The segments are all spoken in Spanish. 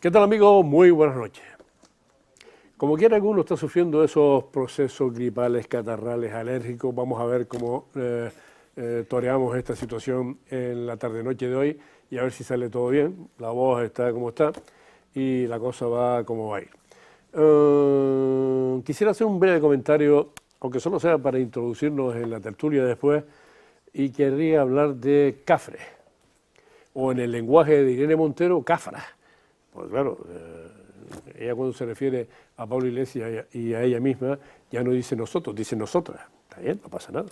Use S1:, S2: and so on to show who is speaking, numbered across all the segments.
S1: ¿Qué tal, amigos? Muy buenas noches. Como quiera que uno está sufriendo esos procesos gripales, catarrales, alérgicos, vamos a ver cómo toreamos esta situación en la tarde-noche de hoy y a ver si sale todo bien. La voz está como está y la cosa va como va a ir. Quisiera hacer un breve comentario, aunque solo sea para introducirnos en la tertulia después, y querría hablar de cafre, o en el lenguaje de Irene Montero, cáfara. Pues claro, ella cuando se refiere a Pablo Iglesias y a ella misma, ya no dice nosotros, dice nosotras. Está bien, no pasa nada.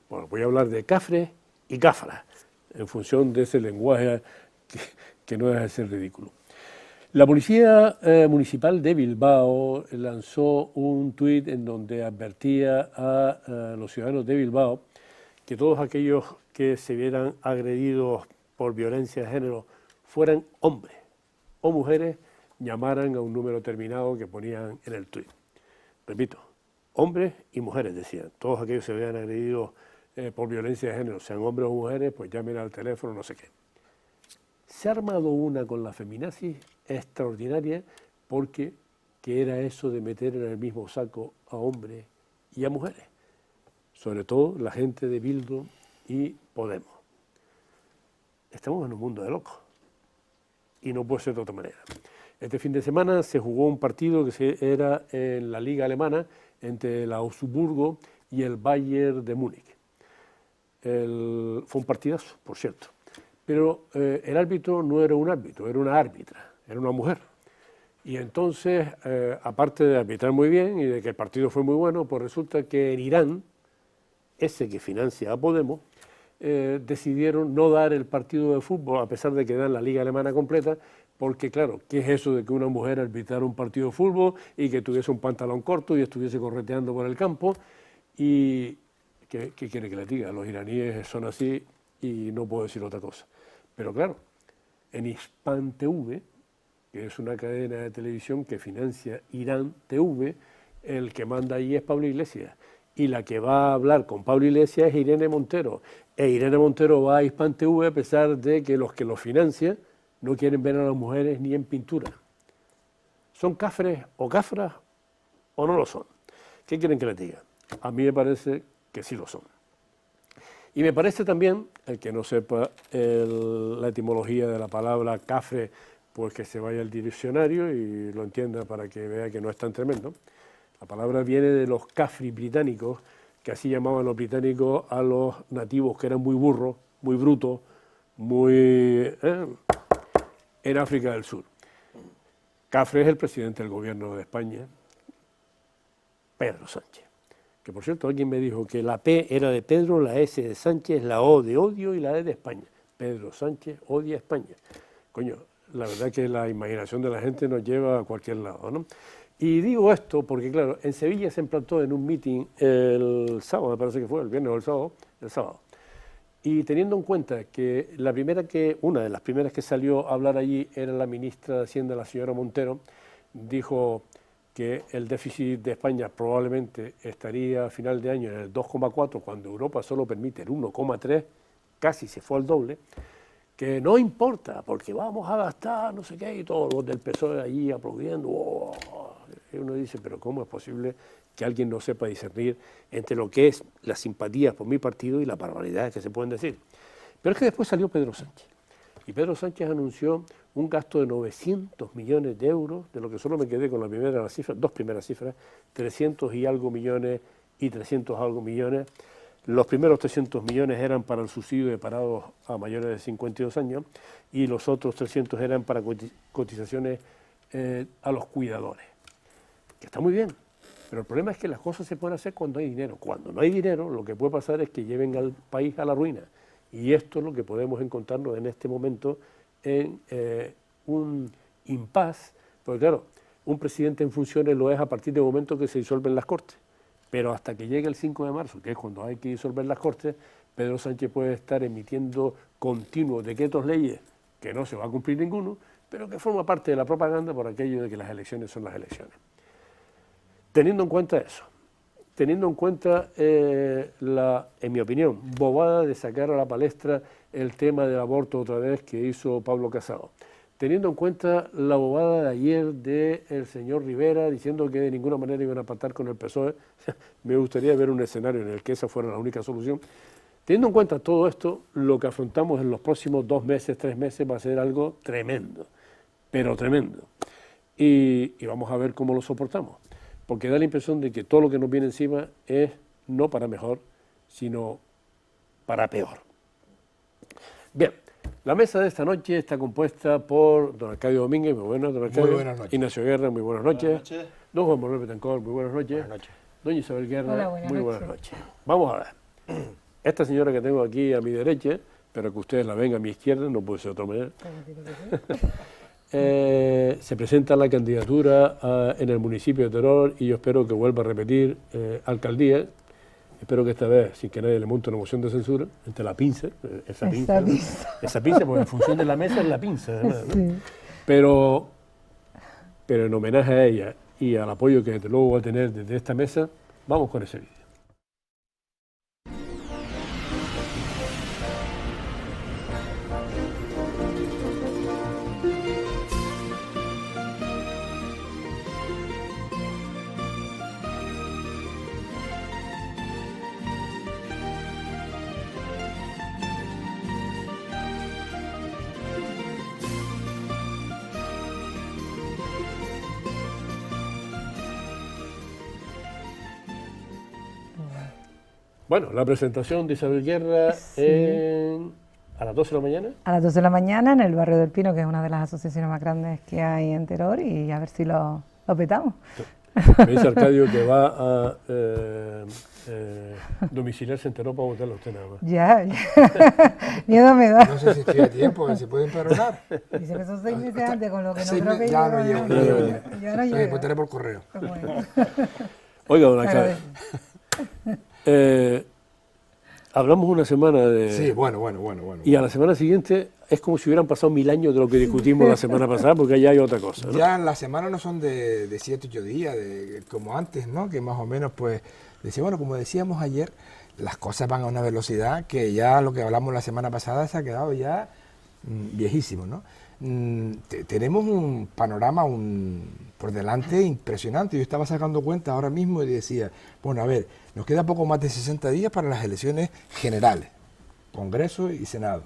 S1: Bueno, voy a hablar de cafre y cáfara, en función de ese lenguaje que no deja de ser ridículo. La Policía Municipal de Bilbao lanzó un tuit en donde advertía a los ciudadanos de Bilbao que todos aquellos que se vieran agredidos por violencia de género fueran hombres o mujeres, llamaran a un número determinado que ponían en el tuit. Repito, hombres y mujeres, decían. Todos aquellos que se vean agredidos por violencia de género, sean hombres o mujeres, pues llamen al teléfono, no sé qué. Se ha armado una con la feminazis extraordinaria porque ¿qué era eso de meter en el mismo saco a hombres y a mujeres? Sobre todo la gente de Bildu y Podemos. Estamos en un mundo de locos y no puede ser de otra manera. Este fin de semana se jugó un partido que era en la Liga Alemana entre el Augsburgo y el Bayern de Múnich. Fue un partidazo, por cierto. Pero el árbitro no era un árbitro, era una árbitra, era una mujer. Y entonces, aparte de arbitrar muy bien y de que el partido fue muy bueno, pues resulta que en Irán, ese que financia a Podemos, decidieron no dar el partido de fútbol, a pesar de que dan la Liga Alemana completa, porque claro, ¿qué es eso de que una mujer arbitrara un partido de fútbol y que tuviese un pantalón corto y estuviese correteando por el campo? Y ¿qué quiere que le diga? Los iraníes son así y no puedo decir otra cosa. Pero claro, en Hispan TV, que es una cadena de televisión que financia Irán TV, el que manda ahí es Pablo Iglesias. Y la que va a hablar con Pablo Iglesias es Irene Montero. E Irene Montero va a Hispan TV a pesar de que los que lo financian no quieren ver a las mujeres ni en pintura. ¿Son cafres o cafras o no lo son? ¿Qué quieren que les diga? A mí me parece que sí lo son. Y me parece también, el que no sepa la etimología de la palabra cafre, pues que se vaya al diccionario y lo entienda para que vea que no es tan tremendo. La palabra viene de los cafres británicos, que así llamaban los británicos a los nativos que eran muy burros, muy brutos, en África del Sur. Cafre es el presidente del gobierno de España, Pedro Sánchez. Que por cierto, alguien me dijo que la P era de Pedro, la S de Sánchez, la O de odio y la E de España. Pedro Sánchez odia a España. Coño, la verdad que la imaginación de la gente nos lleva a cualquier lado, ¿no? Y digo esto porque, claro, en Sevilla se implantó en un meeting el sábado, me parece que fue, el viernes o el sábado. Y teniendo en cuenta que una de las primeras que salió a hablar allí era la ministra de Hacienda, la señora Montero, dijo que el déficit de España probablemente estaría a final de año en el 2,4, cuando Europa solo permite el 1,3, casi se fue al doble, que no importa, porque vamos a gastar, no sé qué, y todos los del PSOE allí aplaudiendo. ¡Oh! Y uno dice, pero ¿cómo es posible que alguien no sepa discernir entre lo que es las simpatías por mi partido y las barbaridades que se pueden decir? Pero es que después salió Pedro Sánchez. Y Pedro Sánchez anunció un gasto de 900 millones de euros, de lo que solo me quedé con dos primeras cifras, 300 y algo millones y 300 algo millones. Los primeros 300 millones eran para el subsidio de parados a mayores de 52 años y los otros 300 eran para cotizaciones a los cuidadores. Que está muy bien, pero el problema es que las cosas se pueden hacer cuando hay dinero. Cuando no hay dinero, lo que puede pasar es que lleven al país a la ruina. Y esto es lo que podemos encontrarnos en este momento en un impasse, porque claro, un presidente en funciones lo es a partir del momento que se disuelven las Cortes. Pero hasta que llegue el 5 de marzo, que es cuando hay que disolver las Cortes, Pedro Sánchez puede estar emitiendo continuos decretos leyes, que no se va a cumplir ninguno, pero que forma parte de la propaganda por aquello de que las elecciones son las elecciones. Teniendo en cuenta eso, teniendo en cuenta en mi opinión, bobada de sacar a la palestra el tema del aborto otra vez que hizo Pablo Casado, teniendo en cuenta la bobada de ayer del señor Rivera diciendo que de ninguna manera iban a pactar con el PSOE, me gustaría ver un escenario en el que esa fuera la única solución. Teniendo en cuenta todo esto, lo que afrontamos en los próximos 2 meses, 3 meses va a ser algo tremendo, pero tremendo. Y vamos a ver cómo lo soportamos, porque da la impresión de que todo lo que nos viene encima es no para mejor, sino para peor. Bien, la mesa de esta noche está compuesta por don Arcadio Domínguez, muy buenas, don Arcadio.
S2: Muy buenas noches.
S1: Ignacio Guerra, muy buenas noches.
S3: Buenas noches.
S1: Don Juan Manuel Betancourt, muy buenas noches.
S2: Buenas noches.
S1: Doña Isabel Guerra,
S4: Hola, buenas
S1: muy
S4: noches.
S1: buenas noches. Vamos a ver. Esta señora que tengo aquí a mi derecha, pero que ustedes la ven a mi izquierda, no puede ser de otra manera, se presenta la candidatura en el municipio de Teror y yo espero que vuelva a repetir alcaldía. Espero que esta vez, sin que nadie le monte una moción de censura, entre la pinza, esa pinza, porque en función de la mesa es la pinza, además, ¿no?
S4: Sí.
S1: Pero en homenaje a ella y al apoyo que desde luego va a tener desde esta mesa, vamos con ese vídeo. Bueno, la presentación de Isabel Guerra a las 12 de la mañana.
S4: A las 12 de la mañana en el barrio del Pino, que es una de las asociaciones más grandes que hay en Teror, y a ver si lo petamos.
S1: Me dice Arcadio que va a domiciliarse en Teror para votarle a usted nada más.
S4: Ya. Miedo me da.
S2: No sé si estoy a tiempo, se puede empadronar.
S4: Dice que son 6 meses antes, con lo que no
S2: Seis
S4: creo que
S2: ya no
S4: llego,
S2: llego.
S4: yo no llego.
S2: Votaré por correo.
S4: Bueno.
S1: Oiga, don Arcadio, hablamos una semana de...
S2: Sí, bueno.
S1: Y a la semana siguiente es como si hubieran pasado 1000 años de lo que discutimos la semana pasada, porque allá hay otra cosa, ¿no?
S2: Ya las semanas no son de 7, 8 días, como antes, ¿no? Que más o menos, pues, como decíamos ayer, las cosas van a una velocidad que ya lo que hablamos la semana pasada se ha quedado ya viejísimo, ¿no? Tenemos un panorama por delante impresionante. Yo estaba sacando cuenta ahora mismo y decía, bueno, a ver, nos queda poco más de 60 días para las elecciones generales, Congreso y Senado.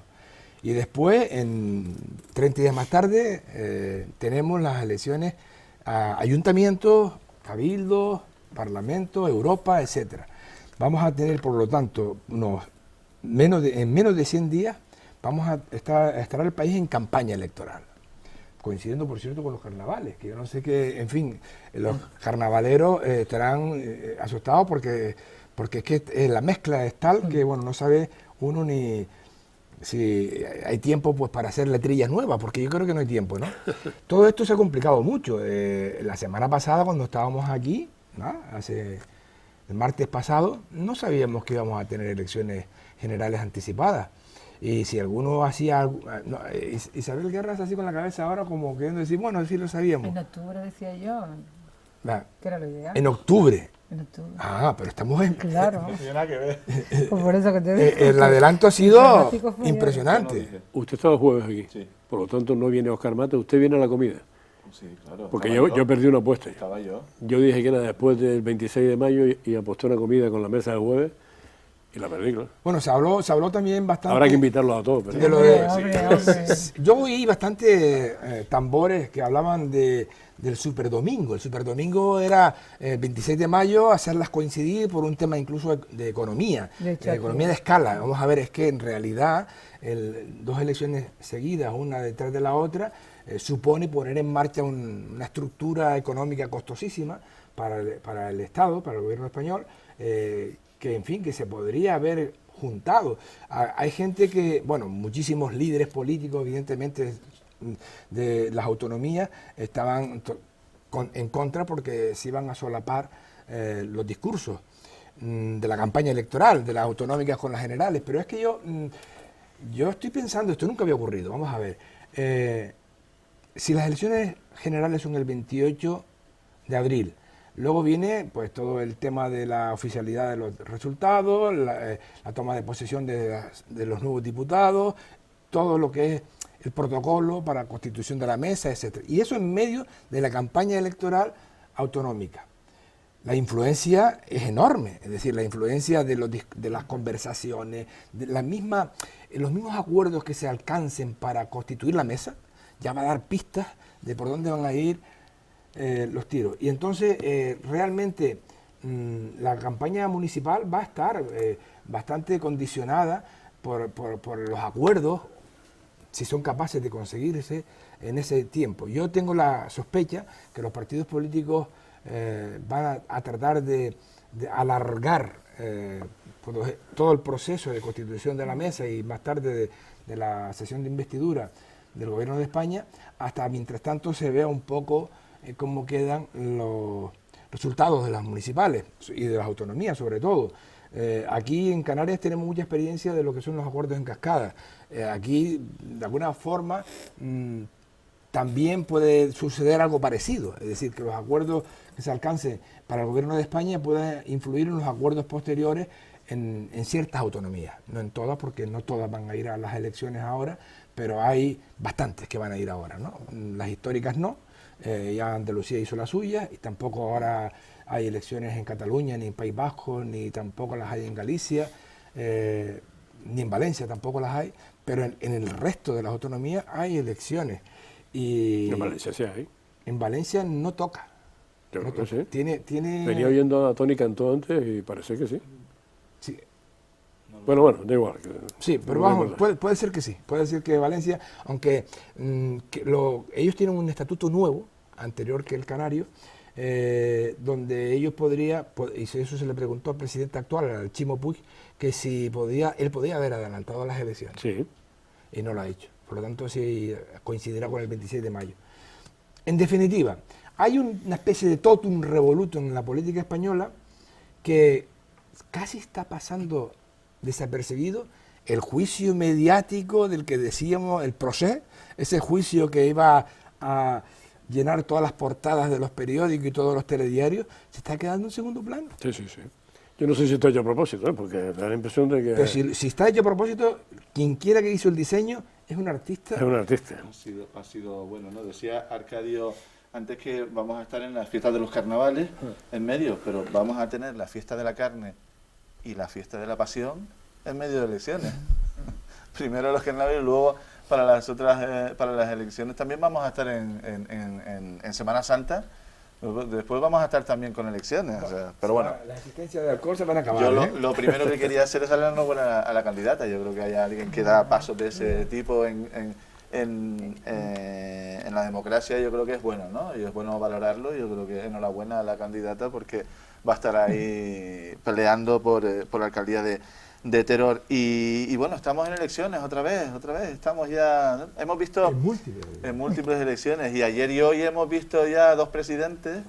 S2: Y después, en 30 días más tarde, tenemos las elecciones a ayuntamientos, cabildos, parlamentos, Europa, etcétera. Vamos a tener, por lo tanto, en menos de 100 días, vamos a estar el país en campaña electoral, coincidiendo, por cierto, con los carnavales, que yo no sé qué, en fin, los carnavaleros estarán asustados porque es que la mezcla es tal que, bueno, no sabe uno ni si hay tiempo pues para hacer letrillas nuevas, porque yo creo que no hay tiempo, ¿no? Todo esto se ha complicado mucho. La semana pasada, cuando estábamos aquí, ¿no? El martes pasado, no sabíamos que íbamos a tener elecciones generales anticipadas. Y si alguno hacía algo... No, Isabel Guerra es así con la cabeza ahora como queriendo decir, bueno, sí lo sabíamos.
S4: En octubre decía yo, que era lo ideal.
S2: En octubre.
S4: En octubre.
S2: Ah, pero estamos en...
S4: Claro.
S3: No tiene nada que ver.
S4: Pues por eso que te digo.
S2: El adelanto ha sido
S4: dramático fue
S2: impresionante.
S1: Usted estaba el jueves aquí,
S3: Sí.
S1: por lo tanto no viene Oscar Mata, usted viene a la comida.
S3: Sí, claro.
S1: Porque
S3: estaba
S1: yo perdí una apuesta.
S3: Estaba yo.
S1: Yo dije que era después del 26 de mayo y aposté una comida con la mesa del jueves y la perdí, claro.
S2: Bueno, se habló también bastante...
S1: Habrá que invitarlos a todos. Pero...
S2: de lo de-
S4: Hombre.
S2: Yo oí bastante tambores que hablaban del Superdomingo. El Superdomingo era el 26 de mayo, hacerlas coincidir por un tema incluso de economía,
S4: De hecho,
S2: de economía de escala. Vamos a ver, es que en realidad 2 elecciones seguidas, una detrás de la otra, supone poner en marcha una estructura económica costosísima para el Estado, para el gobierno español, que en fin, que se podría haber juntado. Hay gente que, bueno, muchísimos líderes políticos, evidentemente, de las autonomías, estaban en contra porque se iban a solapar los discursos de la campaña electoral, de las autonómicas con las generales. Pero es que yo estoy pensando, esto nunca había ocurrido, vamos a ver, si las elecciones generales son el 28 de abril, luego viene pues todo el tema de la oficialidad de los resultados, la toma de posesión de los nuevos diputados, todo lo que es el protocolo para la constitución de la mesa, etc. Y eso en medio de la campaña electoral autonómica. La influencia es enorme, es decir, la influencia de las conversaciones, de los mismos acuerdos que se alcancen para constituir la mesa, ya va a dar pistas de por dónde van a ir los tiros. Y entonces realmente la campaña municipal va a estar bastante condicionada por los acuerdos, si son capaces de conseguirse en ese tiempo. Yo tengo la sospecha que los partidos políticos van a tratar de alargar todo el proceso de constitución de la mesa y más tarde de la sesión de investidura del Gobierno de España, hasta mientras tanto se vea un poco cómo quedan los resultados de las municipales y de las autonomías sobre todo. Aquí en Canarias tenemos mucha experiencia de lo que son los acuerdos en cascada. Aquí, de alguna forma, también puede suceder algo parecido, es decir, que los acuerdos que se alcancen para el Gobierno de España pueden influir en los acuerdos posteriores en ciertas autonomías, no en todas, porque no todas van a ir a las elecciones ahora, pero hay bastantes que van a ir ahora, ¿no? Las históricas no, ya Andalucía hizo la suya, y tampoco ahora hay elecciones en Cataluña, ni en País Vasco, ni tampoco las hay en Galicia, ni en Valencia tampoco las hay, pero en el resto de las autonomías hay elecciones. Y
S1: en Valencia sí hay.
S2: En Valencia no toca.
S1: Yo
S2: no
S1: creo
S2: toca.
S1: que sí.
S2: Tiene...
S1: Venía oyendo a Tony Cantó antes y parece que sí.
S2: Sí.
S1: Bueno, da igual.
S2: Sí, pero
S1: no
S2: vamos, puede ser que sí. Puede ser que Valencia, aunque ellos tienen un estatuto nuevo, anterior que el canario, donde ellos y eso se le preguntó al presidente actual, al Chimo Puig, que si él podía haber adelantado las elecciones.
S1: Sí.
S2: Y no lo ha hecho. Por lo tanto, sí coincidirá con el 26 de mayo. En definitiva, hay una especie de totum revolutum en la política española que casi está pasando desapercibido. El juicio mediático del que decíamos, el procés, ese juicio que iba a llenar todas las portadas de los periódicos y todos los telediarios, se está quedando en segundo plano.
S1: Sí, sí, sí. Yo no sé si está hecho a propósito, porque da la impresión de que...
S2: Pero si está hecho a propósito, quien quiera que hizo el diseño es un artista.
S1: Es un artista.
S3: Ha sido bueno, ¿no? Decía Arcadio antes que vamos a estar en las fiestas de los carnavales en medio, pero vamos a tener la fiesta de la carne y la fiesta de la pasión en medio de elecciones. Primero los carnavales y luego para las elecciones también vamos a estar en Semana Santa. Después vamos a estar también con elecciones, o sea, pero bueno.
S2: La existencia de alcohol se van a acabar.
S3: Yo lo primero que quería hacer es darle la enhorabuena a la candidata. Yo creo que hay alguien que da pasos de ese tipo en la democracia. Yo creo que es bueno, ¿no? Y es bueno valorarlo. Yo creo que enhorabuena a la candidata porque va a estar ahí peleando por la alcaldía de Teror. Y bueno, estamos en elecciones otra vez, estamos ya, hemos visto en múltiples elecciones, y ayer y hoy hemos visto ya dos presidentes.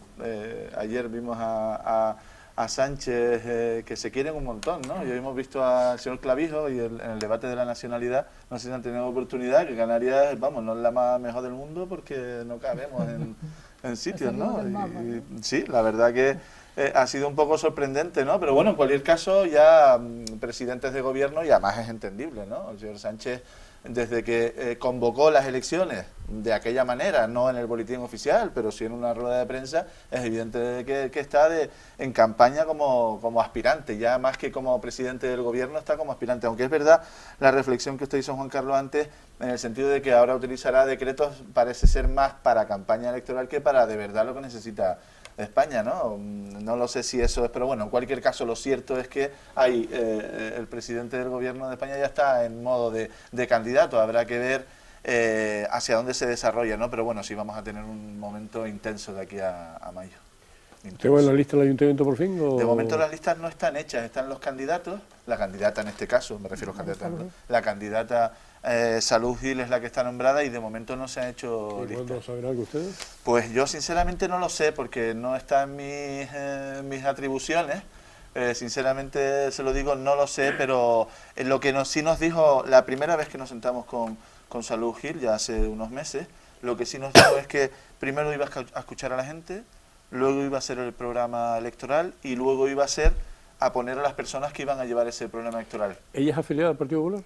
S3: Ayer vimos a Sánchez, que se quieren un montón, ¿no? Y hoy hemos visto al señor Clavijo y en el debate de la nacionalidad, no sé si han tenido oportunidad, que Canarias, vamos, no es la más mejor del mundo porque no cabemos en sitios, ¿no? Y sí, la verdad que ha sido un poco sorprendente, ¿no? Pero bueno, en cualquier caso, ya presidentes de gobierno, y además es entendible, ¿no? El señor Sánchez, desde que convocó las elecciones de aquella manera, no en el boletín oficial, pero sí en una rueda de prensa, es evidente que está en campaña como aspirante, ya más que como presidente del gobierno, está como aspirante. Aunque es verdad la reflexión que usted hizo, Juan Carlos, antes, en el sentido de que ahora utilizará decretos, parece ser más para campaña electoral que para de verdad lo que necesita España, ¿no? No lo sé si eso es, pero bueno, en cualquier caso lo cierto es que hay el presidente del gobierno de España ya está en modo de candidato. Habrá que ver hacia dónde se desarrolla, ¿no? Pero bueno, sí vamos a tener un momento intenso de aquí a mayo.
S1: ¿Tengo en la lista del ayuntamiento por fin? ¿O?
S3: De momento las listas no están hechas, están los candidatos, la candidata en este caso, me refiero a los candidatos, la candidata Salud Gil es la que está nombrada, y de momento no se han hecho listas.
S1: ¿Cuándo saben algo ustedes?
S3: Pues yo sinceramente no lo sé, porque no está en mis atribuciones. Sinceramente se lo digo, no lo sé, pero lo que sí nos dijo la primera vez que nos sentamos con Salud Gil, ya hace unos meses, lo que sí nos dijo es que primero iba a escuchar a la gente, luego iba a ser el programa electoral y luego iba a ser a poner a las personas que iban a llevar ese programa electoral.
S1: ¿Ella es afiliada al Partido Popular?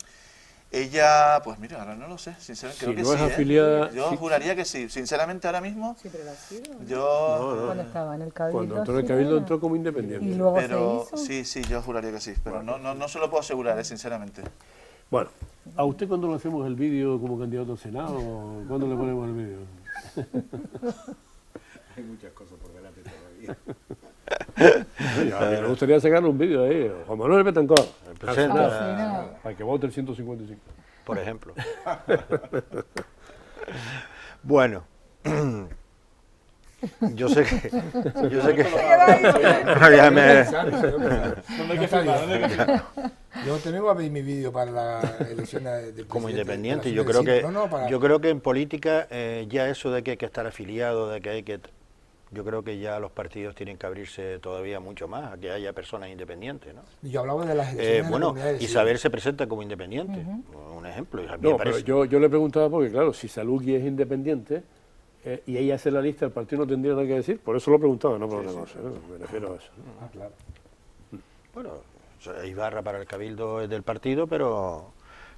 S3: Ella, pues mira, ahora no lo sé, sinceramente,
S1: Si
S3: creo que
S1: no es
S3: sí,
S1: afiliada-
S3: Yo
S1: sí.
S3: juraría que sí, sinceramente ahora mismo,
S4: Sí, pero lo ha sido.
S3: yo...
S1: No,
S4: Cuando estaba en el Cabildo.
S1: Cuando entró en el
S4: sí,
S1: Cabildo
S4: era.
S1: entró como independiente.
S4: Y luego
S3: Pero
S4: se hizo.
S3: sí, sí, yo juraría que sí, pero no se lo puedo asegurar, sinceramente.
S1: Bueno, ¿a usted cuándo le hacemos el vídeo como candidato al Senado? ¿Cuándo le ponemos el vídeo?
S5: Hay muchas cosas por delante todavía.
S1: A mí me gustaría sacarle un vídeo ahí. Juan Manuel Betancourt, al
S6: Presenta,
S1: Senado,
S4: Ah, sí, no.
S1: para que vote el 155.
S6: por ejemplo. Bueno, yo sé que ya me-
S2: Yo también voy a pedir mi vídeo para la elección de
S6: como
S2: presidente
S6: independiente,
S2: de la
S6: yo creo
S2: Junta de
S6: que
S2: Vecinos. No, para-
S6: yo creo que en política ya eso de que hay que estar afiliado, de que hay que, yo creo que ya los partidos tienen que abrirse todavía mucho más a que haya personas independientes, ¿no?
S2: Yo hablaba de las elecciones de la
S6: Bueno,
S2: Comunidad de Vecinos.
S6: Isabel se presenta como independiente, un ejemplo, y a mí me
S1: No, pero
S6: parece.
S1: yo le preguntaba porque, claro, si Saluki es independiente y ella hace la lista, el partido no tendría nada que decir. Por eso lo preguntaba, no por otra cosa. ¿no? Me refiero a eso. ¿no?
S2: Ah, claro.
S6: Bueno, o sea, Ibarra para el Cabildo es del partido, pero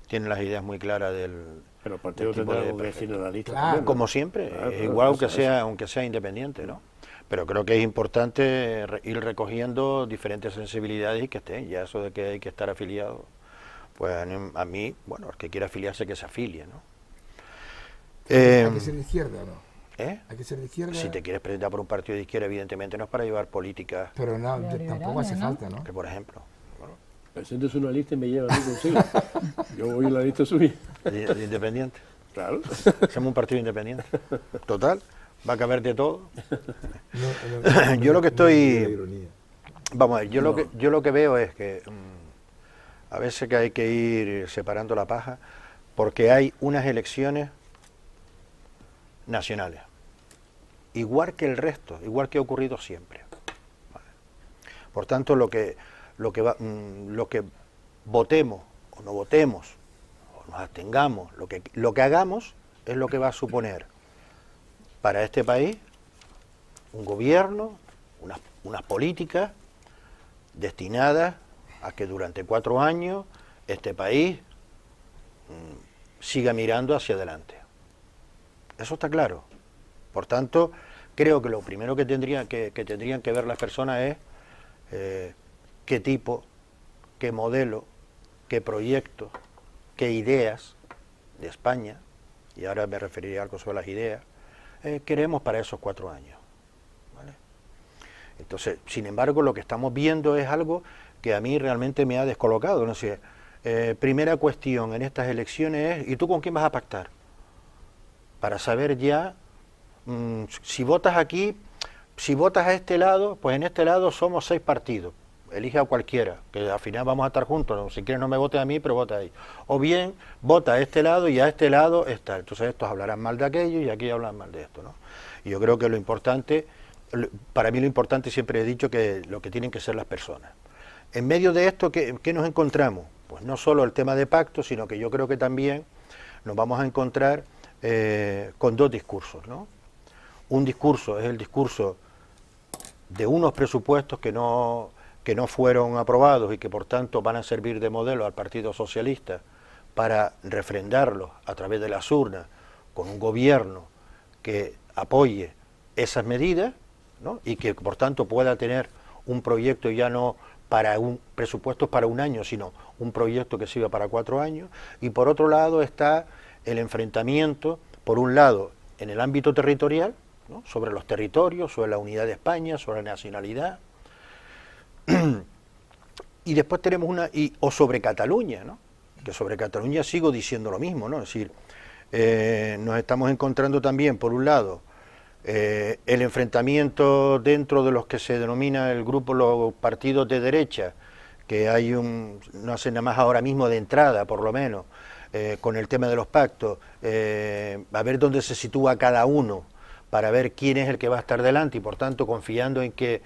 S6: tiene las ideas muy claras del...
S1: Pero el partido
S6: del tipo
S1: tendrá
S6: de
S1: algo que decir en la lista.
S2: Claro.
S1: también, ¿no?
S6: Como siempre,
S1: Claro, claro,
S6: igual
S1: eso.
S6: aunque sea independiente, ¿no? Pero creo que es importante ir recogiendo diferentes sensibilidades y que estén. Ya eso de que hay que estar afiliado, pues a mí, bueno, el que quiera afiliarse que se afilie, ¿no?
S2: Hay que ser de izquierda, ¿no?
S6: ¿Eh?
S2: Hay que ser de izquierda.
S6: Si te quieres presentar por un partido de izquierda, evidentemente no es para llevar políticas,
S2: Pero no,
S4: Neoliberales,
S2: tampoco hace
S4: ¿no?
S2: falta, ¿no?
S6: que por ejemplo,
S1: Preséntese una lista y me lleva a mí consigo. Yo voy en la lista suya.
S6: de independiente.
S1: Claro.
S6: Hacemos un partido independiente. Total, va a caber de todo.
S2: No,
S6: Yo lo que estoy-
S2: no, ironía.
S6: Vamos a ver, yo lo que veo es que a veces que hay que ir separando la paja porque hay unas elecciones nacionales, igual que el resto, igual que ha ocurrido siempre. ¿Vale? Por tanto, lo que votemos o no votemos, o nos abstengamos, lo que hagamos es lo que va a suponer para este país un gobierno, unas políticas destinadas a que durante 4 años este país siga mirando hacia adelante. Eso está claro. Por tanto, creo que lo primero que tendrían que ver las personas es qué tipo, qué modelo, qué proyectos, qué ideas de España, y ahora me referiré a algo sobre las ideas, queremos para esos 4 años. ¿Vale? Entonces, sin embargo, lo que estamos viendo es algo que a mí realmente me ha descolocado. No sé, primera cuestión en estas elecciones es, ¿y tú con quién vas a pactar? Para saber ya, si votas aquí, si votas a este lado, pues en este lado somos 6 partidos. Elige a cualquiera, que al final vamos a estar juntos. ¿No? Si quieres no me votes a mí, pero vota ahí. O bien, vota a este lado y a este lado está. Entonces estos hablarán mal de aquello y aquí hablan mal de esto, ¿no? Y yo creo que lo importante, para mí lo importante siempre he dicho que lo que tienen que ser las personas. En medio de esto, ¿qué nos encontramos? Pues no solo el tema de pacto, sino que yo creo que también nos vamos a encontrar con 2 discursos, ¿no? Un discurso es el discurso de unos presupuestos que no fueron aprobados y que por tanto van a servir de modelo al Partido Socialista para refrendarlos a través de las urnas con un gobierno que apoye esas medidas, ¿no? Y que por tanto pueda tener un proyecto ya no para un presupuesto para un año, sino un proyecto que sirva para 4 años. Y por otro lado está el enfrentamiento, por un lado, en el ámbito territorial, ¿no? Sobre los territorios, sobre la unidad de España, sobre la nacionalidad. Y después tenemos o sobre Cataluña, ¿no? Que sobre Cataluña sigo diciendo lo mismo, ¿no? Es decir, nos estamos encontrando también, por un lado, el enfrentamiento dentro de los que se denomina el grupo, los partidos de derecha, que hay no hacen nada más ahora mismo de entrada, por lo menos, con el tema de los pactos, a ver dónde se sitúa cada uno, para ver quién es el que va a estar delante, y por tanto confiando en que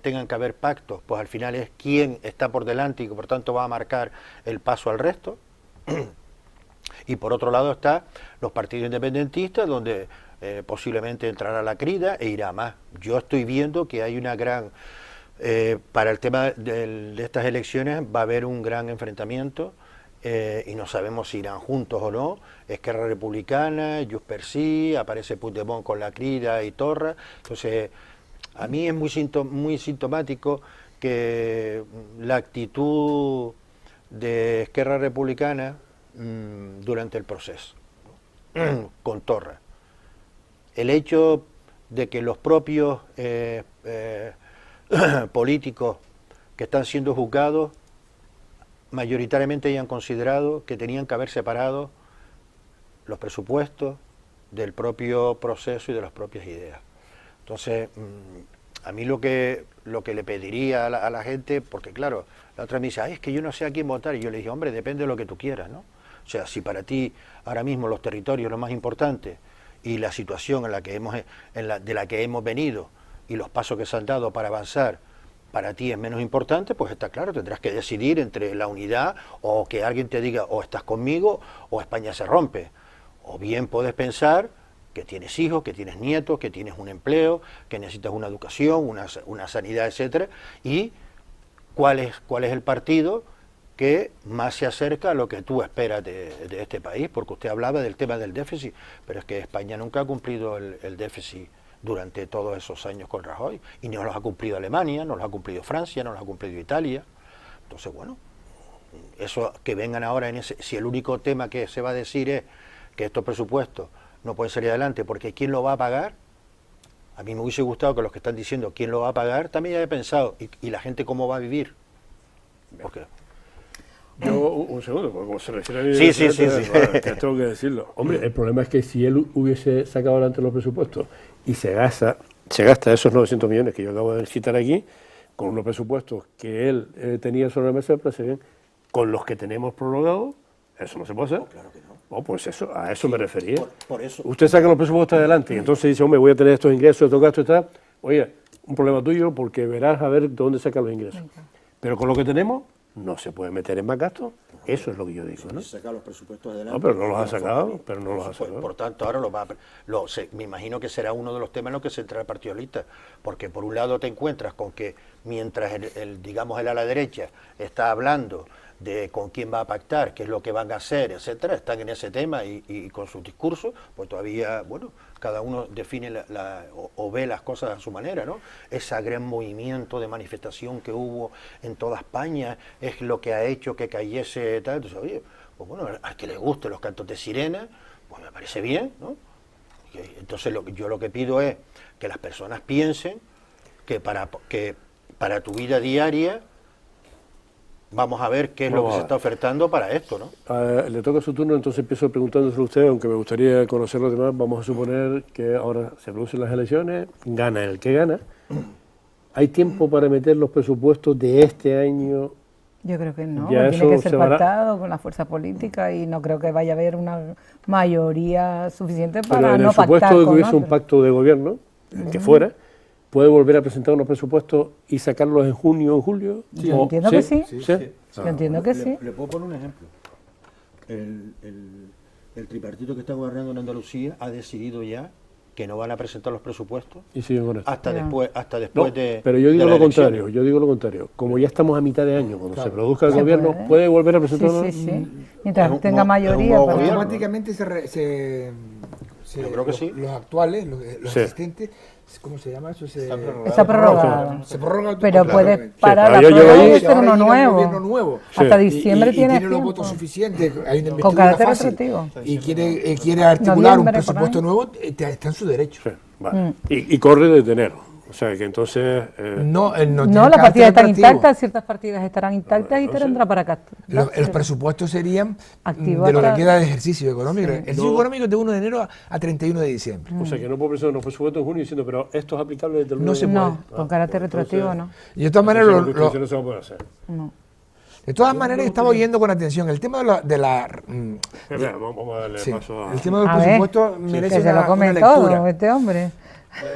S6: tengan que haber pactos, pues al final es quién está por delante y que por tanto va a marcar el paso al resto. Y por otro lado está los partidos independentistas, donde posiblemente entrará la crida e irá más. Yo estoy viendo que hay una gran, para el tema de estas elecciones va a haber un gran enfrentamiento y no sabemos si irán juntos o no. Esquerra Republicana, Junts per Sí, aparece Puigdemont con la Crida y Torra. Entonces, a mí es muy sintomático que la actitud de Esquerra Republicana durante el proceso, con Torra. El hecho de que los propios políticos que están siendo juzgados mayoritariamente hayan considerado que tenían que haber separado los presupuestos del propio proceso y de las propias ideas. Entonces, a mí lo que le pediría a la gente, porque claro, la otra me dice, ay, es que yo no sé a quién votar, y yo le dije, hombre, depende de lo que tú quieras, ¿no? O sea, si para ti ahora mismo los territorios es lo más importante y la situación de la que hemos venido y los pasos que se han dado para avanzar para ti es menos importante, pues está claro, tendrás que decidir entre la unidad o que alguien te diga o estás conmigo o España se rompe. O bien puedes pensar que tienes hijos, que tienes nietos, que tienes un empleo, que necesitas una educación, una sanidad, etcétera, y cuál es el partido que más se acerca a lo que tú esperas de este país, porque usted hablaba del tema del déficit, pero es que España nunca ha cumplido el déficit durante todos esos años con Rajoy, y no los ha cumplido Alemania, no los ha cumplido Francia, no los ha cumplido Italia. Entonces, bueno, eso que vengan ahora en ese, si el único tema que se va a decir es que estos presupuestos no pueden salir adelante porque ¿quién lo va a pagar? A mí me hubiese gustado que los que están diciendo quién lo va a pagar también haya pensado, ¿y la gente cómo va a vivir? Porque
S1: Yo, un segundo, porque como se refiere a mí,
S6: Sí,
S1: bueno, que tengo que decirlo. Hombre, el problema es que si él hubiese sacado adelante los presupuestos y se gasta esos 900 millones que yo acabo de citar aquí, con unos presupuestos que él tenía sobre la mesa del presidente, con los que tenemos prorrogados, eso no se puede hacer.
S6: claro que no.
S1: Oh, pues eso, a eso me refería.
S6: Por eso.
S1: Usted saca los presupuestos adelante y entonces dice, hombre, voy a tener estos ingresos, estos gastos y tal. Oye, un problema tuyo porque verás a ver de dónde sacan los ingresos. Pero con lo que tenemos, no se puede meter en más gastos. Eso es lo que yo digo, ¿no?
S5: Sacar los presupuestos adelante.
S1: No, pero no los ha sacado, pero no los ha sacado.
S6: Por tanto, ahora me imagino que será uno de los temas en los que se entra el Partido Socialista, porque por un lado te encuentras con que mientras digamos el ala derecha está hablando de con quién va a pactar, qué es lo que van a hacer, etcétera, están en ese tema y con sus discursos, pues todavía, bueno, cada uno define o ve las cosas a su manera, ¿no? Ese gran movimiento de manifestación que hubo en toda España es lo que ha hecho que cayese tal. Entonces, oye, pues bueno, al que le guste los cantos de sirena, pues me parece bien, ¿no? Entonces yo lo que pido es que las personas piensen que para tu vida diaria vamos a ver qué es lo que se está ofertando para esto, ¿no?
S1: Le toca su turno, entonces empiezo preguntándoselo a usted, aunque me gustaría conocer los demás. Vamos a suponer que ahora se producen las elecciones, gana el que gana. ¿Hay tiempo para meter los presupuestos de este año?
S4: Yo creo que no,
S1: Ya
S4: tiene que
S1: eso
S4: ser
S1: se verá.
S4: pactado con la fuerza política y no creo que vaya a haber una mayoría suficiente
S1: Pero
S4: para
S1: en
S4: no
S1: el supuesto
S4: pactar
S1: de que
S4: con
S1: hubiese un
S4: otros.
S1: pacto de gobierno, el que fuera, ¿puede volver a presentar unos presupuestos y sacarlos en junio o en julio?
S4: Sí, yo entiendo que sí.
S1: ¿Sí?
S4: Yo entiendo que sí.
S5: Le puedo poner un ejemplo. El tripartito que está gobernando en Andalucía
S6: Ha decidido ya que no van a presentar los presupuestos
S1: Y siguen con esto.
S6: hasta
S4: Ya.
S6: después
S1: No,
S6: de
S1: pero yo digo
S6: de
S1: lo
S6: las elecciones.
S1: contrario, Como ya estamos a mitad de año, cuando se produzca el
S4: Se
S1: gobierno,
S4: puede.
S1: ¿puede volver a
S4: Sí,
S1: presentarlo?
S4: sí, sí. Mientras
S6: Es un
S4: tenga
S6: nuevo
S4: mayoría. para-
S6: gobierno.
S2: Automáticamente
S6: Yo creo que sí.
S2: los actuales, los
S1: Sí.
S2: existentes, ¿cómo se llama eso?
S4: Está prorrogado.
S2: Se prorroga
S4: Pero puede
S2: automáticamente.
S4: parar
S1: pero
S4: la
S1: yo llego
S4: prórroga
S1: ahí-
S4: y hacer uno
S2: Ahora llega un gobierno
S4: nuevo.
S2: nuevo.
S4: Hasta
S1: Sí.
S4: diciembre
S2: y
S4: tiene
S2: tiene los
S4: tiempo.
S2: votos suficientes, hay una
S4: Con
S2: investidura
S4: carácter
S2: fácil
S4: retroactivo.
S2: y quiere articular un
S4: Noviembre, por
S2: presupuesto
S4: ahí.
S2: nuevo, está en su derecho.
S1: Sí, vale. Y corre desde enero. O sea que entonces...
S2: No, él no
S4: No,
S2: tiene
S4: las
S2: carácter
S4: partidas están
S2: retroactivo.
S4: intactas, ciertas partidas estarán intactas y tendrá para acá.
S2: Los presupuestos serían
S4: Activo
S2: de lo que
S4: hasta-
S2: queda de ejercicio económico. El ejercicio
S1: No.
S2: económico es de 1 de enero a 31 de diciembre.
S1: O sea que no puedo presentar unos presupuestos en junio diciendo, pero esto es aplicable desde el
S2: No
S1: 1
S2: se
S1: de
S2: puede.
S1: enero.
S4: No, con carácter retroactivo no.
S2: Y de todas maneras,
S1: Entonces, la Constitución no se va a poder hacer.
S4: No.
S2: de todas maneras estaba oyendo con atención el tema de la
S1: Espera, vamos a darle
S2: sí,
S1: paso a...
S2: el tema del
S4: A ver,
S2: presupuesto merece
S4: Que se lo
S2: una
S4: come
S2: lectura.
S4: todo este hombre.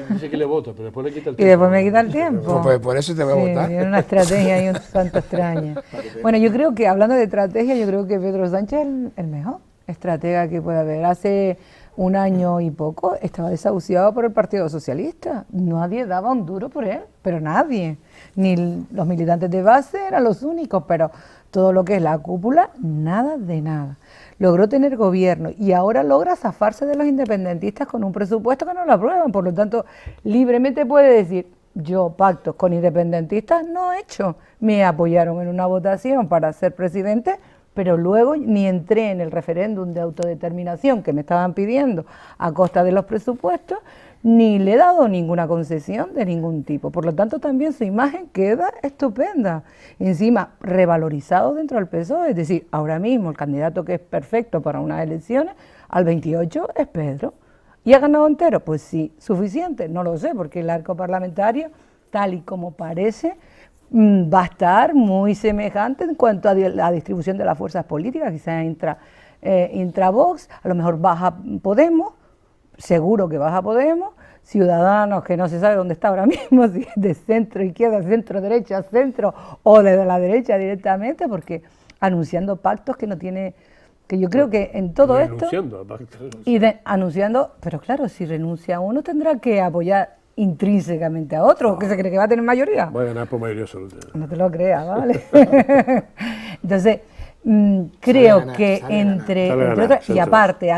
S1: Dice que le voto, pero después le quita el
S4: Y
S1: tiempo.
S4: después me quita el tiempo.
S2: Pues por eso te voy a
S4: Sí,
S2: votar.
S4: tiene una estrategia ahí un tanto extraña. Bueno, yo creo que, hablando de estrategia, yo creo que Pedro Sánchez es el mejor estratega que puede haber. Hace un año y poco, estaba desahuciado por el Partido Socialista. Nadie daba un duro por él, pero nadie. Ni los militantes de base eran los únicos, pero todo lo que es la cúpula, nada de nada. Logró tener gobierno y ahora logra zafarse de los independentistas con un presupuesto que no lo aprueban. Por lo tanto, libremente puede decir, yo pactos con independentistas no he hecho. Me apoyaron en una votación para ser presidente, pero luego ni entré en el referéndum de autodeterminación que me estaban pidiendo a costa de los presupuestos, ni le he dado ninguna concesión de ningún tipo. Por lo tanto, también su imagen queda estupenda. Encima, revalorizado dentro del PSOE, es decir, ahora mismo el candidato que es perfecto para unas elecciones, al 28 es Pedro. ¿Y ha ganado entero? Pues sí, suficiente, no lo sé, porque el arco parlamentario, tal y como parece, va a estar muy semejante en cuanto a la distribución de las fuerzas políticas, quizás intra Vox, a lo mejor baja Podemos, seguro que baja Podemos, Ciudadanos que no se sabe dónde está ahora mismo, si es de centro izquierda, centro derecha, centro o de la derecha directamente, porque anunciando pactos que no tiene, que yo creo que en todo esto,
S1: Renunciando a pactos.
S4: anunciando, pero claro, si renuncia uno tendrá que apoyar intrínsecamente a otro, que se cree que va a tener mayoría.
S1: Va a ganar por mayoría absoluta.
S4: No te lo creas, ¿vale? Entonces, creo
S2: ganar,
S4: que
S2: sale ganar.
S4: entre
S1: Sale ganar,
S4: otras, y
S1: centro.
S4: aparte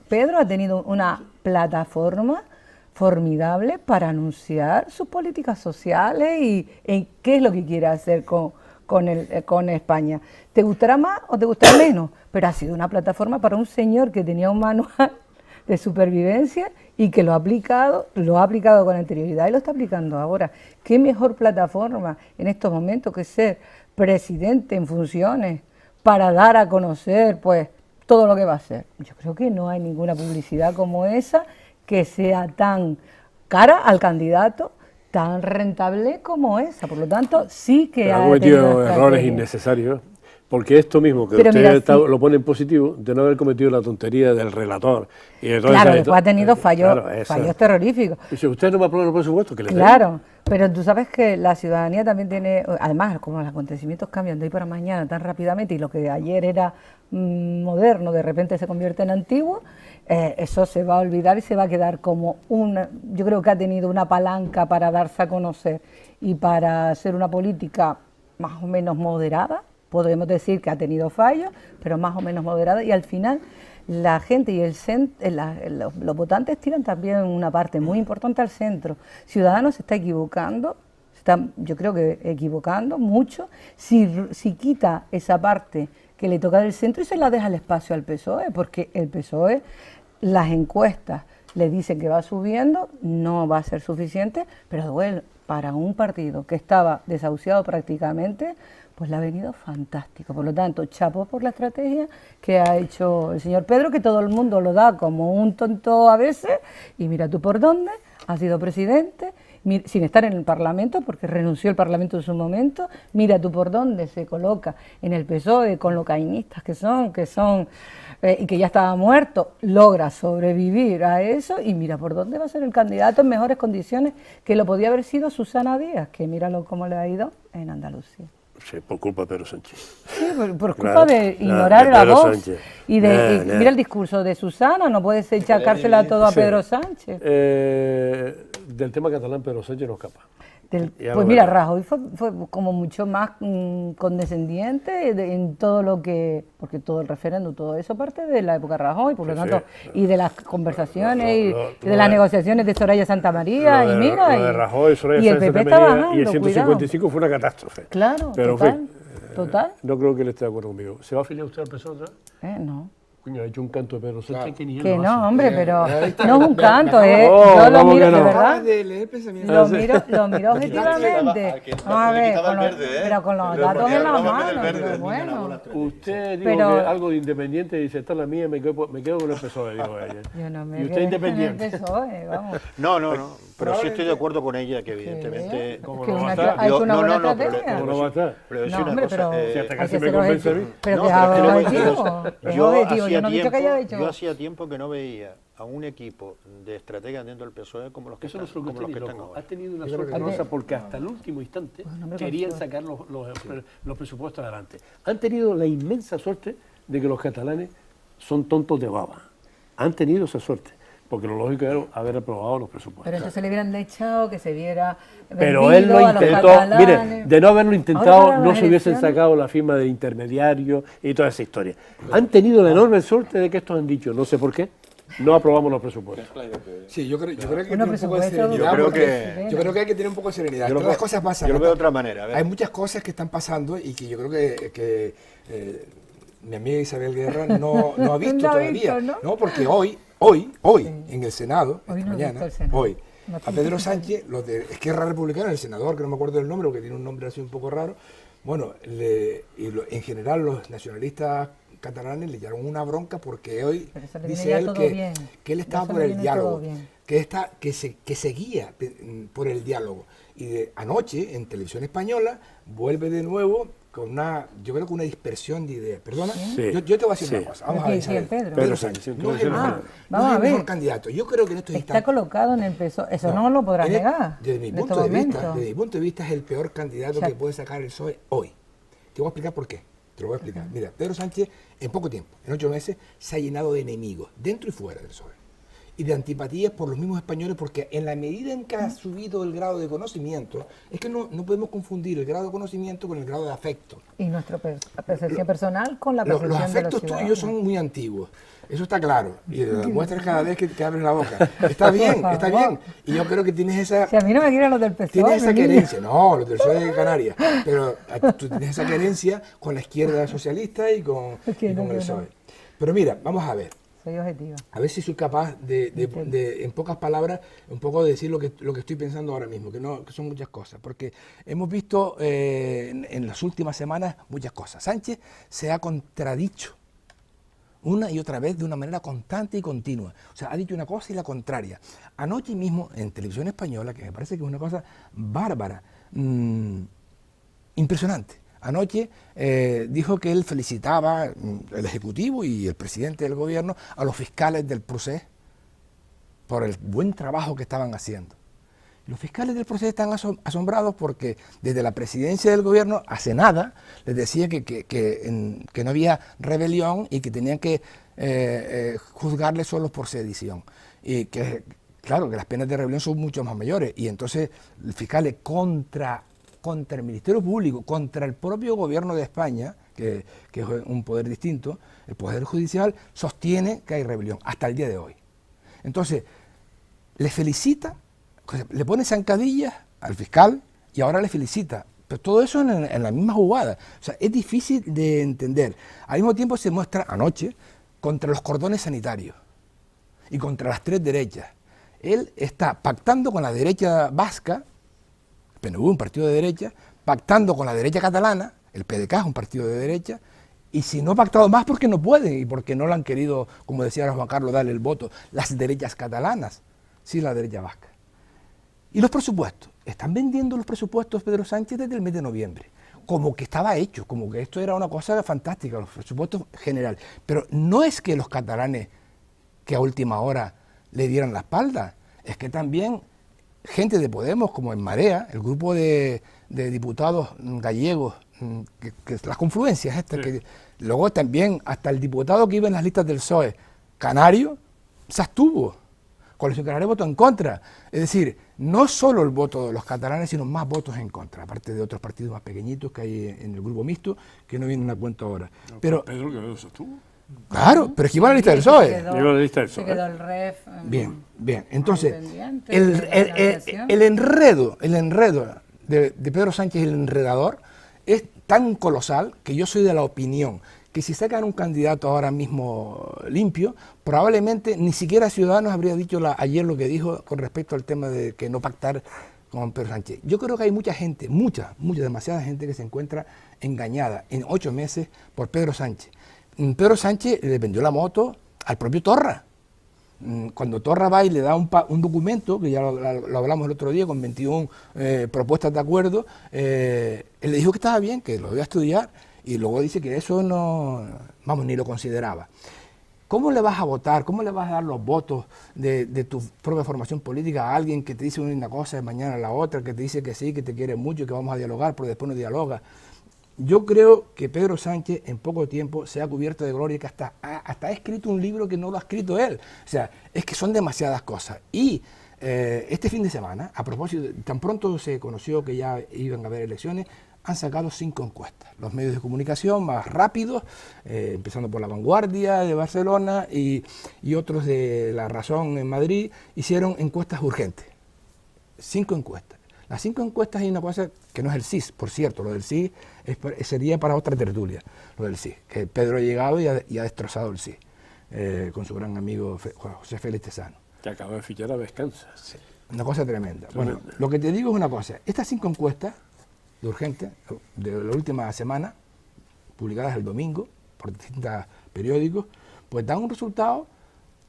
S4: Pedro ha tenido una plataforma formidable para anunciar sus políticas sociales y qué es lo que quiere hacer con España. ¿Te gustará más o te gustará menos? Pero ha sido una plataforma para un señor que tenía un manual de supervivencia y que lo ha aplicado con anterioridad y lo está aplicando ahora. ¿Qué mejor plataforma en estos momentos que ser presidente en funciones para dar a conocer pues todo lo que va a hacer? Yo creo que no hay ninguna publicidad como esa que sea tan cara al candidato, tan rentable como esa. Por lo tanto, sí que
S1: Pero ha
S4: ha
S1: cometido
S4: tenido una
S1: errores
S4: estrategia.
S1: innecesarios, porque esto mismo que
S4: Pero
S1: usted
S4: mira, sí.
S1: lo pone en positivo, de no haber cometido la tontería del relator. Y de toda
S4: Claro,
S1: esa-
S4: después ha tenido fallos
S1: esa-
S4: terroríficos.
S1: Dice, usted no me aprueba los presupuestos, que le den.
S4: Claro, pero tú sabes que la ciudadanía también tiene, además, como los acontecimientos cambian de hoy para mañana tan rápidamente y lo que ayer era moderno de repente se convierte en antiguo, eso se va a olvidar y se va a quedar como yo creo que ha tenido una palanca para darse a conocer y para hacer una política más o menos moderada. Podemos decir que ha tenido fallos, pero más o menos moderada, y al final la gente y los votantes tiran también una parte muy importante al centro. Ciudadanos se está equivocando, yo creo que equivocando mucho, si quita esa parte que le toca del centro y se la deja el espacio al PSOE, porque el PSOE, las encuestas le dicen que va subiendo, no va a ser suficiente, pero bueno, para un partido que estaba desahuciado prácticamente, pues le ha venido fantástico. Por lo tanto, chapó por la estrategia que ha hecho el señor Pedro, que todo el mundo lo da como un tonto a veces, y mira tú por dónde, ha sido presidente, sin estar en el Parlamento, porque renunció el Parlamento en su momento, mira tú por dónde se coloca en el PSOE, con lo cainistas que son, y que ya estaba muerto, logra sobrevivir a eso, y mira por dónde va a ser el candidato en mejores condiciones que lo podía haber sido Susana Díaz, que míralo cómo le ha ido en Andalucía.
S1: Sí, por culpa de Pedro Sánchez.
S4: Sí, por culpa
S1: Claro,
S4: de
S1: claro,
S4: ignorar
S1: de
S4: la
S1: Pedro
S4: voz
S1: Sánchez.
S4: y mira el discurso de Susana, no puedes echárcela todo a
S1: Sí.
S4: Pedro Sánchez.
S1: Del tema catalán, Pedro Sánchez no escapa. Ya
S4: Pues
S1: lo
S4: mira,
S1: verás.
S4: Rajoy fue como mucho más condescendiente en todo lo que, porque todo el referéndum, todo eso parte de la época de Rajoy, por lo
S1: Sí,
S4: tanto,
S1: sí.
S4: y de las conversaciones y
S1: Lo
S4: de las negociaciones de Soraya Santamaría, y mira,
S1: lo de Rajoy, Soraya
S4: y el
S1: Sáenz
S4: PP
S1: de
S4: está
S1: Santamaría
S4: bajando,
S1: y el 155
S4: cuidado.
S1: fue una catástrofe.
S4: Claro,
S1: Pero
S4: total,
S1: en fin,
S4: total.
S1: no creo que él esté de acuerdo conmigo. ¿Se va a afiliar usted al PSOE otra vez?
S4: No.
S1: Coño, ha hecho un canto de Pedro Sánchez
S2: Claro.
S1: que ni él
S4: Que
S1: lo
S4: no,
S1: hace.
S4: hombre, pero
S2: Ahí está.
S4: no es un canto,
S2: Me
S1: acabo-
S4: yo lo
S1: ¿cómo
S4: miro,
S1: que no?
S4: de verdad.
S2: Acabas de leer pensamiento.
S4: Lo miro objetivamente.
S3: Aquí
S4: Vamos a
S3: le
S4: ver,
S3: quitaba el verde, ¿eh?
S4: pero con los
S3: Le
S4: datos
S3: ponía
S4: en
S3: el
S4: la
S3: rojo en vez
S4: mano,
S3: del verde.
S4: pero bueno.
S1: Usted dijo
S4: Pero-
S1: que algo de independiente dice, esta es la mía y me quedo con el PSOE, dijo ella.
S4: Yo no me
S1: Y usted
S4: quedé
S1: independiente.
S4: en el PSOE, vamos.
S6: No, pero sí estoy de acuerdo con ella que evidentemente...
S4: Es
S1: ¿Cómo
S4: que
S1: no va a
S4: una-
S1: estar?
S4: ha hecho una
S6: No,
S4: buena
S6: no, pero-
S4: estrategia.
S1: ¿Cómo no va a estar?
S6: Pero decir
S4: No,
S6: una
S4: hombre,
S6: cosa,
S4: pero
S1: Si hasta
S4: hay
S1: casi
S4: que
S1: me
S4: ser
S1: convence a mí.
S4: objetivo. Pero
S6: no,
S4: que es
S6: pero es que le voy a decir
S4: objetivo.
S6: una cosa.
S4: Es
S6: Yo
S4: objetivo. Yo
S6: hacía
S4: no he dicho que haya
S6: tiempo-
S4: dicho.
S6: yo hacía tiempo que no veía a un equipo de estrategas dentro del PSOE como los que
S1: Eso no
S6: están,
S1: es lo que
S6: como los que
S1: tiene,
S6: están
S1: loco.
S6: ahora.
S1: Ha tenido una
S2: Yo creo
S1: suerte
S2: que no.
S1: rosa porque hasta el último instante
S4: Pues no me
S1: querían
S4: consuela.
S1: sacar los presupuestos adelante. Han tenido la inmensa suerte de que los catalanes son tontos de baba. Han tenido esa suerte, porque lo lógico era haber aprobado los presupuestos.
S4: Pero entonces le hubieran echado que se viera
S1: Pero él lo
S4: vendido a los
S1: intentó,
S4: catalanes.
S1: mire, de no haberlo
S4: Ahora
S1: intentado
S4: para
S1: no
S4: las
S1: se hubiesen
S4: elecciones.
S1: sacado la firma de intermediario y toda esa historia. Han tenido la enorme suerte de que estos han dicho, no sé por qué, no aprobamos los presupuestos.
S2: Sí, yo creo que hay que
S4: Bueno,
S2: tener un poco de
S4: presupuesto,
S2: serenidad.
S6: Yo creo
S2: porque-
S6: que-
S2: yo creo que hay que tener un poco de serenidad.
S6: Yo lo
S2: Todas las
S6: veo-
S2: cosas pasan.
S6: yo lo
S2: ¿no?
S6: veo de otra manera, a ver.
S2: Hay muchas cosas que están pasando y que yo creo que mi amiga Isabel Guerra no ha visto
S4: No ha
S2: todavía.
S4: visto, ¿no?
S2: Porque hoy, en el Senado,
S4: Hoy
S2: esta
S4: no he visto
S2: mañana,
S4: el Senado.
S2: hoy,
S4: No
S2: a
S4: tengo
S2: Pedro
S4: que
S2: Sánchez, los de Esquerra Republicana, el senador, que no me acuerdo del nombre, porque tiene un nombre así un poco raro, bueno, en general los nacionalistas catalanes le llevaron una bronca porque hoy
S4: Pero eso le viene
S2: dice
S4: ya
S2: él
S4: todo
S2: que,
S4: bien.
S2: que él estaba
S4: Eso
S2: por
S4: le
S2: el
S4: viene
S2: diálogo,
S4: todo bien.
S2: que seguía por el diálogo. Y anoche, en Televisión Española, vuelve de nuevo con yo creo que una dispersión de ideas. Perdona,
S1: Sí.
S2: yo te voy a decir
S1: Sí.
S2: una cosa. Vamos
S4: ¿Pero
S2: a ver,
S4: quién,
S2: Isabel.
S4: Pedro?
S1: Pedro
S2: Sánchez.
S1: Sánchez,
S2: No es el
S1: entonces,
S2: mejor,
S4: vamos
S2: no es
S4: a
S2: el
S4: ver.
S2: mejor candidato. Yo creo que en estos
S4: Está
S2: instantes...
S4: colocado en el PSOE. Eso no,
S2: No,
S4: lo podrás
S2: en
S4: negar.
S2: Desde mi
S4: en
S2: punto
S4: este
S2: de vista,
S4: momento.
S2: desde mi punto de vista es el peor candidato
S4: O sea,
S2: que puede sacar el PSOE hoy. Te voy a explicar por qué. Te lo voy a explicar. Mira, Pedro Sánchez en poco tiempo, en 8 meses, se ha llenado de enemigos, dentro y fuera del PSOE. Y de antipatías por los mismos españoles, porque en la medida en que ha subido el grado de conocimiento, es que no podemos confundir el grado de conocimiento con el grado de afecto.
S4: Y nuestra percepción personal con la
S2: Los
S4: percepción de los
S2: afectos
S4: ciudadanos.
S2: tuyos son muy antiguos, eso está claro, y lo demuestras cada vez que abres la boca. Está bien,
S4: Por
S2: está
S4: favor.
S2: bien, y yo creo que tienes esa...
S4: Si a mí no me quieren los del PSOE,
S2: Tienes esa
S4: mi niña.
S2: querencia, no, los del PSOE de Canarias, pero tú tienes esa querencia con la izquierda socialista y con,
S4: Es que
S2: y con
S4: no,
S2: el
S4: yo no.
S2: PSOE. Pero mira, vamos a ver.
S4: Soy objetiva.
S2: A ver si soy capaz de, en pocas palabras, un poco decir lo que estoy pensando ahora mismo, que son muchas cosas, porque hemos visto en las últimas semanas muchas cosas. Sánchez se ha contradicho una y otra vez de una manera constante y continua. O sea, ha dicho una cosa y la contraria. Anoche mismo, en Televisión Española, que me parece que es una cosa bárbara, impresionante. Anoche dijo que él felicitaba el Ejecutivo y el presidente del Gobierno a los fiscales del Procés por el buen trabajo que estaban haciendo. Los fiscales del Procés están asombrados porque desde la presidencia del Gobierno hace nada les decía que no había rebelión y que tenían que juzgarle solo por sedición. Y que, claro, que las penas de rebelión son mucho más mayores. Y entonces los fiscales contra el Ministerio Público, contra el propio Gobierno de España, que es un poder distinto, el Poder Judicial, sostiene que hay rebelión hasta el día de hoy. Entonces, le felicita, le pone zancadillas al fiscal y ahora le felicita. Pero todo eso en la misma jugada. O sea, es difícil de entender. Al mismo tiempo se muestra anoche contra los cordones sanitarios y contra las tres derechas. Él está pactando con la derecha vasca, el PNV, un partido de derecha, pactando con la derecha catalana, el PDK es un partido de derecha, y si no ha pactado más porque no pueden y porque no lo han querido, como decía Juan Carlos, darle el voto, las derechas catalanas, sí la derecha vasca. Y los presupuestos, están vendiendo los presupuestos Pedro Sánchez desde el mes de noviembre, como que estaba hecho, como que esto era una cosa fantástica, los presupuestos generales. Pero no es que los catalanes que a última hora le dieran la espalda, es que también gente de Podemos, como en Marea, el grupo de diputados gallegos, que las confluencias estas, que luego también hasta el diputado que iba en las listas del PSOE, canario, se abstuvo. Coalición Canaria votó en contra. Es decir, no solo el voto de los catalanes, sino más votos en contra, aparte de otros partidos más pequeñitos que hay en el grupo mixto, que no vienen a cuenta ahora. Pero,
S1: Pedro Quevedo sostuvo.
S2: claro, pero es que iba a la lista del
S4: Se
S2: PSOE.
S4: quedó-
S1: Llegó a la lista del
S4: Se
S1: PSOE.
S4: quedó el ref.
S2: Bien, bien. Entonces,
S4: pendiente de la financiación.
S2: el enredo de Pedro Sánchez, el enredador, es tan colosal que yo soy de la opinión que si sacan un candidato ahora mismo limpio, probablemente ni siquiera Ciudadanos habría dicho ayer lo que dijo con respecto al tema de que no pactar con Pedro Sánchez. Yo creo que hay mucha gente, demasiada gente que se encuentra engañada en 8 meses por Pedro Sánchez. Pedro Sánchez le vendió la moto al propio Torra. Cuando Torra va y le da un documento, que ya lo hablamos el otro día, con 21 propuestas de acuerdo, él le dijo que estaba bien, que lo iba a estudiar, y luego dice que eso no, vamos, ni lo consideraba. ¿Cómo le vas a votar? ¿Cómo le vas a dar los votos de tu propia formación política a alguien que te dice una cosa y mañana la otra, que te dice que sí, que te quiere mucho, que vamos a dialogar, pero después no dialoga? yo creo que Pedro Sánchez en poco tiempo se ha cubierto de gloria, que hasta ha escrito un libro que no lo ha escrito él. O sea, es que son demasiadas cosas. Y este fin de semana, a propósito, tan pronto se conoció que ya iban a haber elecciones, han sacado 5 encuestas. Los medios de comunicación más rápidos, empezando por La Vanguardia de Barcelona y otros de La Razón en Madrid, hicieron encuestas urgentes. 5 encuestas. Las 5 encuestas hay una cosa que no es el CIS, por cierto, lo del CIS sería para otra tertulia, lo del CIS, que Pedro ha llegado y ha destrozado el CIS, con su gran amigo José Félix Tesano.
S1: Que acaba de fichar a Vescanza.
S2: Sí, una cosa tremenda. Bueno, lo que te digo es una cosa, estas 5 encuestas de urgente, de la última semana, publicadas el domingo por distintos periódicos, pues dan un resultado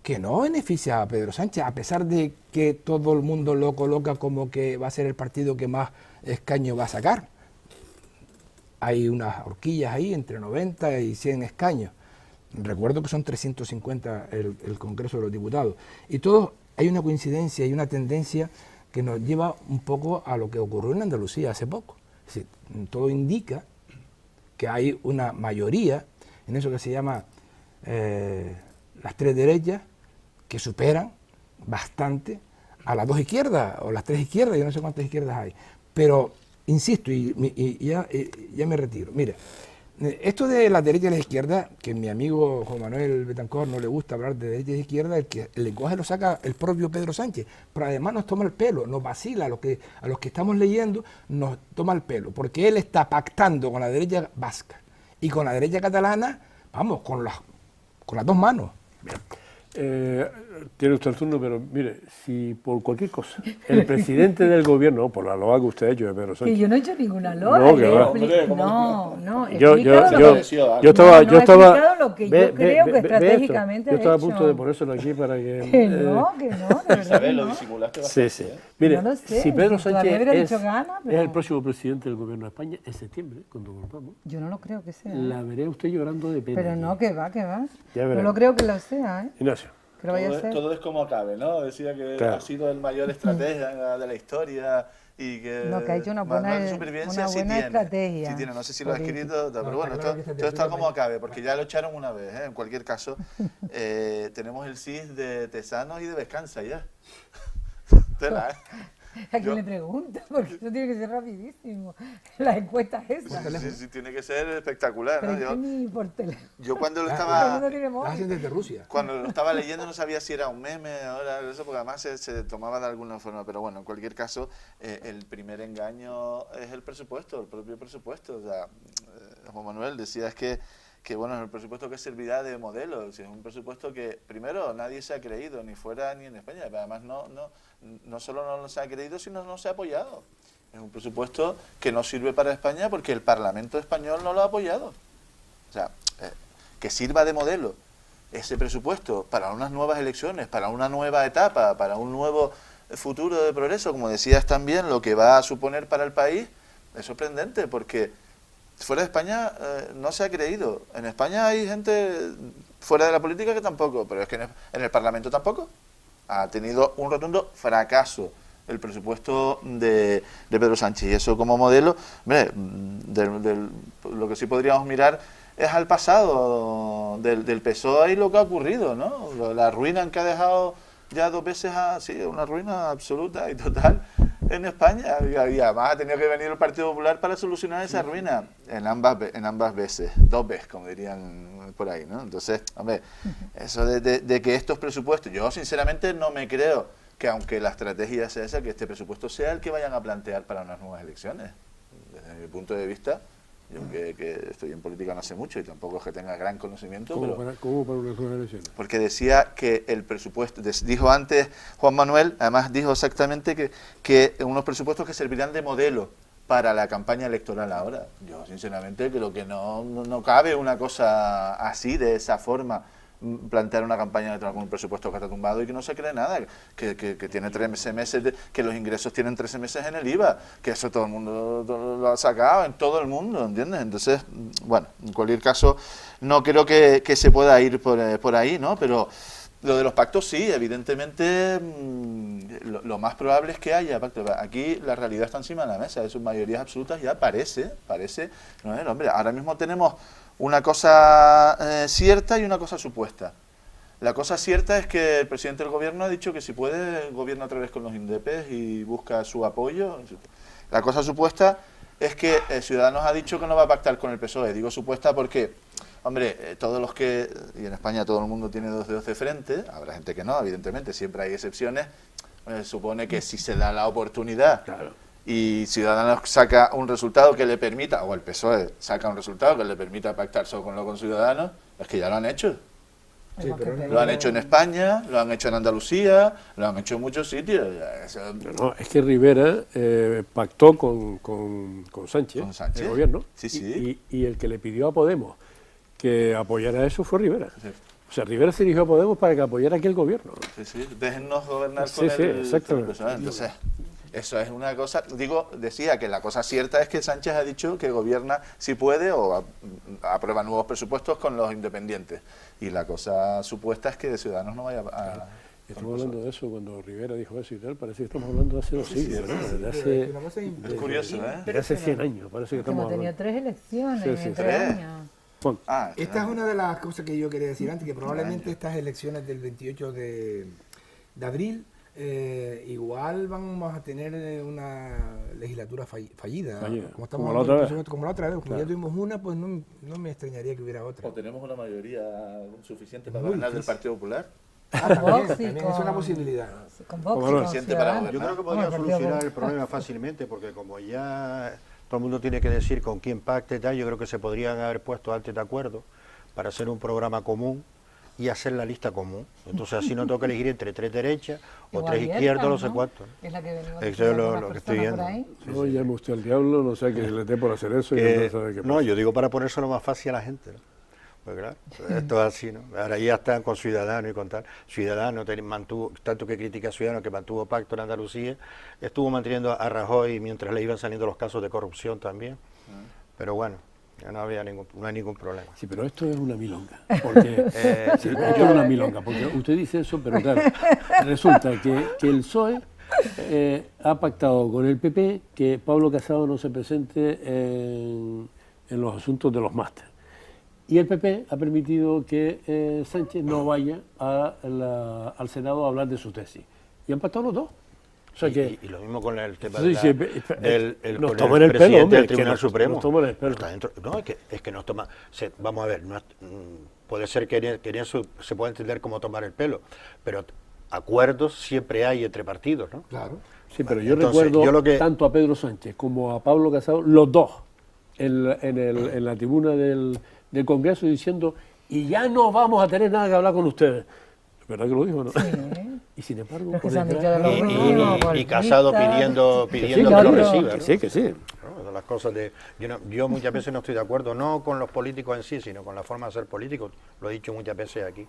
S2: que no beneficia a Pedro Sánchez, a pesar de que todo el mundo lo coloca como que va a ser el partido que más escaños va a sacar. Hay unas horquillas ahí entre 90 y 100 escaños. Recuerdo que son 350 el Congreso de los Diputados. Y todos hay una coincidencia y una tendencia que nos lleva un poco a lo que ocurrió en Andalucía hace poco. Es decir, todo indica que hay una mayoría en eso que se llama las 3 derechas, que superan bastante a las 2 izquierdas o las 3 izquierdas, yo no sé cuántas izquierdas hay. Pero, insisto, y ya me retiro. Mira, esto de la derecha y la izquierda, que a mi amigo Juan Manuel Betancourt no le gusta hablar de derecha y izquierda, el lenguaje lo saca el propio Pedro Sánchez, pero además nos toma el pelo, nos vacila, a los que estamos leyendo nos toma el pelo, porque él está pactando con la derecha vasca y con la derecha catalana, vamos, con las 2 manos.
S1: Tiene usted el turno, pero mire, si por cualquier cosa el presidente del gobierno, por la loa que usted ha hecho de Pedro Sánchez.
S4: Que yo no he hecho ninguna loa.
S1: No, que va.
S4: No,
S1: Yo estaba
S4: lo que yo creo que estratégicamente
S1: yo estaba a
S4: he
S1: punto
S4: hecho.
S1: de ponérselo aquí para que...
S4: Que no, de verdad.
S3: Isabel,
S4: que
S3: lo
S4: no.
S3: disimulaste
S1: Sí,
S3: bastante.
S1: sí. Mire,
S4: No lo sé,
S1: si Pedro
S4: todavía
S1: Sánchez
S4: hubiera
S1: es,
S4: dicho gana,
S1: es
S4: pero-
S1: el próximo presidente del gobierno de España, en septiembre, cuando volvamos,
S4: Yo no lo creo que sea.
S1: la veré usted llorando de pena.
S4: Pero no, que va, que va.
S1: Ya
S4: No
S1: veremos.
S4: lo creo que lo sea, ¿eh?
S1: Ignacio.
S4: Que lo vaya a ser.
S3: Todo es como acabe, ¿no? Decía que
S1: Claro.
S3: ha sido el mayor estratega de la historia y que...
S4: No, que ha hecho una buena-
S3: manual de supervivencia
S4: una buena
S3: sí tiene,
S4: estrategia
S3: sí tiene, no sé si lo ha
S4: política.
S3: escrito, pero bueno,
S2: está claro
S3: esto,
S2: que esta
S3: todo está
S2: tertulia
S3: como acabe, porque ya lo echaron una vez, ¿eh? En cualquier caso, tenemos el CIS de Tesanos y de Vescanza ya. Tela, ¿eh?
S4: ¿A quién
S3: Yo-
S4: le pregunta? Porque eso tiene que ser rapidísimo. Las encuestas esas.
S3: Sí, sí, tiene que ser espectacular,
S4: Pero
S3: ¿no?
S4: es que ni por teléfono.
S3: Yo cuando lo
S4: Todo el
S3: estaba...
S4: mundo tiene
S2: Las
S4: móvil.
S2: hacen desde Rusia.
S3: Cuando lo estaba leyendo no sabía si era un meme o era eso, porque además se tomaba de alguna forma. Pero bueno, en cualquier caso, el primer engaño es el presupuesto, el propio presupuesto. O sea, Juan Manuel decías que bueno, es el presupuesto que servirá de modelo. Es un presupuesto que, primero, nadie se ha creído, ni fuera ni en España. Pero además, no solo no se ha creído, sino no se ha apoyado. Es un presupuesto que no sirve para España porque el Parlamento español no lo ha apoyado. O sea, que sirva de modelo ese presupuesto para unas nuevas elecciones, para una nueva etapa, para un nuevo futuro de progreso, como decías también, lo que va a suponer para el país, es sorprendente, porque fuera de España no se ha creído. En España hay gente fuera de la política que tampoco, pero es que en el Parlamento tampoco. Ha tenido un rotundo fracaso el presupuesto de Pedro Sánchez. Y eso como modelo, hombre, lo que sí podríamos mirar es al pasado del PSOE y lo que ha ocurrido, ¿no? La ruina que ha dejado ya 2 veces, una ruina absoluta y total en España. Y además ha tenido que venir el Partido Popular para solucionar esa ruina en ambas veces, 2 veces, como dirían por ahí, ¿no? Entonces, hombre, eso de que estos presupuestos, yo sinceramente no me creo que aunque la estrategia sea esa, que este presupuesto sea el que vayan a plantear para unas nuevas elecciones. Desde mi punto de vista, yo que estoy en política no hace mucho y tampoco es que tenga gran conocimiento,
S1: ¿Cómo
S3: pero...
S1: para unas nuevas elecciones?
S3: Porque decía que el presupuesto, dijo antes Juan Manuel, además dijo exactamente que unos presupuestos que servirán de modelo para la campaña electoral ahora. Yo sinceramente creo que no cabe una cosa así, de esa forma, plantear una campaña electoral con un presupuesto que está tumbado y que no se cree nada, que tiene 13 meses, que los ingresos tienen 13 meses en el IVA, que eso todo el mundo lo ha sacado en todo el mundo, ¿entiendes? Entonces, bueno, en cualquier caso, no creo que se pueda ir por ahí, ¿no? Pero Lo de los pactos sí, evidentemente lo más probable es que haya pactos. Aquí la realidad está encima de la mesa, de sus mayorías absolutas ya parece, no es, hombre, ahora mismo tenemos una cosa cierta y una cosa supuesta. La cosa cierta es que el presidente del gobierno ha dicho que si puede gobierna otra vez con los indepes y busca su apoyo. La cosa supuesta es que Ciudadanos ha dicho que no va a pactar con el PSOE. Digo supuesta porque, hombre, todos los que, y en España todo el mundo tiene dos dedos de frente, habrá gente que no, evidentemente, siempre hay excepciones, supone que si se da la oportunidad
S1: Claro.
S3: y Ciudadanos saca un resultado que le permita, o el PSOE saca un resultado que le permita pactar solo con Ciudadanos, es que ya lo han hecho.
S2: Sí, pero no-
S3: Lo han hecho en España, lo han hecho en Andalucía, lo han hecho en muchos sitios. Eso-
S1: No, es que Rivera pactó con Sánchez,
S3: Con Sánchez.
S1: el gobierno,
S3: Sí, sí.
S1: y el que le pidió a Podemos que apoyara eso fue Rivera.
S3: Sí.
S1: O sea, Rivera se dirigió a Podemos para que apoyara aquel gobierno.
S3: Sí, sí, déjennos gobernar
S1: Sí,
S3: con
S1: sí,
S3: el
S1: exactamente.
S3: personal. Entonces, eso es una cosa, decía que la cosa cierta es que Sánchez ha dicho que gobierna si puede o aprueba nuevos presupuestos con los independientes. Y la cosa supuesta es que Ciudadanos no vaya a...
S1: Estamos hablando de eso cuando Rivera dijo eso y tal, parece que estamos hablando de hace 2 siglos, ¿no? Desde
S2: Una cosa
S3: Es curioso, ¿eh?
S1: de hace 100 años, parece que estamos
S4: Hemos tenido
S1: hablando.
S4: 3 elecciones
S1: Sí, sí,
S4: en
S1: sí.
S4: 3
S3: ¿Tres?
S4: años.
S1: Juan,
S3: Ah,
S2: Esta es una de las cosas que yo quería decir antes, que probablemente estas elecciones del 28 de abril igual vamos a tener una legislatura fallida.
S1: Fallida.
S2: Como, estamos
S1: Como la
S2: hablando
S1: otra
S2: del
S1: vez.
S2: presupuesto, como la otra vez. Como
S1: Claro.
S2: ya tuvimos una, pues no me extrañaría que hubiera otra.
S3: O tenemos una mayoría suficiente para
S2: Muy
S3: gobernar del
S2: difícil.
S3: Partido Popular.
S2: También,
S4: Vox y
S2: también es una
S4: con-
S2: posibilidad.
S4: Con Vox y
S1: Como no,
S4: con
S3: suficiente para
S4: Ciudadanos.
S6: Yo creo que
S4: Bueno,
S6: podría
S4: el Partido
S6: solucionar
S4: Popular.
S6: el problema fácilmente, porque como ya todo el mundo tiene que decir con quién pacte y tal, yo creo que se podrían haber puesto antes de acuerdo para hacer un programa común y hacer la lista común. Entonces así no tengo que elegir entre 3 derechas o
S4: Igual
S6: 3
S4: abierta,
S6: izquierdas, no sé
S4: ¿no?
S6: cuánto.
S4: Es la que venimos
S6: Eso es
S4: escuchando
S6: lo
S4: las
S6: que estoy
S4: personas por
S6: viendo.
S4: ahí.
S1: no llame usted al diablo, no sea que se le dé por hacer eso y no sabe qué
S6: No,
S1: pasa.
S6: yo digo para ponérselo más fácil a la gente, ¿no? Pues claro, esto es así, ¿no? Ahora ya están con Ciudadanos y con tal. Ciudadanos mantuvo, tanto que critica a Ciudadanos, que mantuvo pacto en Andalucía, estuvo manteniendo a Rajoy mientras le iban saliendo los casos de corrupción también. Pero bueno, ya no hay ningún problema.
S1: Sí, pero esto es una milonga. Porque, sí, esto es una milonga, porque usted dice eso, pero claro, resulta que el PSOE ha pactado con el PP que Pablo Casado no se presente en los asuntos de los másteres. Y el PP ha permitido que Sánchez no vaya al Senado a hablar de su tesis. Y han pactado los dos. O sea que...
S6: Y lo mismo con el tema
S1: Sí,
S6: de
S1: sí,
S6: con
S1: nos toman el pelo,
S6: presidente
S1: hombre,
S6: del
S1: que
S6: Tribunal
S1: nos
S6: Supremo.
S1: toman el pelo.
S6: Está dentro- no, es que nos toma... vamos a ver, puede ser que en eso se pueda entender como tomar el pelo, pero acuerdos siempre hay entre partidos, ¿no?
S2: Claro.
S1: Sí, pero yo
S6: Entonces,
S1: recuerdo
S6: yo lo que-
S1: tanto a Pedro Sánchez como a Pablo Casado, los dos, en la tribuna del Congreso diciendo, y ya no vamos a tener nada que hablar con ustedes. ¿Verdad que lo dijo, no? Y sin embargo,
S4: Los que
S1: por
S4: se han dicho
S1: detrás-
S4: de los mismos,
S6: Y Casado
S4: golpistas.
S6: pidiendo
S1: Sí,
S6: que
S4: claro.
S6: lo reciba,
S1: que
S6: ¿no?
S1: sí, que sí.
S6: ¿No? De las cosas de yo muchas veces no estoy de acuerdo, no con los políticos en sí, sino con la forma de ser políticos, lo he dicho muchas veces aquí.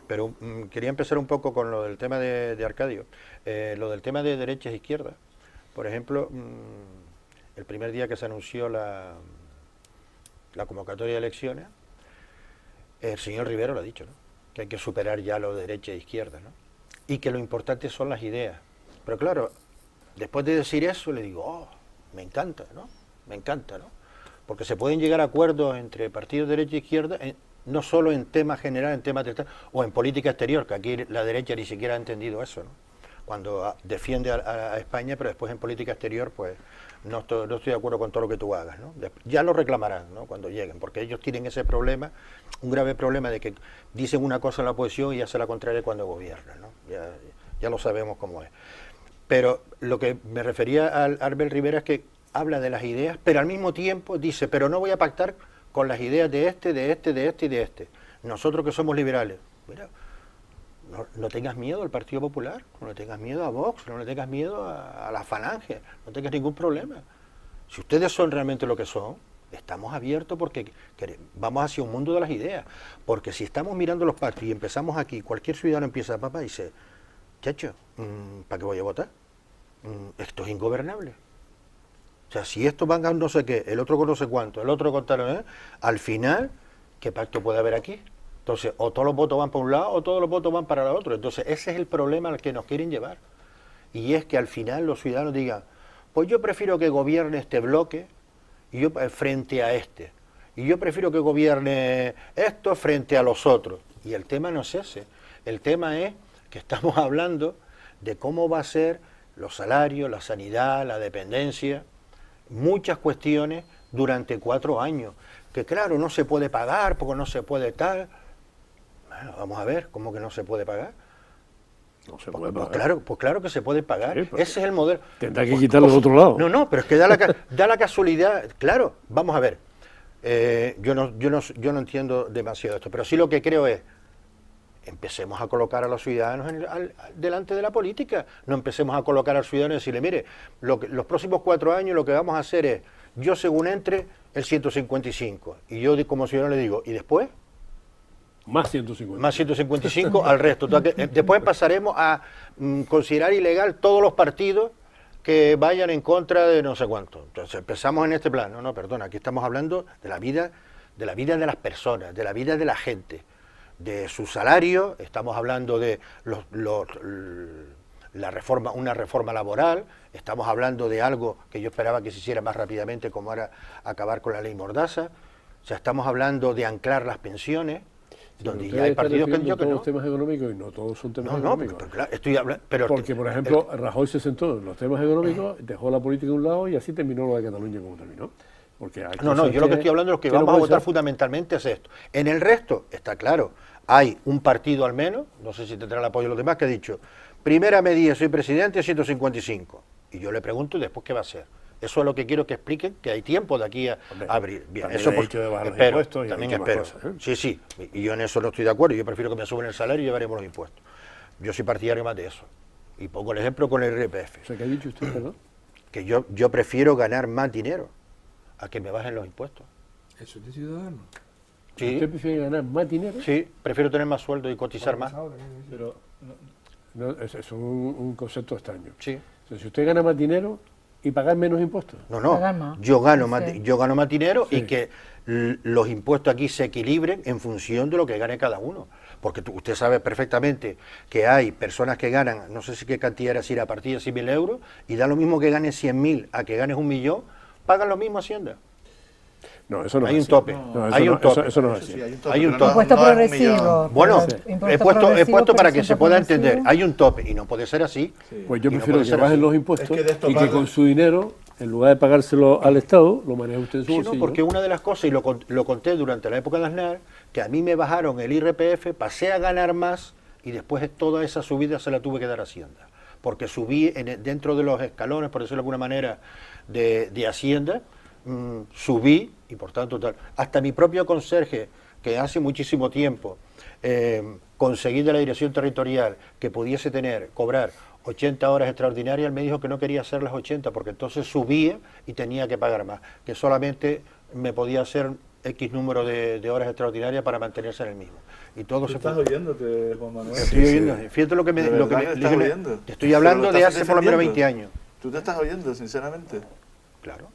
S6: Pero quería empezar un poco con lo del tema de Arcadio, lo del tema de derechas e izquierdas. Por ejemplo, el primer día que se anunció la convocatoria de elecciones, el señor Rivero lo ha dicho, ¿no? Que hay que superar ya lo de derecha e izquierda, ¿no? Y que lo importante son las ideas. Pero claro, después de decir eso, le digo, oh, me encanta, ¿no? Me encanta, ¿no? Porque se pueden llegar a acuerdos entre partidos de derecha e izquierda, no solo en temas generales, en temas de o en política exterior, que aquí la derecha ni siquiera ha entendido eso, ¿no? Cuando defiende a España, pero después en política exterior, pues no estoy de acuerdo con todo lo que tú hagas, ¿no? Ya lo reclamarán, ¿no? Cuando lleguen, porque ellos tienen ese problema, un grave problema de que dicen una cosa en la oposición y hacen la contraria cuando gobiernan, ¿no? Ya lo sabemos cómo es. Pero lo que me refería al Albert Rivera es que habla de las ideas, pero al mismo tiempo dice, pero no voy a pactar con las ideas de este y de este. Nosotros que somos liberales. Mira, no tengas miedo al Partido Popular, no le tengas miedo a Vox, no le tengas miedo a la Falange, no tengas ningún problema. Si ustedes son realmente lo que son, estamos abiertos porque vamos hacia un mundo de las ideas. Porque si estamos mirando los pactos y empezamos aquí, cualquier ciudadano empieza, papá, y dice, chacho, ¿para qué voy a votar? Esto es ingobernable. O sea, si esto van a no sé qué, el otro con no sé cuánto, el otro con tal, al final, ¿qué pacto puede haber aquí? Entonces, o todos los votos van para un lado o todos los votos van para el otro. Entonces, ese es el problema al que nos quieren llevar. Y es que al final los ciudadanos digan, pues yo prefiero que gobierne este bloque y yo frente a este. Y yo prefiero que gobierne esto frente a los otros. Y el tema no es ese. El tema es que estamos hablando de cómo va a ser los salarios, la sanidad, la dependencia, muchas cuestiones durante 4 años. Que claro, no se puede pagar porque no se puede tal. Bueno, vamos a ver, ¿cómo que no se puede pagar?
S1: No se puede pagar.
S6: Pues claro que se puede pagar.
S1: Sí, porque
S6: ese es el modelo.
S1: tendrá que quitarlo de otro lado.
S6: No, pero es que da la casualidad. Claro, vamos a ver. Yo no entiendo demasiado esto, pero sí lo que creo es, empecemos a colocar a los ciudadanos delante de la política. No empecemos a colocar al ciudadano y decirle, mire, los próximos 4 años lo que vamos a hacer es, yo según entre, el 155. Y yo como ciudadano le digo, ¿y después?
S1: Más 150.
S6: Más 155 al resto. Después pasaremos a considerar ilegal todos los partidos que vayan en contra de no sé cuánto. Entonces empezamos en este plan. No, perdona, aquí estamos hablando de la vida de las personas, de la vida de la gente, de su salario, estamos hablando de una reforma laboral, estamos hablando de algo que yo esperaba que se hiciera más rápidamente, como era acabar con la ley Mordaza. O sea, estamos hablando de anclar las pensiones, donde ya hay partidos que han dicho que
S1: todos
S6: no.
S1: los temas económicos y no todos son temas
S6: No,
S1: económicos.
S6: pero claro, estoy hablando... Pero
S1: Porque, por ejemplo, Rajoy se sentó en los temas económicos, dejó la política de un lado y así terminó lo de Cataluña como terminó. Porque hay
S6: No,
S1: cosas
S6: yo lo que estoy hablando, lo que
S1: no
S6: vamos a
S1: puede
S6: votar
S1: ser.
S6: fundamentalmente es esto. En el resto, está claro, hay un partido al menos, no sé si tendrá el apoyo de los demás, que ha dicho, primera medida, soy presidente, 155. Y yo le pregunto, ¿y después qué va a hacer? Eso es lo que quiero que expliquen, que hay tiempo de aquí a
S1: Hombre,
S6: abrir. Bien,
S1: también
S6: eso
S1: he
S6: pues,
S1: dicho de bajar los
S6: espero,
S1: impuestos y
S6: también
S1: hay muchas
S6: espero.
S1: más cosas, ¿eh?
S6: Sí, sí, y yo en eso no estoy de acuerdo, yo prefiero que me suban el salario y ya veremos los impuestos. Yo soy partidario más de eso. Y pongo el ejemplo con el IRPF,
S1: O sea, ¿qué ha dicho usted, perdón?
S6: que yo prefiero ganar más dinero a que me bajen los impuestos.
S2: Eso es de ciudadano.
S6: Sí.
S1: ¿Usted prefiere ganar más dinero?
S6: Sí, prefiero tener más sueldo y cotizar más.
S1: Pero no, es un concepto extraño.
S6: Sí.
S1: O sea, si usted gana más dinero y pagar menos impuestos.
S6: No,
S4: Pagar más.
S6: yo gano más,
S4: Sí.
S6: yo gano más dinero
S1: Sí.
S6: y que los impuestos aquí se equilibren en función de lo que gane cada uno. Porque usted sabe perfectamente que hay personas que ganan, no sé si qué cantidad era, si era a partir de 100.000 euros, y da lo mismo que ganes 100.000 a que ganes 1 millón, pagan lo mismo Hacienda.
S1: No, eso no
S6: Hay
S1: es
S6: un
S1: así.
S6: tope.
S1: No,
S6: Hay
S1: eso
S6: un
S1: no,
S6: tope.
S1: eso no es así.
S3: Sí, hay un tope.
S6: Hay un
S3: pero
S6: tope.
S4: Impuesto
S3: no es 1
S4: progresivo.
S3: millón.
S6: Bueno,
S4: Impuesto
S6: he puesto
S4: progresivo,
S6: para que
S4: pero
S6: se pueda
S4: progresivo.
S6: entender. Hay un tope y no puede ser así.
S1: Pues yo
S6: Y no
S1: prefiero
S6: puede
S1: que
S6: ser
S1: bajen
S6: así.
S1: los impuestos
S3: Es que de esto
S1: y que
S3: paga-
S1: con su dinero, en lugar de pagárselo al Estado, lo maneje usted en su
S6: Sí,
S1: bolsillo.
S6: no, porque una de las cosas, y lo conté durante la época de Aznar, que a mí me bajaron el IRPF, pasé a ganar más y después toda esa subida se la tuve que dar a Hacienda. Porque subí dentro de los escalones, por decirlo de alguna manera, de Hacienda, subí y por tanto tal. Hasta mi propio conserje, que hace muchísimo tiempo conseguí de la dirección territorial que pudiese cobrar 80 horas extraordinarias, él me dijo que no quería hacer las 80 porque entonces subía y tenía que pagar más, que solamente me podía hacer X número de horas extraordinarias para mantenerse en el mismo. Y todo
S3: ¿Tú
S6: se
S3: estás
S6: fue.
S3: oyéndote, Juan Manuel?
S6: Me estoy oyendo. Fíjate lo que me,
S3: ¿De
S6: lo que
S3: verdad
S6: me-
S3: que estás
S6: dije,
S3: oyendo?
S6: te estoy hablando
S3: Pero lo
S6: de
S3: estás
S6: hace por lo menos
S3: defendiendo.
S6: 20 años.
S3: ¿Tú te estás oyendo, sinceramente?
S6: Claro.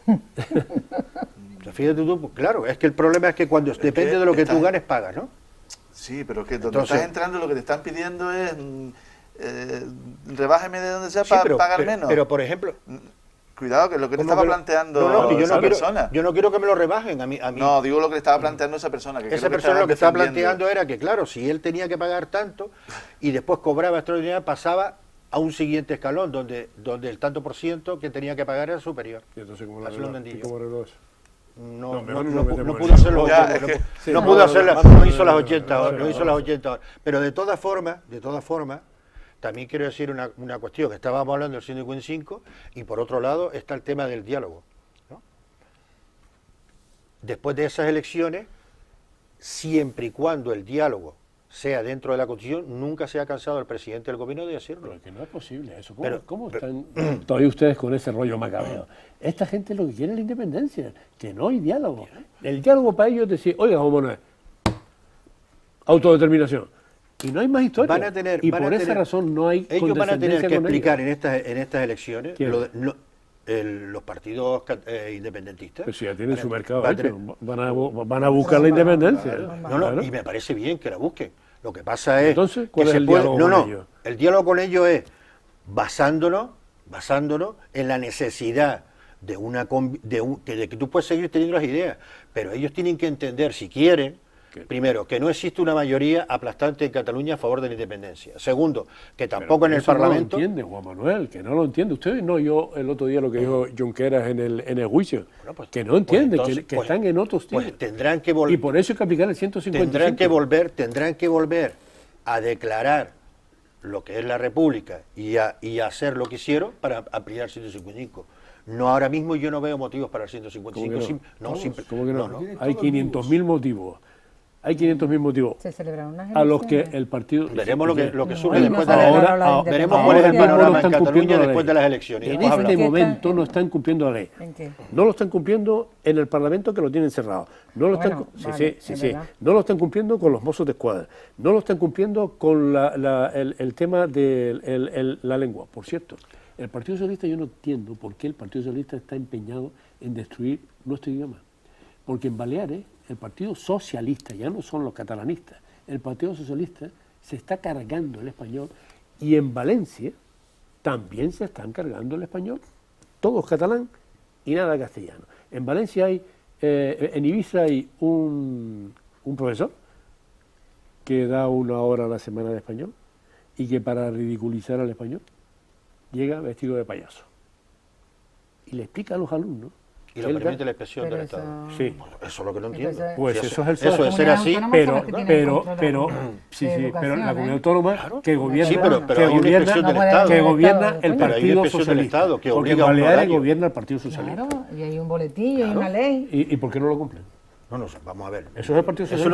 S6: O sea, fíjate tú, pues, claro, es que el problema es que cuando depende
S3: que
S6: de lo que tú
S3: estás-
S6: ganes, pagas, ¿no?
S3: Sí, pero que donde
S6: Entonces-
S3: estás entrando lo que te están pidiendo es rebájeme de donde sea
S6: Sí,
S3: para pagar menos.
S6: pero, por ejemplo,
S3: Cuidado, que es lo que te
S6: ¿cómo
S3: estaba
S6: que lo-
S3: planteando
S6: no, que yo
S3: esa
S6: no quiero,
S3: persona.
S6: yo no quiero que me lo rebajen a mí.
S3: No, digo lo que le estaba planteando esa persona. Que
S6: Esa
S3: creo que
S6: persona lo que estaba
S3: estaban defendiendo.
S6: planteando era que, claro, si él tenía que pagar tanto y después cobraba extraordinaria, pasaba a un siguiente escalón donde el tanto por ciento que tenía que pagar era superior.
S1: Y entonces, ¿cómo lo
S6: Así lo
S1: arregló?
S6: entendí
S1: ¿Y
S6: yo.
S1: cómo arregló eso?
S6: No,
S1: No, mejor
S6: no,
S1: no
S6: no,
S1: nos metemos
S6: pudo
S1: en
S6: hacer
S1: eso.
S6: los
S3: Ya,
S6: 80,
S3: es que-
S1: Sí,
S6: no
S1: no,
S6: pudo
S1: no,
S6: hacer
S1: no,
S6: no
S1: no,
S6: hizo las
S1: no,
S6: 80
S1: no,
S6: horas,
S1: no,
S6: no hizo
S1: no.
S6: las 80 horas. Pero de todas formas, también quiero decir una cuestión, que estábamos hablando del 155 y por otro lado está el tema del diálogo, ¿no? Después de esas elecciones, siempre y cuando el diálogo sea dentro de la Constitución, nunca se ha cansado el presidente del gobierno de decirlo.
S1: Pero que no es posible eso. ¿Cómo,
S6: Pero-
S1: cómo están todavía ustedes con ese rollo macabeo? Esta gente lo que quiere es la independencia, que no hay diálogo. El diálogo para ellos es decir, oiga, Juan Manuel, autodeterminación. Y no hay más historia.
S6: Van a tener-
S1: y
S6: van
S1: por
S6: a
S1: esa
S6: tener-
S1: razón no hay
S6: Ellos van a tener
S1: condescendencia
S6: que
S1: con
S6: explicar
S1: ellos.
S6: en estas elecciones
S1: ¿Quién?
S6: los partidos independentistas.
S1: Pues si ya tienen su mercado
S6: van a
S1: hecho,
S6: tener-
S1: van a buscar la independencia.
S6: No,
S1: Claro.
S6: y me parece bien que la busquen. Lo que pasa es
S1: Entonces, ¿cuál
S6: que
S1: es
S6: se
S1: el
S6: puede-
S1: diálogo
S6: no,
S1: con
S6: no,
S1: ellos?
S6: el diálogo con ellos es basándonos en la necesidad de que tú puedes seguir teniendo las ideas, pero ellos tienen que entender, si quieren, primero, que no existe una mayoría aplastante en Cataluña a favor de la independencia. Segundo, que tampoco en el
S1: Eso
S6: Parlamento...
S1: No lo entiende, Juan Manuel, que no lo entiende. Ustedes no, yo el otro día lo que dijo Junqueras en el juicio,
S6: Bueno, pues-
S1: que no entiende,
S6: pues entonces,
S1: que
S6: pues-
S1: están en otros tiros.
S6: pues tendrán que volver.
S1: Y por eso hay que aplicar el 155.
S6: Tendrán que volver a declarar lo que es la República y a hacer lo que hicieron para aplicar el 155. No, ahora mismo yo no veo motivos para el 155.
S1: ¿Cómo que no?
S6: no.
S1: Hay 500.000 motivos. Hay 500.000 motivos
S4: Se celebraron unas
S1: a los que
S4: elecciones.
S1: el partido...
S6: Veremos lo que
S4: No,
S6: surge
S4: y
S6: después
S4: no
S6: de
S4: se
S6: las
S4: celebraron la
S6: veremos
S4: independencia.
S6: cuál es el
S1: Ahora mismo no
S6: panorama en
S1: están cumpliendo
S6: Cataluña
S1: la
S6: después
S1: ley.
S6: de las elecciones.
S1: En
S6: Después
S1: este
S6: hablamos.
S1: momento no están cumpliendo la ley.
S4: ¿En qué?
S1: No lo están cumpliendo en el Parlamento, que lo tienen cerrado. No lo
S4: Bueno,
S1: están,
S4: vale, es verdad.
S1: No lo están cumpliendo con los mozos de escuadra. No lo están cumpliendo con el tema de la lengua. Por cierto, el Partido Socialista, yo no entiendo por qué el Partido Socialista está empeñado en destruir nuestro idioma. Porque en Baleares, el Partido Socialista, ya no son los catalanistas, el Partido Socialista se está cargando el español, y en Valencia también se están cargando el español. Todos catalán y nada castellano. En Valencia hay, en Ibiza hay un profesor que da 1 hora a la semana de español y que para ridiculizar al español llega vestido de payaso. Y le explica a los alumnos.
S6: Y lo
S1: que él
S6: permite
S1: da-
S6: la expresión
S4: Pero
S6: del
S4: eso-
S6: Estado.
S1: Sí.
S6: Bueno, eso es lo que no entiendo.
S4: Entonces-
S1: Pues
S6: Si
S1: eso es el
S6: eso de ser
S4: Comunidades
S6: así,
S4: autónomas
S1: pero,
S4: son las que tienen
S1: pero,
S4: control
S1: pero,
S4: de
S1: sí,
S4: educación,
S1: sí, pero la
S4: ¿eh?
S1: comunidad autónoma
S6: Claro.
S1: que gobierna,
S6: Sí, pero
S1: que
S6: hay una
S1: gobierna,
S6: inspección del
S4: No puede
S6: Estado.
S1: que
S4: haber
S1: gobierna
S4: Estado,
S1: el
S4: coño.
S6: Pero hay
S1: Partido
S6: inspección del
S1: Socialista,
S6: Estado que
S1: porque en
S6: obliga a un
S1: Baleares
S6: horario.
S1: gobierna el Partido Socialista.
S4: Claro, y hay un boletín y hay una ley.
S1: ¿Y por qué no lo cumplen?
S6: No, vamos a ver.
S1: Eso es el Partido
S6: Eso
S1: Socialista.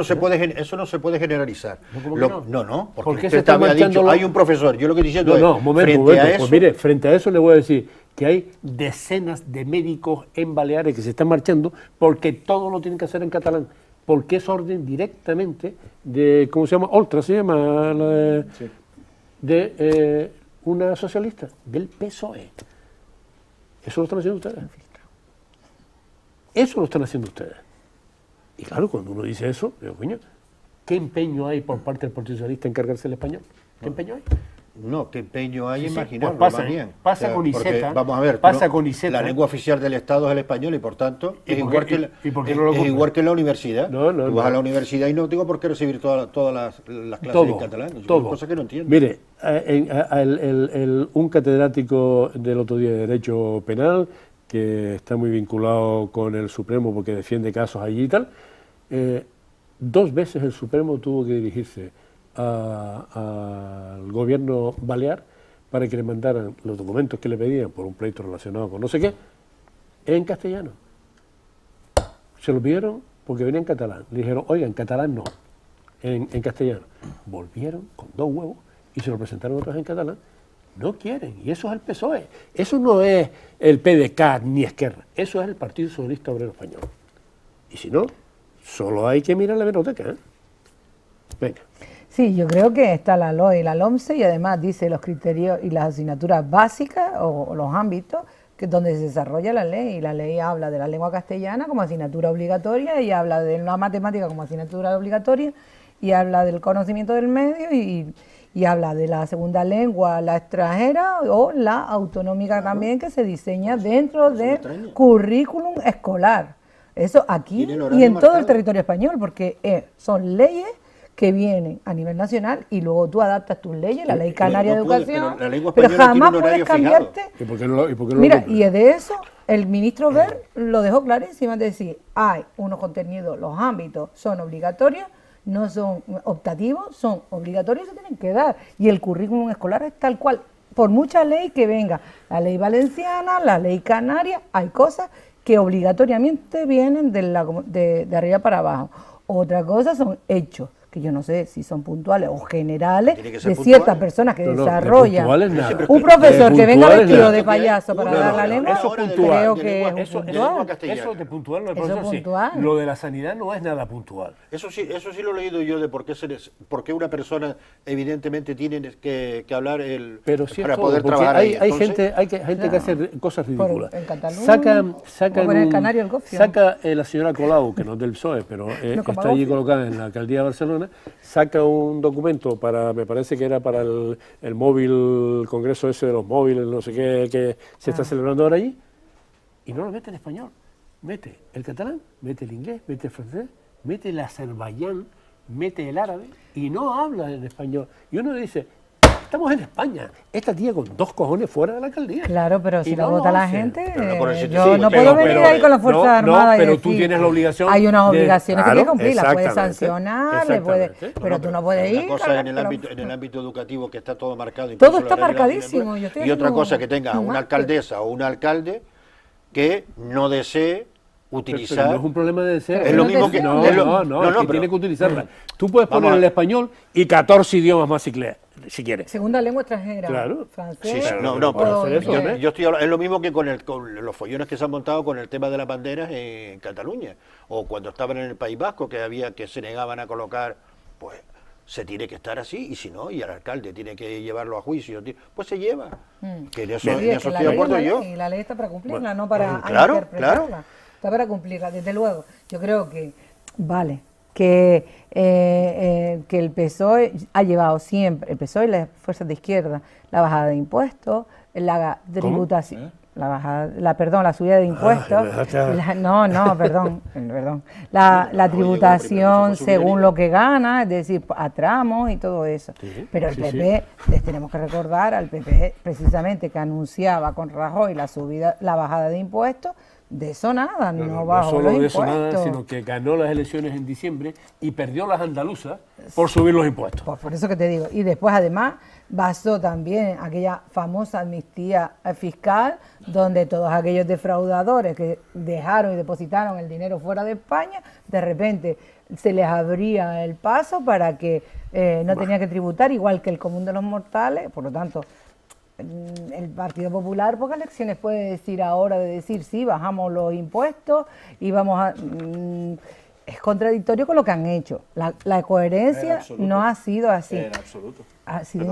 S6: no se puede generalizar.
S1: ¿Cómo que no?
S6: No,
S1: ¿Por
S6: porque
S1: qué se
S6: usted
S1: están
S6: había
S1: marchando
S6: dicho,
S1: los-
S6: hay un profesor. Yo lo que estoy diciendo
S1: No,
S6: es,
S1: momento,
S6: frente a eso,
S1: Pues mire, frente a eso le voy a decir que hay decenas de médicos en Baleares que se están marchando porque todo lo tienen que hacer en catalán, porque es orden directamente de, ¿cómo se llama? Oltra se llama, de una socialista, del PSOE. Eso lo están haciendo ustedes. Eso lo están haciendo ustedes. Y claro, cuando uno dice eso, digo, coño, ¿qué empeño hay por parte del Partido Socialista en cargarse el español? ¿Qué empeño hay?
S6: no, qué empeño hay
S1: Sí,
S6: en
S1: sí,
S6: imaginarlo,
S1: pues pasa,
S6: más bien.
S1: pasa con
S6: porque,
S1: Iseta,
S6: vamos a ver,
S1: pasa con Iseta.
S6: la lengua oficial del Estado es el español y por tanto
S1: ¿Y
S6: es
S1: por
S6: igual
S1: qué-
S6: que la-
S1: y por qué
S6: es-
S1: no lo
S6: es
S1: cumplen?
S6: igual que en la universidad.
S1: No,
S6: Tú vas a
S1: no.
S6: la universidad y no tengo por qué recibir todas las clases
S1: Todo,
S6: en catalán. Son
S1: todo.
S6: cosas que no entiendo.
S1: Mire, un catedrático del otro día de Derecho Penal, que está muy vinculado con el Supremo porque defiende casos allí y tal, 2 veces el Supremo tuvo que dirigirse al gobierno balear para que le mandaran los documentos que le pedían por un pleito relacionado con no sé qué, en castellano. Se lo pidieron porque venía en catalán. Le dijeron, oiga, en catalán no, en castellano. Volvieron con 2 huevos y se lo presentaron otra vez en catalán. No quieren, y eso es el PSOE. Eso no es el PDeCAT ni Esquerra, eso es el Partido Socialista Obrero Español. Y si no, solo hay que mirar la hemeroteca, ¿eh? Venga.
S4: Sí, yo creo que está la LOE y la LOMCE y además dice los criterios y las asignaturas básicas o los ámbitos que donde se desarrolla la ley. Y la ley habla de la lengua castellana como asignatura obligatoria y habla de la matemática como asignatura obligatoria y habla del conocimiento del medio y habla de la segunda lengua, la extranjera o la autonómica también que se diseña dentro del currículum escolar. Eso aquí
S6: Tiene el horario
S4: y en todo el
S6: marcado.
S4: territorio español porque son leyes que vienen a nivel nacional y luego tú adaptas tus leyes, la ley canaria
S6: no
S4: de
S6: puede,
S4: educación,
S6: pero la lengua
S4: pero
S6: española tiene
S4: jamás
S6: un
S4: puedes
S6: horario fijado.
S4: cambiarte.
S1: ¿Y por qué no lo
S4: Mira,
S1: cumplen?
S4: y de eso el ministro Wert lo dejó clarísimo, es decir, hay unos contenidos, los ámbitos son obligatorios, no son optativos, son obligatorios y se tienen que dar. Y el currículum escolar es tal cual, por mucha ley que venga, la ley valenciana, la ley canaria, hay cosas que obligatoriamente vienen de arriba para abajo. Otra cosa son hechos, que yo no sé si son puntuales o generales,
S6: Tiene que ser
S4: de
S6: puntuales.
S4: ciertas personas que
S1: No, no, de
S4: desarrollan.
S1: puntuales nada.
S4: Un profesor
S1: De
S4: que venga
S1: puntuales
S4: vestido
S1: nada.
S4: de payaso para
S6: No,
S4: dar
S6: no,
S4: la
S6: no,
S4: lengua,
S6: eso
S1: puntual.
S4: creo
S6: De
S4: que
S6: lengua-
S4: es un
S6: eso-
S4: puntual.
S6: lengua castellana.
S1: Eso de puntual no es
S4: Eso
S1: profesor, sí.
S4: puntual.
S1: Lo de la sanidad no es nada puntual.
S6: Eso sí lo he leído yo de por qué una persona evidentemente tiene que hablar
S1: Pero sí es
S6: para
S1: todo,
S6: poder
S1: porque
S6: trabajar
S1: hay,
S6: ahí. Entonces,
S1: gente que hace cosas ridículas.
S4: en Cataluña,
S1: Sacan
S4: como en el Canario el Gofio.
S1: saca la señora Colau, que no es del PSOE, pero
S4: No como
S1: está allí
S4: Gofio.
S1: colocada en la alcaldía de Barcelona, saca un documento para, me parece que era para el móvil, el congreso ese de los móviles, no sé qué, que se está celebrando ahora allí, y no lo mete en español. Mete el catalán, mete el inglés, mete el francés, mete el azerbaiyán, mete el árabe y no habla en español. Y uno le dice, estamos en España, esta tía con 2 cojones fuera de la alcaldía.
S4: Claro, pero
S1: Y
S4: si
S1: no
S4: lo
S1: lo
S4: vota la
S1: hace.
S4: gente,
S6: Pero no con el
S4: yo
S6: 75,
S4: no
S6: pero-
S4: puedo venir ahí con las Fuerzas
S1: no,
S4: Armadas y
S1: pero
S4: decir,
S1: tú tienes la obligación
S4: hay unas
S1: de-
S4: obligaciones que
S1: claro,
S4: tienes que cumplir, las puedes
S1: exactamente,
S4: sancionar, le puedes,
S1: exactamente.
S4: pero tú no puedes ir.
S6: una cosa en el
S4: claro,
S6: ámbito, en el ámbito educativo que está todo marcado.
S4: Todo
S6: incluso
S4: está
S6: la regla de
S4: marcadísimo,
S6: la
S4: yo estoy
S6: y otra
S4: haciendo
S6: cosa que tenga
S4: un
S6: una
S4: máster.
S6: alcaldesa o un alcalde que no desee
S1: Pero
S6: utilizar.
S1: no es un problema de ser.
S4: Es lo mismo que-
S1: No,
S6: es lo-
S1: no,
S6: no,
S1: es que
S6: pero-
S1: tiene que utilizarla. Tú puedes
S6: Vamos
S1: poner
S6: a-
S1: el español y 14 idiomas más si quieres.
S4: Segunda lengua extranjera,
S1: Claro.
S4: francés,
S6: Sí, sí,
S1: Pero
S6: no,
S1: puedo
S6: pero
S1: hacer eso,
S6: yo,
S1: ¿eh?
S6: yo estoy hablando, es lo mismo que con los follones que se han montado con el tema de las banderas en Cataluña, o cuando estaban en el País Vasco, que se negaban a colocar, pues se tiene que estar así, y si no, y el alcalde tiene que llevarlo a juicio, pues se lleva. Que en eso,
S4: Sí,
S6: en
S4: es que
S6: eso
S4: la
S6: estoy de
S4: ley
S6: acuerdo
S4: es la
S6: yo.
S4: ley, y la ley está para cumplirla, no para
S6: claro,
S4: interpretarla.
S6: claro.
S4: Está para cumplirla, desde luego. Yo creo que, vale, que el PSOE ha llevado siempre, el PSOE y las fuerzas de izquierda, la bajada de impuestos, la tributación. La subida de impuestos,
S1: me dejaste-
S4: la tributación
S6: subir el
S4: según
S6: IVA.
S4: lo que gana, es decir, a tramos y todo eso.
S1: Sí,
S4: Pero el
S1: sí,
S4: PP, les tenemos que recordar al PP precisamente que anunciaba con Rajoy la bajada de impuestos, de eso nada, no bajó
S1: solo
S4: los
S1: de eso
S4: impuestos.
S1: nada, sino que ganó las elecciones en diciembre y perdió las andaluzas por subir los impuestos.
S4: Pues por eso que te digo. Y después, además, basó también aquella famosa amnistía fiscal, donde todos aquellos defraudadores que dejaron y depositaron el dinero fuera de España, de repente se les abría el paso para que no tenían que tributar, igual que el común de los mortales. Por lo tanto, el Partido Popular, pocas lecciones puede decir ahora de decir, sí, bajamos los impuestos y vamos a... es contradictorio con lo que han hecho. La coherencia
S3: En absoluto.
S4: no ha sido así.
S3: En absoluto.
S4: Ha sido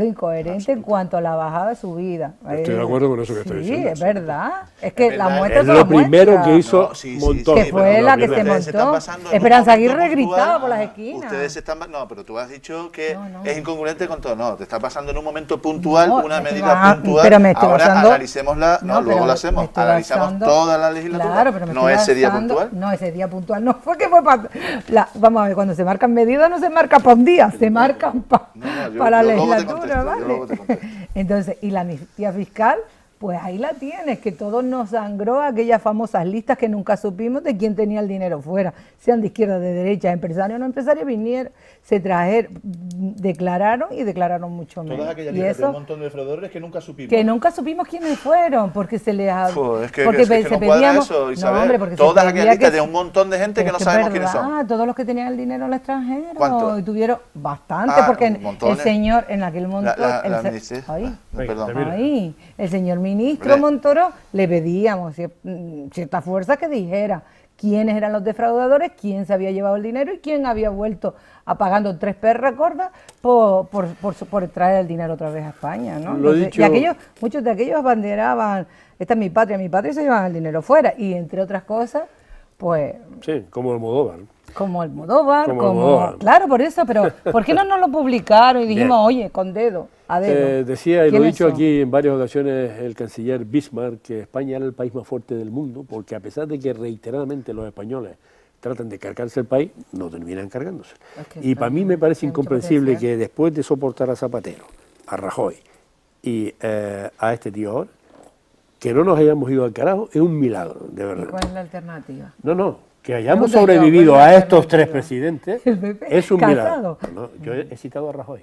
S4: incoherente en cuanto a la bajada de subida.
S1: Estoy de acuerdo con eso que estoy diciendo.
S4: Sí, es verdad. Es que
S3: Es
S4: la
S3: verdad,
S4: muestra
S1: Es
S4: son
S1: lo
S4: las
S1: primero
S4: muestras.
S1: que hizo
S3: No, sí,
S1: Montoro.
S4: Que fue la que se
S3: Ustedes se están
S4: montó.
S3: basando en un
S4: Esperanza
S3: momento
S4: Aguirre
S3: puntual.
S4: gritaba por las esquinas.
S3: Ustedes se están no, pero tú has dicho que
S4: No.
S3: es incongruente con todo. No, te estás basando en un momento puntual,
S4: No,
S3: una
S4: me estoy
S3: medida
S4: ba-
S3: puntual.
S4: pero me estoy
S3: Ahora
S4: basando-
S3: analicémosla,
S4: No,
S3: luego
S4: pero
S3: la
S4: me
S3: hacemos.
S4: estoy
S3: Analizamos
S4: basando-
S3: toda la legislatura.
S4: Claro, pero me
S3: no
S4: estoy
S3: ese día
S4: basando-
S3: puntual.
S4: No, ese día puntual no fue que fue para... Vamos a ver, cuando se marcan medidas no se marca para un día, se marcan para la
S3: yo luego te
S4: legislatura,
S3: contesto, yo
S4: ¿vale?
S3: luego te contesto.
S4: Entonces, y la amnistía fiscal, pues ahí la tienes, que todo nos sangró aquellas famosas listas que nunca supimos de quién tenía el dinero fuera, sean de izquierda, de derecha, empresarios o no empresarios, vinieron, se trajeron, declararon mucho menos.
S3: Todas aquellas
S4: Y
S3: listas de
S4: eso,
S3: un montón de defraudadores que nunca supimos.
S4: que nunca supimos quiénes fueron, porque se les ha...
S3: Es que,
S4: porque
S3: es que
S4: se
S3: no cuadra
S4: pedíamos-
S3: eso, Isabel.
S4: hombre, porque se
S3: Todas
S4: pedía
S3: aquellas listas
S4: que-
S3: de un montón de gente
S4: pero
S3: que no
S4: es
S3: sabemos
S4: es
S3: quiénes son.
S4: verdad, todos los que tenían el dinero en el extranjero.
S3: ¿Cuántos?
S4: Y tuvieron bastante,
S3: Ah,
S4: porque
S3: un montón,
S4: el señor en aquel montón...
S3: La
S4: el se-
S3: amnistía.
S4: Ahí.
S3: Perdón.
S1: Mira.
S4: Ahí, el señor ministro
S3: Hombre.
S4: Montoro le pedíamos cierta fuerza que dijera quiénes eran los defraudadores, quién se había llevado el dinero y quién había vuelto a pagando 3 perras gordas por traer el dinero otra vez a España, ¿no?
S1: Lo
S4: Entonces,
S1: dicho-
S4: muchos de aquellos abanderaban, esta es mi patria, y se llevaban el dinero fuera. Y entre otras cosas, pues
S1: Sí, como Almodóvar.
S4: como Almodóvar,
S1: Como Almodóvar.
S4: claro, por eso, pero ¿por qué no nos lo publicaron y dijimos,
S1: Bien.
S4: oye, con dedo, a dedo?
S1: Decía, y lo he
S4: ¿Quiénes
S1: dicho
S4: son?
S1: aquí en varias ocasiones, el canciller Bismarck, que España era el país más fuerte del mundo, porque a pesar de que reiteradamente los españoles tratan de cargarse el país, no terminan cargándose.
S4: Es que
S1: Y para mí me parece
S4: hay mucho
S1: incomprensible
S4: potencial.
S1: que después de soportar a Zapatero, a Rajoy y a este tío ahora, que no nos hayamos ido al carajo, es un milagro, de
S4: ¿Y
S1: verdad.
S4: cuál es la alternativa?
S1: No, que hayamos
S4: Pregunto yo,
S1: sobrevivido
S4: ¿cuál es la
S1: a estos tres
S4: alternativa?
S1: presidentes
S4: El PP,
S1: es un
S4: Casado.
S1: milagro. No, yo he citado a Rajoy,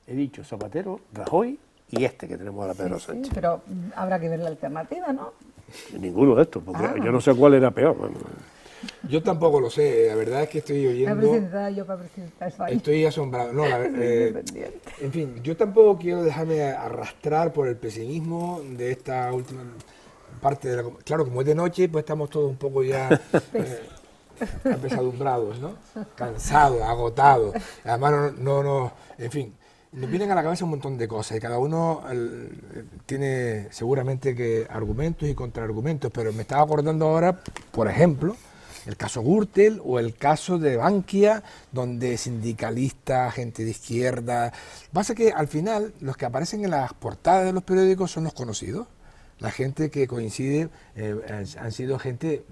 S1: he dicho Zapatero, Rajoy y este que tenemos ahora, Pedro
S4: Sí,
S1: Sánchez.
S4: pero habrá que ver la alternativa, ¿no?
S1: Ninguno de estos, porque
S4: Ah.
S1: yo no sé cuál era peor. Bueno,
S2: Yo tampoco lo sé, la verdad es que estoy
S4: La
S2: oyendo,
S4: presentada yo para presentar el país.
S2: estoy asombrado. No,
S4: Independiente.
S2: en fin, yo tampoco quiero dejarme arrastrar por el pesimismo de esta última parte de la... Claro, como es de noche, pues estamos todos un poco ya apesadumbrados, ¿no? Cansados, agotados. Además, en fin, nos vienen a la cabeza un montón de cosas y cada uno tiene seguramente que argumentos y contraargumentos, pero me estaba acordando ahora, por ejemplo, el caso Gürtel o el caso de Bankia, donde sindicalistas, gente de izquierda... Pasa que al final los que aparecen en las portadas de los periódicos son los conocidos. La gente que coincide han sido gente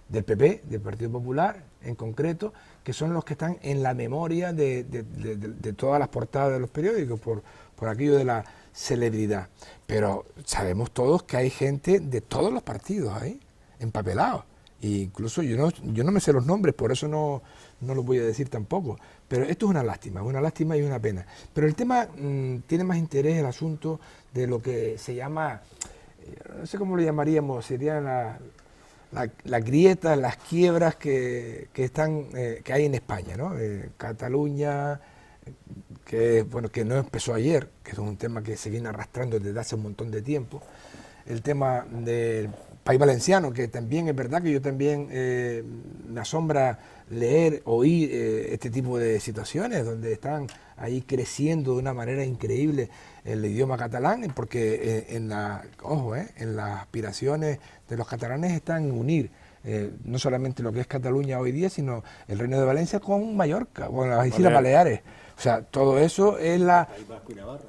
S2: del PP, del Partido Popular en concreto, que son los que están en la memoria de todas las portadas de los periódicos por aquello de la celebridad. Pero sabemos todos que hay gente de todos los partidos ahí, empapelados. E incluso yo no me sé los nombres, por eso no los voy a decir tampoco. Pero esto es una lástima y una pena. Pero el tema tiene más interés el asunto de lo que se llama, no sé cómo lo llamaríamos, serían las grietas, las quiebras que hay en España, ¿no? Cataluña, que no empezó ayer, que es un tema que se viene arrastrando desde hace un montón de tiempo. El tema del País Valenciano, que también es verdad que yo también me asombra leer, oír este tipo de situaciones donde están ahí creciendo de una manera increíble el idioma catalán, porque en las aspiraciones de los catalanes están en unir no solamente lo que es Cataluña hoy día, sino el Reino de Valencia con Mallorca, con las Islas Baleares. O sea, todo eso es
S5: País Vasco y Navarra.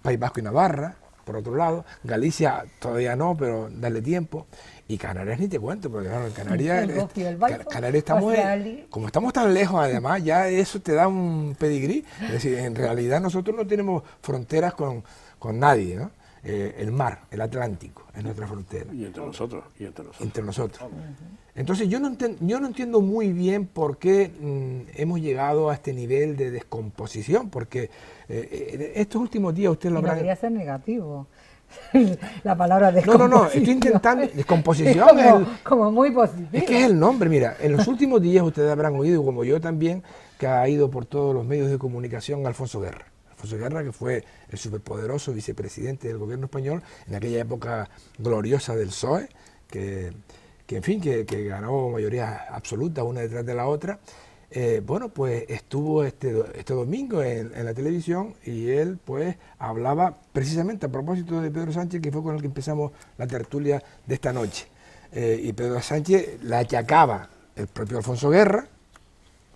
S2: País Vasco y Navarra, por otro lado. Galicia todavía no, pero darle tiempo. Y Canarias ni te cuento, porque claro, en Canarias, Canarias como estamos tan lejos, además, ya eso te da un pedigrí. Es decir, en realidad nosotros no tenemos fronteras con nadie, ¿no? El mar, el Atlántico, es nuestra frontera.
S1: Y entre nosotros.
S2: Entre nosotros. Entonces yo no entiendo muy bien por qué hemos llegado a este nivel de descomposición, porque estos últimos días usted lo habrá...
S4: Debería ser negativo. La palabra descomposición.
S2: No, estoy intentando... Descomposición
S4: es como muy positivo.
S2: Es que es el nombre, mira, en los últimos días ustedes habrán oído, como yo también, que ha ido por todos los medios de comunicación Alfonso Guerra. Alfonso Guerra, que fue el superpoderoso vicepresidente del gobierno español en aquella época gloriosa del PSOE, que ganó mayoría absoluta una detrás de la otra. Pues estuvo este domingo en la televisión y él pues hablaba precisamente a propósito de Pedro Sánchez, que fue con el que empezamos la tertulia de esta noche. Y Pedro Sánchez la achacaba el propio Alfonso Guerra,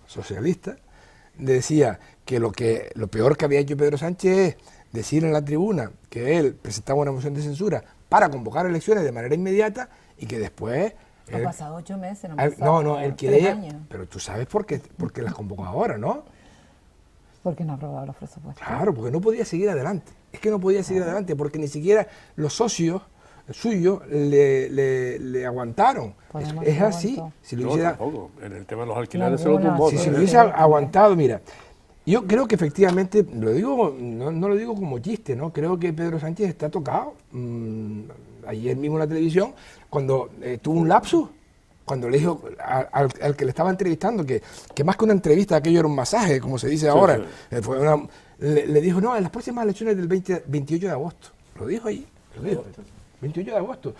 S2: socialista, decía que lo peor que había hecho Pedro Sánchez es decir en la tribuna que él presentaba una moción de censura para convocar elecciones de manera inmediata y que después...
S4: Han pasado 8 meses,
S2: él quería... Pero tú sabes por qué las convocó ahora, ¿no?
S4: Porque no ha aprobado los presupuestos.
S2: Claro, porque no podía seguir adelante. Es que no podía seguir adelante porque ni siquiera los socios suyos le aguantaron. Es así. Si lo hiciera,
S1: tampoco. En el tema de los alquileres se lo tumbó.
S2: si lo hubiese aguantado, mira, yo creo que efectivamente, lo digo, no lo digo como chiste, ¿no? Creo que Pedro Sánchez está tocado. Ayer mismo en la televisión, cuando tuvo un lapsus, cuando le dijo al que le estaba entrevistando, que más que una entrevista, aquello era un masaje, como se dice ahora, le dijo, no, en las próximas elecciones del 28 de agosto. Lo dijo ahí, 28 de agosto.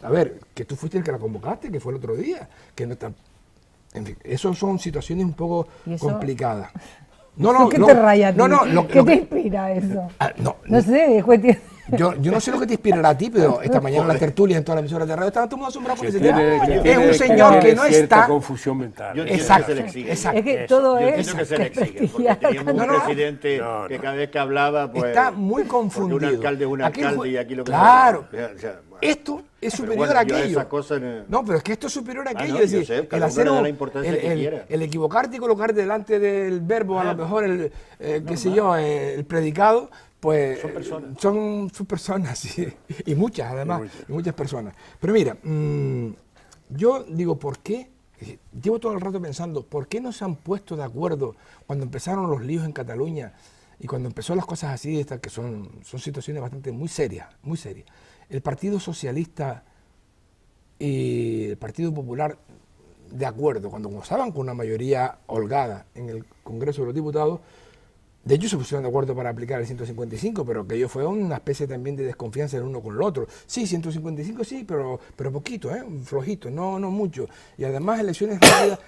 S2: A ver, que tú fuiste el que la convocaste, que fue el otro día, que no está... En fin, esas son situaciones un poco complicadas.
S4: ¿Qué te raya a ti? ¿Qué te inspira eso? No sé,
S2: yo no sé lo que te inspirará a ti, pero esta mañana en la tertulia, en todas las emisoras de radio, estaba todo el mundo asombrado por ese tema. Es un señor que no está...
S1: confusión mental.
S5: Yo entiendo que se le exige.
S4: Es que todo
S5: Yo
S4: es...
S5: entiendo que se le exige, porque teníamos un presidente que cada vez que hablaba, pues...
S2: Está muy confundido.
S5: Porque un alcalde es un alcalde y aquí lo que...
S2: Claro.
S5: O sea, bueno.
S2: Esto es superior
S5: bueno,
S2: a aquello.
S5: esas cosas
S2: No, pero es que esto es superior a aquello.
S5: no,
S2: Es decir,
S5: yo sé,
S2: el hacer
S5: la importancia que quiera.
S2: el equivocarte y colocarte delante del verbo, a lo mejor el predicado, pues son personas, sí, y muchas además, y muchas personas. Pero mira, yo digo, ¿por qué? Llevo todo el rato pensando, ¿por qué no se han puesto de acuerdo cuando empezaron los líos en Cataluña y cuando empezó las cosas así, estas que son situaciones bastante muy serias, muy serias? El Partido Socialista y el Partido Popular de acuerdo, cuando gozaban con una mayoría holgada en el Congreso de los Diputados, de hecho se pusieron de acuerdo para aplicar el 155, pero que ello fue una especie también de desconfianza el uno con el otro. Sí, 155 sí, pero poquito, flojito, no mucho. Y además elecciones rápidas.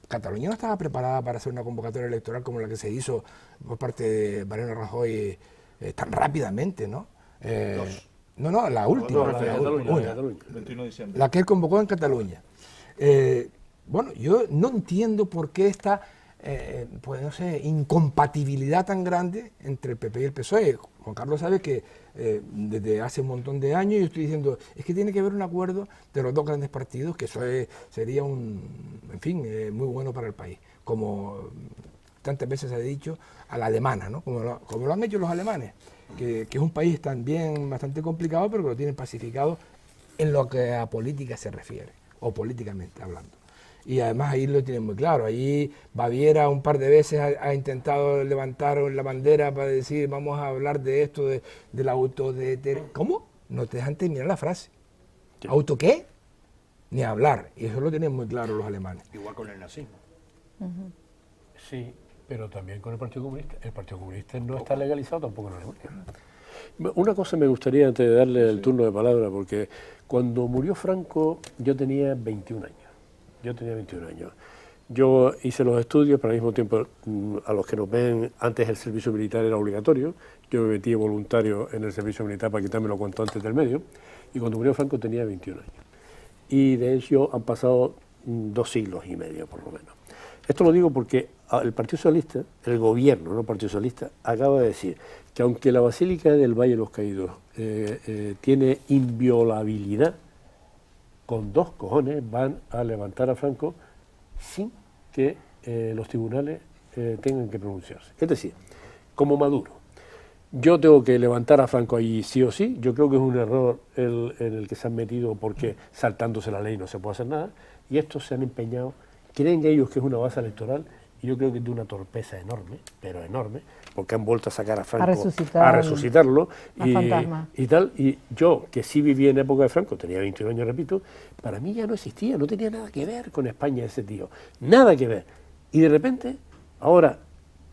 S2: Cataluña no estaba preparada para hacer una convocatoria electoral como la que se hizo por parte de Mariano Rajoy tan rápidamente, ¿no? No, la última.
S1: La de Cataluña,
S2: una.
S1: la de Cataluña.
S3: 21 de diciembre.
S2: La que él convocó en Cataluña. Bueno, yo no entiendo por qué esta, pues no sé, incompatibilidad tan grande entre el PP y el PSOE. Juan Carlos sabe que desde hace un montón de años yo estoy diciendo, es que tiene que haber un acuerdo de los dos grandes partidos, que eso sería en fin, muy bueno para el país. Como tantas veces se ha dicho, a la alemana, ¿no? Como lo han hecho los alemanes, que es un país también bastante complicado, pero que lo tienen pacificado en lo que a política se refiere, o políticamente hablando. Y además ahí lo tienen muy claro. Allí Baviera un par de veces ha intentado levantar la bandera para decir vamos a hablar de esto, del autodeterminación. ¿Cómo? No te dejan terminar la frase.
S1: Sí.
S2: ¿Auto qué? Ni hablar. Y eso lo tienen muy claro los alemanes.
S6: Igual con el nazismo.
S1: Sí, pero también con el Partido Comunista. El Partido Comunista no está legalizado tampoco en Alemania. Una cosa me gustaría antes de darle el turno de palabra, porque cuando murió Franco yo tenía 21 años. Yo hice los estudios, pero al mismo tiempo, a los que nos ven, antes el servicio militar era obligatorio. Yo me metí voluntario en el servicio militar para quitarme lo cuanto antes del medio. Y cuando murió Franco tenía 21 años. Y de hecho han pasado 2 siglos y medio, por lo menos. Esto lo digo porque el Partido Socialista, el gobierno, no el Partido Socialista, acaba de decir que aunque la Basílica del Valle de los Caídos tiene inviolabilidad, con 2 cojones van a levantar a Franco sin que los tribunales tengan que pronunciarse. Es decir, como Maduro. Yo tengo que levantar a Franco ahí sí o sí. Yo creo que es un error en el que se han metido porque saltándose la ley no se puede hacer nada. Y estos se han empeñado, creen ellos que es una base electoral, y yo creo que es de una torpeza enorme, pero enorme, porque han vuelto a sacar a Franco a resucitarlo y tal. Y yo, que sí viví en época de Franco, tenía 21 años, repito, para mí ya no existía, no tenía nada que ver con España ese tío, nada que ver. Y de repente, ahora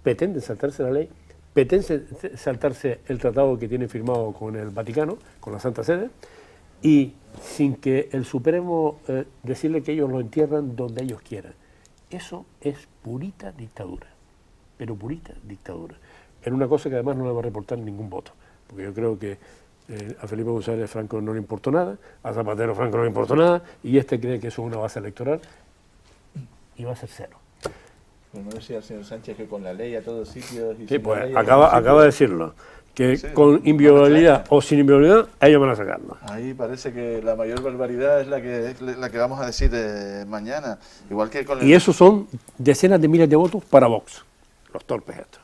S1: pretenden saltarse la ley, pretenden saltarse el tratado que tienen firmado con el Vaticano, con la Santa Sede, y sin que el Supremo decirle que ellos lo entierran donde ellos quieran. Eso es purita dictadura, pero purita dictadura. En una cosa que además no le va a reportar ningún voto, porque yo creo que a Felipe González Franco no le importó nada, a Zapatero Franco no le importó nada, y este cree que eso es una base electoral y va a ser 0.
S3: Bueno, decía el señor Sánchez que con la ley a todos sitios... Y
S1: sí, pues acaba de decirlo, que sí, con inviolabilidad o sin inviolabilidad, ellos van a sacarlo.
S3: Ahí parece que la mayor barbaridad es la que vamos a decir mañana. Igual que con
S1: y eso son decenas de miles de votos para Vox, los torpes estos.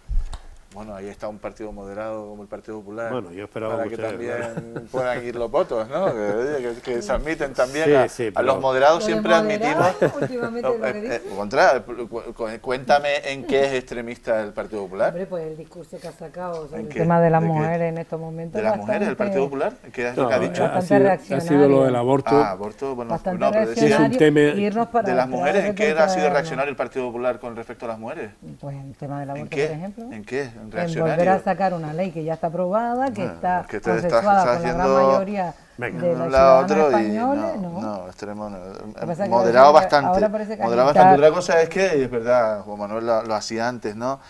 S3: Bueno, ahí está un partido moderado como el Partido Popular.
S1: Bueno, yo esperaba
S3: para que también puedan ir los votos, ¿no? Que se admiten también a los moderados. Siempre admitimos. Cuéntame en qué es extremista el Partido Popular.
S4: Hombre, pues el discurso que ha sacado sobre el tema de las mujeres en estos momentos.
S3: ¿De las mujeres, el Partido Popular? ¿Qué es lo que ha dicho?
S1: Ha sido lo del aborto.
S3: Aborto, bueno, no, pero decía
S1: es un tema
S3: de las mujeres. ¿En qué ha sido reaccionario el Partido Popular con respecto a las mujeres?
S4: Pues el tema del aborto, por ejemplo.
S3: ¿En qué?
S4: En volver a sacar una ley que ya está aprobada, que está consensuada con la gran mayoría de los ciudadanos españoles,
S3: no, extremo, moderado bastante. Otra cosa es que, es verdad, Juan Manuel lo hacía antes, ¿no?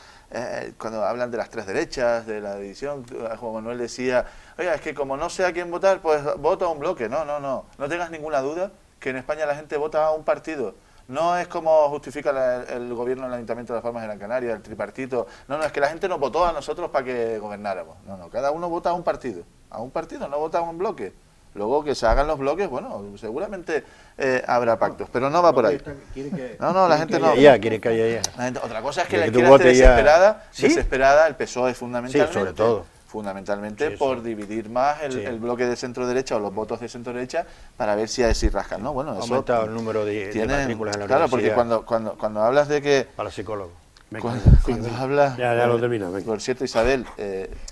S3: Cuando hablan de las 3 derechas, de la división, Juan Manuel decía, oiga, es que como no sé a quién votar, pues voto a un bloque. No tengas ninguna duda que en España la gente vota a un partido. No es como justifica el gobierno del Ayuntamiento de Las Palmas de Gran Canaria, el tripartito. No, es que la gente nos votó a nosotros para que gobernáramos. No, cada uno vota a un partido, no vota a un bloque. Luego que se hagan los bloques, bueno, seguramente habrá pactos, pero no va por ahí. La gente no.
S6: Quiere que haya ya.
S3: Otra cosa es que la izquierda esté desesperada, el PSOE fundamentalmente.
S6: Sí, sobre todo.
S3: Fundamentalmente por dividir más el bloque de centro-derecha o los votos de centro-derecha para ver si rascan, ¿no? Bueno,
S6: ha aumentado el número de matrículas en la universidad.
S3: Claro, porque cuando hablas de que...
S6: Para psicólogos.
S1: Venga,
S3: Cuando habla...
S1: Ya lo termina, venga.
S3: Por cierto, Isabel,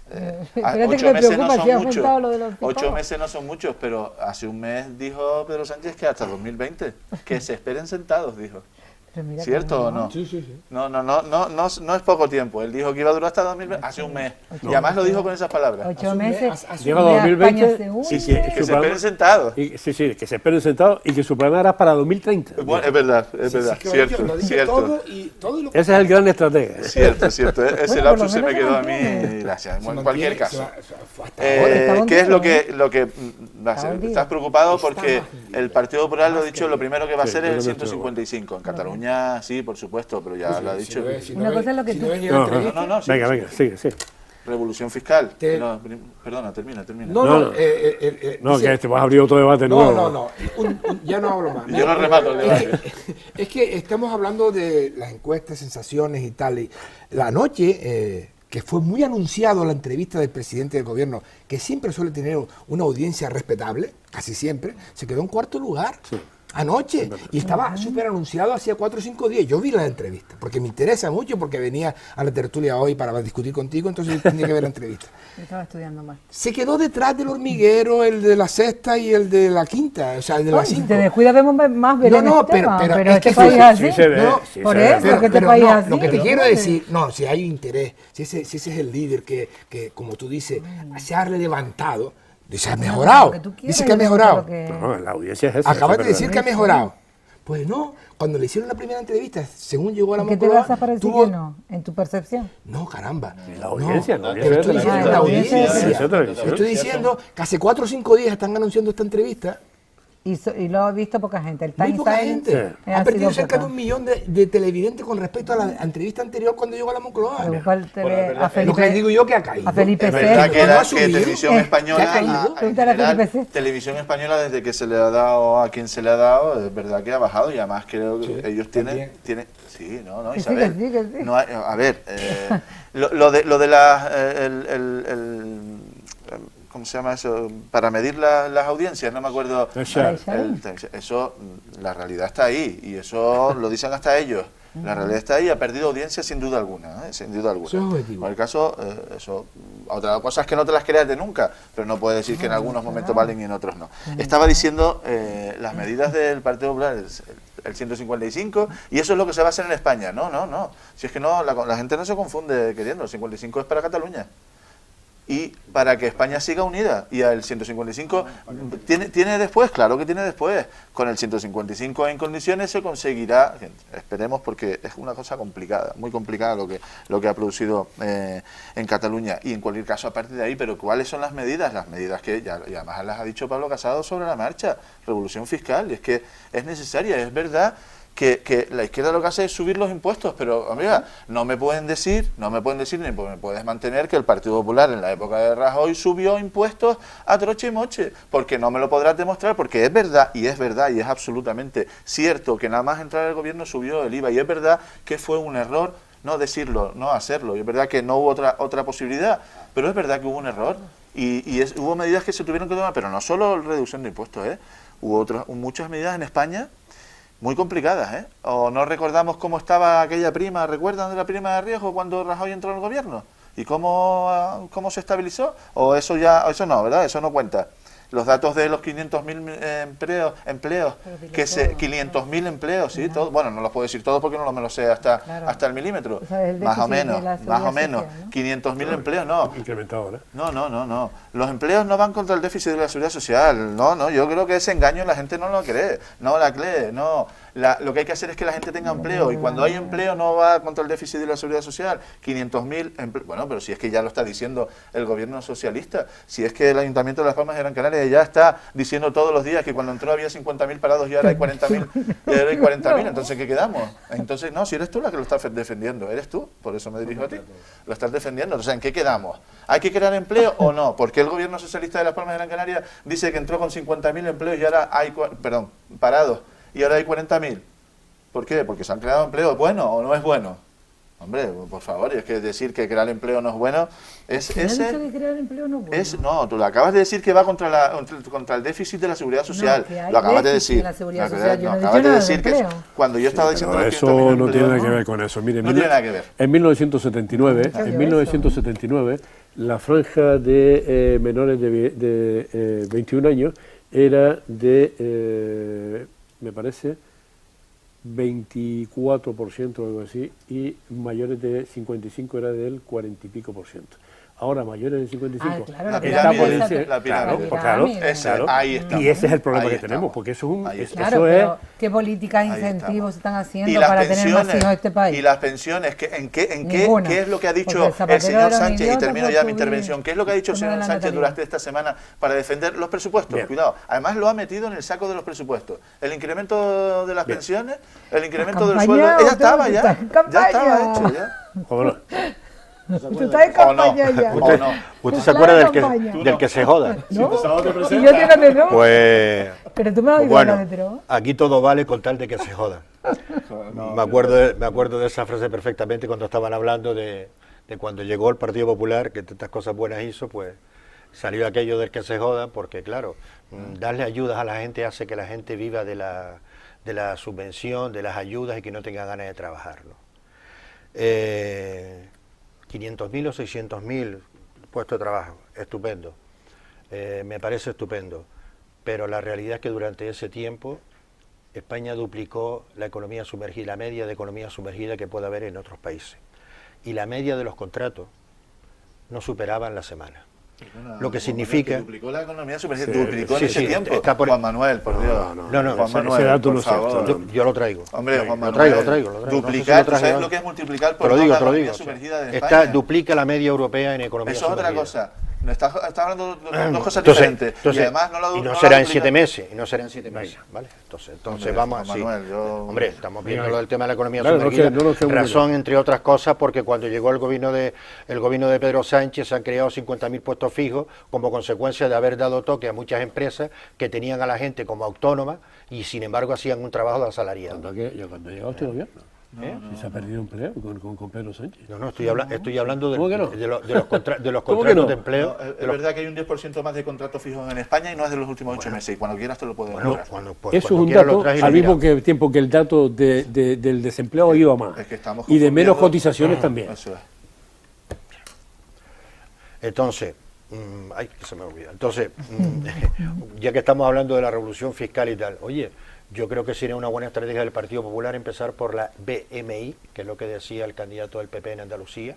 S4: Espérate
S3: 8
S4: que me
S3: meses no
S4: preocupa si
S3: son
S4: has
S3: muchos.
S4: aumentado lo de los
S3: 8
S4: psicólogos.
S3: meses no son muchos, pero hace un mes dijo Pedro Sánchez que hasta 2020. Que se esperen sentados, dijo.
S4: Pero mira
S3: ¿Cierto
S4: cómo
S3: o no?
S2: Sí, sí, sí.
S3: No es poco tiempo. Él dijo que iba a durar hasta 2020, hace un mes. Y además lo dijo con esas palabras.
S4: 8 meses.
S1: Llega
S4: ya
S1: 2020
S4: España se hunde.
S1: y
S3: Que se esperen sentados.
S1: Sí, que se esperen sentados y que su programa era para 2030.
S3: Bueno, es verdad,
S2: Sí, que
S3: cierto,
S2: lo dice
S3: cierto.
S2: todo y todo lo que
S1: Ese es el gran estratega.
S3: Cierto. Ese
S4: Bueno, por
S3: lapsus
S4: lo
S3: se me
S4: menos
S3: quedó a
S4: se
S3: mí.
S4: mantiene.
S3: Gracias.
S2: se
S3: En cualquier
S2: mantiene,
S3: caso.
S2: fue hasta ahora.
S4: Estaba
S3: ¿Qué es lo
S4: hundido,
S3: que estás preocupado? Porque
S2: hundido.
S3: el Partido Popular lo ha dicho, lo primero que va a hacer es el
S1: yo también estoy
S3: 155. En Cataluña, sí, por supuesto, pero ya lo ha dicho.
S4: Una cosa es lo que tú-
S3: No, sí,
S1: Venga,
S3: sí.
S1: venga, sigue.
S3: Revolución fiscal.
S2: Te-
S3: No, perdona, termina.
S1: No, que te vas a abrir otro debate nuevo.
S2: No, ya no hablo más.
S3: Yo no remato el debate.
S2: Es que estamos hablando de las encuestas, sensaciones y tal. Y la noche, que fue muy anunciado la entrevista del presidente del gobierno, que siempre suele tener una audiencia respetable, casi siempre, se quedó en cuarto lugar. Anoche, y estaba súper anunciado hacía 4 o 5 días. Yo vi la entrevista, porque me interesa mucho, porque venía a la tertulia hoy para discutir contigo, entonces tenía que ver la entrevista.
S4: Yo estaba estudiando más.
S2: Se quedó detrás del hormiguero, el de la sexta y el de la quinta, o sea, el de la
S4: Si
S2: cinco.
S4: te descuidas vemos más Belén
S2: No,
S4: Esteban,
S2: pero es
S4: este
S2: que
S4: país
S2: sí,
S4: así.
S1: sí se ve,
S2: No,
S1: sí
S4: por
S1: se ve.
S4: eso, que este
S2: Pero
S4: país
S2: no,
S4: así.
S2: lo que te quiero
S4: ¿no?
S2: decir, no, si hay interés, si ese es el líder que como tú dices, se ha levantado, dice, ha mejorado,
S4: Lo que tú quieras
S2: dice que ha
S4: y lo
S2: mejorado.
S4: que-
S1: No, la audiencia es esa.
S2: Acabas de
S1: eso es
S2: decir
S1: verdad.
S2: que ha mejorado. Pues no, cuando le hicieron la primera entrevista, según llegó a la
S4: ¿Qué te
S2: Moncloa,
S4: vas a parecer
S2: tuvo...
S4: que no? ¿En tu percepción?
S2: No, caramba.
S1: La audiencia, la
S2: Pero estoy
S1: audiencia
S2: diciendo
S1: de
S2: la
S4: audiencia de
S2: audiencia.
S1: televisión.
S2: Estoy diciendo que hace 4 o 5 días están anunciando esta entrevista.
S4: Y lo ha visto poca gente. El
S2: Muy
S4: Time
S2: poca
S4: Time,
S2: gente.
S4: ha
S2: Ha perdido
S4: sido
S2: cerca
S4: poca.
S2: de 1 millón de televidentes con respecto a la entrevista anterior cuando llegó a la Moncloa.
S4: Pregunta al TV
S3: Bueno,
S4: a
S2: Lo
S4: Felipe,
S2: que digo yo que ha caído.
S4: a Felipe
S3: Es verdad que,
S2: No
S3: era,
S2: ha
S3: que
S2: subido.
S3: Televisión
S2: ¿Que ha
S3: Española,
S2: caído?
S3: en
S4: Pregúntale a
S3: general,
S4: Felipe C.
S3: Televisión Española, desde que se le ha dado a quien se le ha dado, es verdad que ha bajado y además creo que ellos
S2: también.
S3: tienen sí, no,
S4: Que sí,
S3: Isabel.
S4: que sí, que sí.
S3: No hay- a ver, lo de la, ¿cómo se llama eso? Para medir las audiencias, no me acuerdo.
S1: El share.
S3: Eso, la realidad está ahí y eso lo dicen hasta ellos. La realidad está ahí, ha perdido audiencia sin duda alguna, sin duda alguna.
S2: Eso es objetivo.
S3: En cualquier caso, otra cosa es que no te las creas de nunca, pero no puedes decir que en algunos momentos valen y en otros no. Estaba diciendo las medidas del Partido Popular, el 155, y eso es lo que se va a hacer en España. No. Si es que no, la gente no se confunde queriendo, el 55 es para Cataluña. Y para que España siga unida. Y el 155 tiene después, claro que tiene después. Con el 155 en condiciones se conseguirá, esperemos porque es una cosa complicada, muy complicada lo que ha producido en Cataluña. Y en cualquier caso, a partir de ahí, pero ¿cuáles son las medidas? Las medidas que ya y además las ha dicho Pablo Casado sobre la marcha, revolución fiscal. Y es que es necesaria, es verdad. Que la izquierda lo que hace es subir los impuestos, pero amiga, no me pueden decir ni me puedes mantener que el Partido Popular en la época de Rajoy subió impuestos a troche y moche, porque no me lo podrás demostrar, porque es verdad y es absolutamente cierto que nada más entrar el gobierno subió el IVA, y es verdad que fue un error no decirlo, no hacerlo, y es verdad que no hubo otra posibilidad, pero es verdad que hubo un error y hubo medidas que se tuvieron que tomar, pero no solo reducción de impuestos, hubo muchas medidas en España muy complicadas, O no recordamos cómo estaba aquella prima, ¿recuerdan de la prima de riesgo cuando Rajoy entró en el gobierno? ¿Y cómo se estabilizó? O eso no, ¿verdad? Eso no cuenta. Los datos de los 500.000 empleos, 500.000 empleos, sí, todo, bueno, no los puedo decir todos porque no me lo sé hasta el milímetro, más o menos, 500.000 empleos, no.
S1: Incrementado, ¿no?
S3: No. Los empleos no van contra el déficit de la seguridad social. No. Yo creo que ese engaño la gente no lo cree. No la cree. No. Lo que hay que hacer es que la gente tenga empleo. Y cuando hay empleo no va contra el déficit de la seguridad social. 500.000 empleos. Bueno, pero si es que ya lo está diciendo el gobierno socialista. Si es que el Ayuntamiento de Las Palmas de Gran Canaria ya está diciendo todos los días que cuando entró había 50.000 parados y ahora hay 40.000. Entonces, ¿qué quedamos? Entonces, no, si eres tú la que lo estás defendiendo. Eres tú. Por eso me dirijo a ti. Lo estás defendiendo. Entonces, ¿en qué quedamos? ¿Hay que crear empleo o no? Porque el gobierno socialista de Las Palmas de Gran Canaria dice que entró con 50.000 empleos y ahora hay, parados, y ahora hay 40.000. ¿Por qué? Porque se han creado empleos. ¿Bueno o no es bueno? Hombre, por favor, y es que decir que crear empleo no es bueno es
S4: ¿Quién ha dicho que crear empleo no es bueno?
S3: no, tú lo acabas de decir que va contra el déficit de la seguridad social.
S4: que hay
S3: Lo acabas de
S4: déficit
S3: decir.
S4: en la seguridad
S3: No,
S4: social. Yo no he
S3: acabas
S4: dicho
S3: de
S4: nada de
S3: decir que
S4: empleo.
S3: cuando yo estaba diciendo
S1: Pero
S3: que
S1: eso
S3: 100.000
S1: no tiene nada
S3: empleos,
S1: que ver con eso. Mire,
S3: No tiene nada que ver.
S1: En 1979,
S4: Mucho de
S1: en
S4: eso.
S1: 1979, la franja de menores de 21 años era de, me parece, 24% o algo así, y mayores de 55 era del 40 y pico por ciento. Ahora mayores de 55
S4: claro,
S3: la
S1: está
S3: pirámide,
S1: por encima.
S3: la pirámide.
S1: Claro,
S3: Ese, ahí estamos.
S1: y ese es el problema
S3: Ahí
S1: que tenemos,
S3: estamos.
S1: porque eso es un,
S3: Ahí
S1: eso
S3: estamos.
S4: Claro,
S1: es
S4: pero ¿qué políticas e
S3: Ahí
S4: incentivos
S3: estamos.
S4: se están
S3: Y
S4: haciendo
S3: las
S4: para tener más hijos en este país?
S3: Y las pensiones,
S4: Ninguna.
S3: ¿qué es lo que ha
S4: Porque
S3: dicho
S4: el Zapatero
S3: el señor
S4: era un
S3: Sánchez? Y
S4: idiota
S3: termino
S4: por
S3: ya mi
S4: subir
S3: intervención. ¿Qué es lo que ha dicho el
S4: tema de
S3: señor
S4: la
S3: Sánchez
S4: natalidad.
S3: durante esta semana para defender los presupuestos?
S1: Bien.
S3: Cuidado. Además lo ha metido en el saco de los presupuestos. El incremento de las pensiones, el incremento del
S4: campaña,
S3: sueldo, ella
S4: usted
S3: estaba
S4: está
S3: ya.
S4: en
S3: Ya
S4: campaña.
S3: estaba hecho ya.
S1: ¿Cómo no?
S4: Tú estás en
S3: ¿O no?
S4: campaña ya.
S3: ¿O no?
S6: ¿Usted
S4: Tú
S6: se acuerda
S4: estás
S6: del
S4: en
S6: que,
S4: campaña.
S6: del que se joda?
S4: ¿No? Y yo fíjate, ¿no?
S6: Pues
S4: Pero tú me has oído
S6: bueno,
S4: hablar de droga.
S6: aquí todo vale con tal de que se joda. Me acuerdo de esa frase perfectamente cuando estaban hablando de cuando llegó el Partido Popular, que tantas cosas buenas hizo, pues salió aquello del que se joda, porque claro, darle ayudas a la gente hace que la gente viva de la subvención, de las ayudas y que no tenga ganas de trabajar, ¿no? 500.000 o 600.000 puestos de trabajo, estupendo, me parece estupendo, pero la realidad es que durante ese tiempo España duplicó la economía sumergida, la media de economía sumergida que puede haber en otros países, y la media de los contratos no superaban la semana. Lo que significa...
S3: Duplicó la economía sumergida,
S1: Sí,
S3: duplicó en
S6: sí,
S3: ese
S6: sí,
S3: tiempo.
S6: está por-
S3: Juan Manuel, por Dios.
S6: No,
S3: Juan
S1: ese
S3: Manuel,
S1: dato
S3: por
S1: no es cierto,
S3: favor.
S6: Yo lo traigo.
S3: Hombre, Juan
S6: lo
S3: Manuel,
S6: traigo.
S3: Duplicar,
S6: No sé si lo
S3: ¿tú
S6: traje
S3: sabes
S6: hoy.
S3: lo que es multiplicar por
S6: Te lo
S3: dos
S6: digo,
S3: la
S6: te lo
S3: economía
S6: digo.
S3: sumergida de
S6: Esta
S3: España?
S6: duplica la media europea en economía
S3: Eso es otra
S6: sumergida.
S3: cosa. No está hablando de dos cosas
S6: Entonces,
S3: diferentes. Y además no
S6: y no
S3: la
S6: será en
S3: duplica.
S6: 7 meses, y no será en 7 meses, ¿vale? Entonces
S3: Hombre,
S6: vamos
S3: Juan
S6: así.
S3: Manuel,
S6: Hombre, estamos viendo
S1: Venga,
S6: lo del tema de la economía
S1: claro,
S6: sumergida.
S1: no nos quedemos
S6: Razón, entre otras cosas, porque cuando llegó el gobierno de Pedro Sánchez se han creado 50.000 puestos fijos como consecuencia de haber dado toque a muchas empresas que tenían a la gente como autónoma y sin embargo hacían un trabajo de asalariado.
S1: Cuando ha llegado este gobierno, si se ha perdido empleo con Pedro Sánchez.
S6: No, estoy hablando
S1: ¿Cómo que no?
S6: de los
S1: ¿Cómo que
S6: contratos
S1: no?
S6: de empleo.
S3: No, es verdad que hay un 10% más de contratos fijos en España y no es de los últimos 8 meses. Y cuando quieras te lo puedo
S6: Bueno,
S3: demostrar.
S1: Eso es
S6: cuando
S1: un
S6: quiera lo
S1: dato
S6: traes y lo
S1: al mismo
S6: miramos.
S1: tiempo que el dato del desempleo ha ido a más.
S3: Es que estamos
S1: Y de menos
S3: confundiendo-
S1: cotizaciones también.
S3: Eso es.
S6: Entonces, ay, que se me olvida. Entonces, ya que estamos hablando de la revolución fiscal y tal, oye, yo creo que sería una buena estrategia del Partido Popular empezar por la BMI, que es lo que decía el candidato del PP en Andalucía,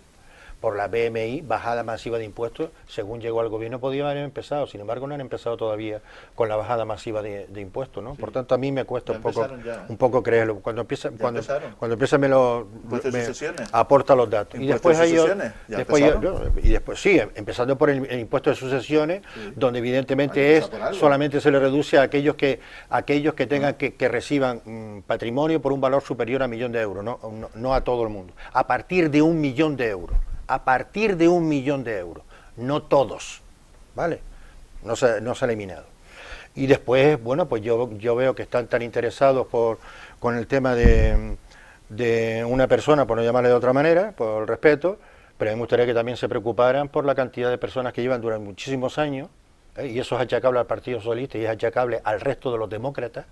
S6: por la BMI, bajada masiva de impuestos, según llegó al gobierno podía haber empezado, sin embargo no han empezado todavía con la bajada masiva de impuestos, ¿no? Por tanto a mí me cuesta
S3: Ya
S6: un poco,
S3: empezaron ya, ¿eh?
S6: un poco creerlo. Cuando empieza
S3: empezaron.
S6: cuando empieza me lo
S3: Impuestos de
S6: me
S3: sucesiones.
S6: aporta los datos. Y
S3: Impuestos
S6: después
S3: de
S6: hay
S3: sucesiones. ¿Ya empezaron?
S6: y después sí, empezando por el impuesto de sucesiones, donde
S3: Hay
S6: evidentemente
S3: que
S6: es
S3: empezar por algo.
S6: solamente se le reduce a aquellos que tengan que reciban patrimonio por un valor superior a 1 millón de euros, no a todo el mundo. A partir de 1 millón de euros. A partir de 1 millón de euros, no todos, ¿vale? No se ha eliminado. Y después, bueno, pues yo veo que están tan interesados con el tema de una persona, por no llamarle de otra manera, por el respeto, pero a mí me gustaría que también se preocuparan por la cantidad de personas que llevan durante muchísimos años, y eso es achacable al Partido Socialista y es achacable al resto de los demócratas,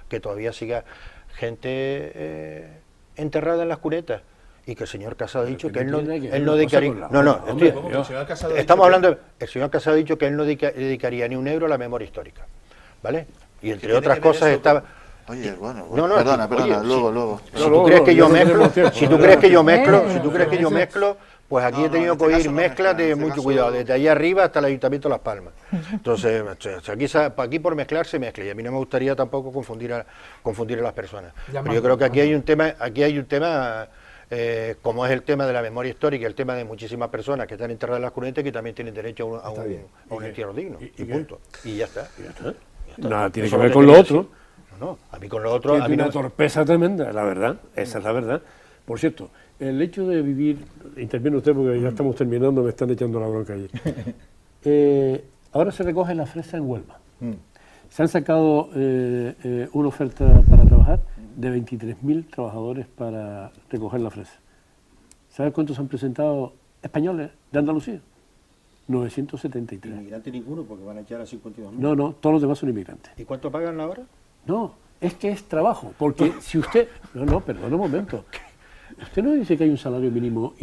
S6: que todavía siga gente enterrada en las cunetas. Y que el señor Casado ha dicho que él no dedicaría... Estamos hablando... El señor Casado ha dicho que él no dedicaría ni un euro a la memoria histórica, ¿vale? Y entre otras cosas estaba...
S3: Oye, bueno,
S6: No,
S3: perdona,
S6: oye,
S3: luego.
S6: Si tú crees que yo mezclo,
S1: tiempo.
S6: pues aquí
S3: No,
S6: he tenido
S3: en este
S6: que oír
S3: caso no
S6: mezclas
S3: mezcla,
S6: de
S3: en este
S6: mucho
S3: caso-
S6: cuidado, desde ahí arriba hasta el Ayuntamiento de Las Palmas. Entonces, aquí por mezclar se mezcla, y a mí no me gustaría tampoco confundir a las personas. Pero yo creo que aquí hay un tema, como es el tema de la memoria histórica, el tema de muchísimas personas que están enterradas en las cunetas que también tienen derecho a un entierro digno, y punto. Y ya está.
S1: Nada tiene
S6: Eso
S1: que
S6: es
S1: ver
S6: lo
S1: con
S6: que
S1: lo
S6: quería
S1: otro.
S6: decir. No, a mí con lo otro...
S1: Tiene
S6: a mí
S1: una
S6: no-
S1: torpeza tremenda, la verdad, esa es la verdad. Por cierto, el hecho de vivir, interviene usted porque ya estamos terminando, me están echando la bronca allí. Ahora se recoge la fresa en Huelva. Se han sacado una oferta para trabajar de 23.000 trabajadores para recoger la fresa. ¿Sabes cuántos han presentado españoles de Andalucía? 973.
S6: Inmigrante ninguno, porque van a echar a 52.000.
S1: No, no, todos los demás son inmigrantes.
S6: ¿Y cuánto pagan la hora?
S1: No, es que es trabajo, porque si usted... No, perdón un momento. Usted no dice que hay un salario mínimo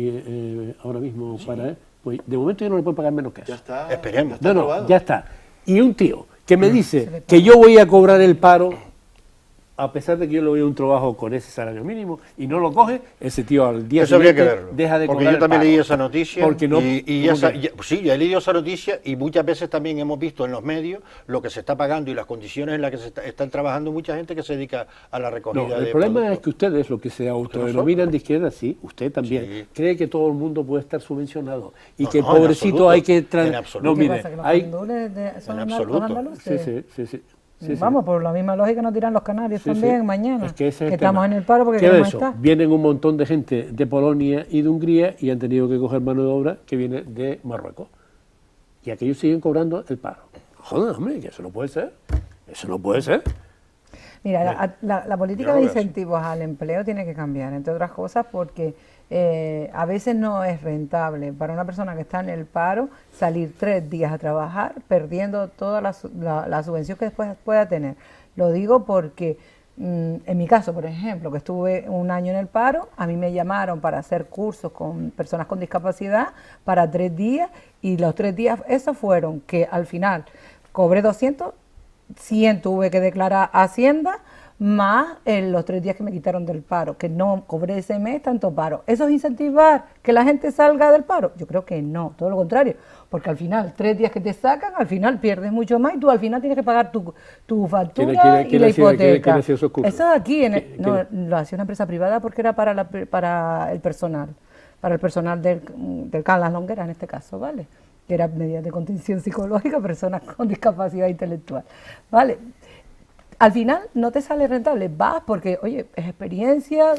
S1: ahora mismo para él. Pues de momento yo no le puedo pagar menos que eso.
S3: Ya está.
S6: Esperemos.
S3: ya está
S1: No,
S3: aprobado.
S1: ya está. Y un tío que me dice que yo voy a cobrar el paro, a pesar de que yo le doy un trabajo con ese salario mínimo y no lo coge, ese tío al día
S6: Eso habría que
S1: siguiente
S6: verlo.
S1: deja de
S6: Porque
S1: cobrar
S6: yo también
S1: el paro.
S6: leí esa noticia.
S1: Porque no,
S6: y sí, ya he leído esa noticia y muchas veces también hemos visto en los medios lo que se está pagando y las condiciones en las que están trabajando mucha gente que se dedica a la recogida
S1: No,
S6: de
S1: el problema es
S6: productos.
S1: que ustedes, lo que se autodenominan de izquierda, sí, usted también,
S6: Sí.
S1: cree que todo el mundo puede estar subvencionado y
S6: No,
S1: que
S6: no, en
S1: pobrecito
S6: absoluto,
S1: hay que...
S6: en absoluto.
S1: No,
S4: ¿Qué
S1: mire,
S4: pasa, que los
S1: hay...
S4: andaluces son
S6: En
S4: los
S6: absoluto.
S4: andaluces?
S1: Sí.
S4: Vamos, por la misma lógica nos dirán los canarios
S1: Sí,
S4: también
S1: sí.
S4: mañana,
S1: Es que ese es el
S4: estamos
S1: tema.
S4: en el paro porque
S1: ¿Qué de
S4: queremos
S1: eso?
S4: estar.
S1: Vienen un montón de gente de Polonia y de Hungría y han tenido que coger mano de obra que viene de Marruecos. Y aquellos siguen cobrando el paro. Joder, hombre, que eso no puede ser. Eso no puede ser.
S4: Mira, la política
S6: Yo lo
S4: de
S6: veo así.
S4: incentivos al empleo tiene que cambiar, entre otras cosas porque a veces no es rentable para una persona que está en el paro salir 3 días a trabajar perdiendo toda la subvención que después pueda tener. Lo digo porque en mi caso, por ejemplo, que estuve un año en el paro, a mí me llamaron para hacer cursos con personas con discapacidad para 3 días y los 3 días esos fueron que al final cobré 200, 100 tuve que declarar a Hacienda, más los 3 días que me quitaron del paro, que no cobré ese mes tanto paro. ¿Eso es incentivar que la gente salga del paro? Yo creo que no, todo lo contrario, porque al final 3 días que te sacan, al final pierdes mucho más y tú al final tienes que pagar tu factura y la hipoteca.
S1: ¿Quién hacía esos cursos?
S4: Eso aquí,
S1: ¿Quién?
S4: lo hacía una empresa privada porque era para el personal del CAN Las Longueras en este caso, ¿vale? Que era medidas de contención psicológica, personas con discapacidad intelectual, ¿vale? Al final no te sale rentable, vas porque, oye, es experiencia,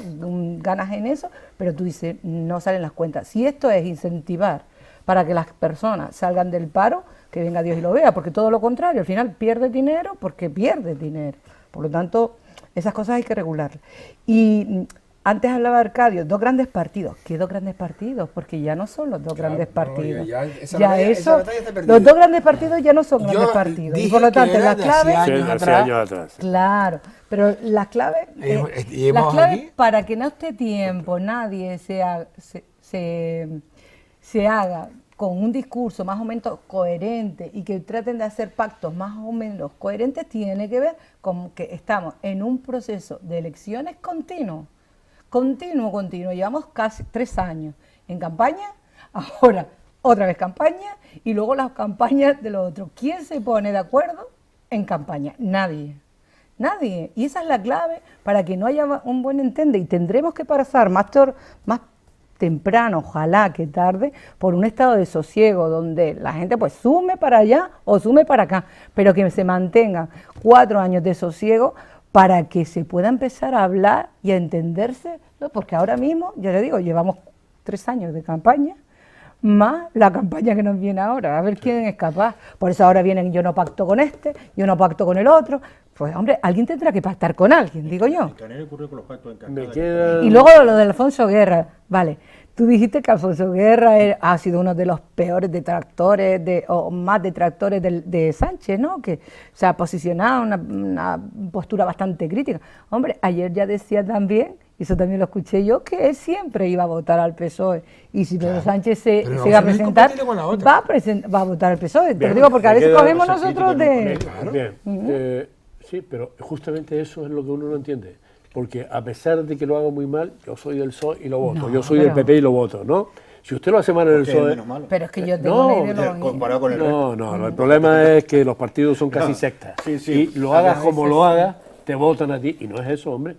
S4: ganas en eso, pero tú dices, no salen las cuentas. Si esto es incentivar para que las personas salgan del paro, que venga Dios y lo vea, porque todo lo contrario, al final pierdes dinero porque pierdes dinero. Por lo tanto, esas cosas hay que regularlas. Y antes hablaba Arcadio, 2 grandes partidos. ¿Qué 2 grandes partidos? Porque ya no son los 2 grandes partidos.
S2: esa batalla está perdida.
S4: Los 2 grandes partidos ya no son grandes
S2: Yo
S4: partidos. Y
S2: dije
S4: por lo
S2: que
S4: tanto,
S2: era
S4: las
S2: de
S4: claves...
S2: hace años atrás.
S1: atrás.
S4: Claro, pero las claves,
S2: Y
S4: las
S2: hemos
S4: claves
S2: aquí-
S4: para que no esté tiempo, nadie se haga con un discurso más o menos coherente y que traten de hacer pactos más o menos coherentes, tiene que ver con que estamos en un proceso de elecciones continuo. Llevamos casi 3 años en campaña, ahora otra vez campaña y luego las campañas de los otros. ¿Quién se pone de acuerdo en campaña? Nadie. Y esa es la clave para que no haya un buen entender y tendremos que pasar más temprano, ojalá que tarde, por un estado de sosiego donde la gente pues sume para allá o sume para acá, pero que se mantengan 4 años de sosiego para que se pueda empezar a hablar y a entenderse, ¿no? Porque ahora mismo, ya le digo, llevamos 3 años de campaña, más la campaña que nos viene ahora, a ver quién es capaz. Por eso ahora vienen, yo no pacto con este, yo no pacto con el otro. Pues hombre, alguien tendrá que pactar con alguien, digo yo.
S6: En Canarias ocurrió con los pactos en
S1: Me
S6: cascada.
S1: queda...
S4: Y luego lo de Alfonso Guerra, vale. Tú dijiste que Alfonso Guerra ha sido uno de los peores detractores o más detractores de Sánchez, ¿no? Que se ha posicionado una postura bastante crítica. Hombre, ayer ya decía también, y eso también lo escuché yo, que él siempre iba a votar al PSOE. Y si Pedro Sánchez se
S2: Pero
S4: va a
S2: no es
S4: presentar,
S2: incompatible con la otra.
S4: va a votar al PSOE. Te
S1: Bien,
S4: lo digo porque a
S1: me
S4: veces
S1: queda-
S4: cogemos
S1: o sea,
S4: nosotros de...
S1: Bien, sí, pero justamente eso es lo que uno no entiende. Porque a pesar de que lo hago muy mal, yo soy del PSOE y lo voto.
S4: No,
S1: yo soy del
S4: pero-
S1: PP y lo voto, ¿no? Si usted lo hace mal en el
S6: ¿Qué es
S1: PSOE...
S6: menos malo?
S4: Pero es que yo tengo
S1: No,
S4: una ideología.
S6: Comparado con el resto.
S1: No, el problema es que los partidos son casi sectas.
S6: sí.
S1: Y lo hagas como lo hagas, te votan a ti. Y no es eso, hombre.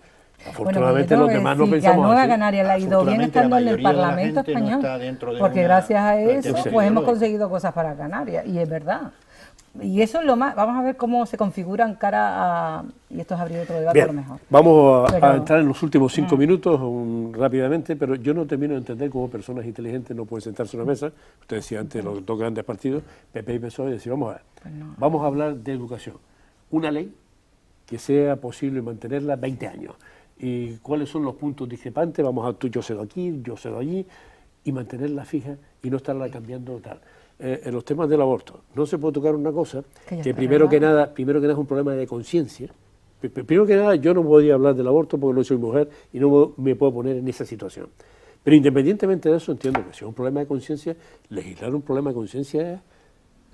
S1: Afortunadamente
S4: Bueno,
S1: los demás no
S4: si
S1: pensamos
S4: Nueva
S1: así.
S4: Canaria le ha ido bien
S6: Afortunadamente,
S4: estando
S6: la
S4: en el
S6: mayoría de la
S4: Parlamento
S6: gente no
S4: español,
S6: está dentro de
S4: porque
S6: una
S4: gracias a eso
S6: planteación
S4: pues hemos
S6: ideológica.
S4: conseguido cosas para Canarias, y es verdad. Y eso es lo más, vamos a ver cómo se configuran cara a, y esto es abrir otro debate a lo
S1: Bien,
S4: mejor.
S1: vamos a
S4: Pero-
S1: entrar en los últimos 5 minutos rápidamente, pero yo no termino de entender cómo personas inteligentes no pueden sentarse en una mesa. Usted decía antes los 2 grandes partidos, PP y PSOE, y decir, vamos a ver, vamos a hablar de educación. Una ley que sea posible mantenerla 20 años. y cuáles son los puntos discrepantes, yo cedo aquí, yo cedo allí, y mantenerla fija y no estarla cambiando tal. En los temas del aborto no se puede tocar una cosa que primero que nada es un problema de conciencia. Primero que nada, yo no podía hablar del aborto porque no soy mujer y no me puedo poner en esa situación. Pero independientemente de eso, entiendo que si es un problema de conciencia, legislar un problema de conciencia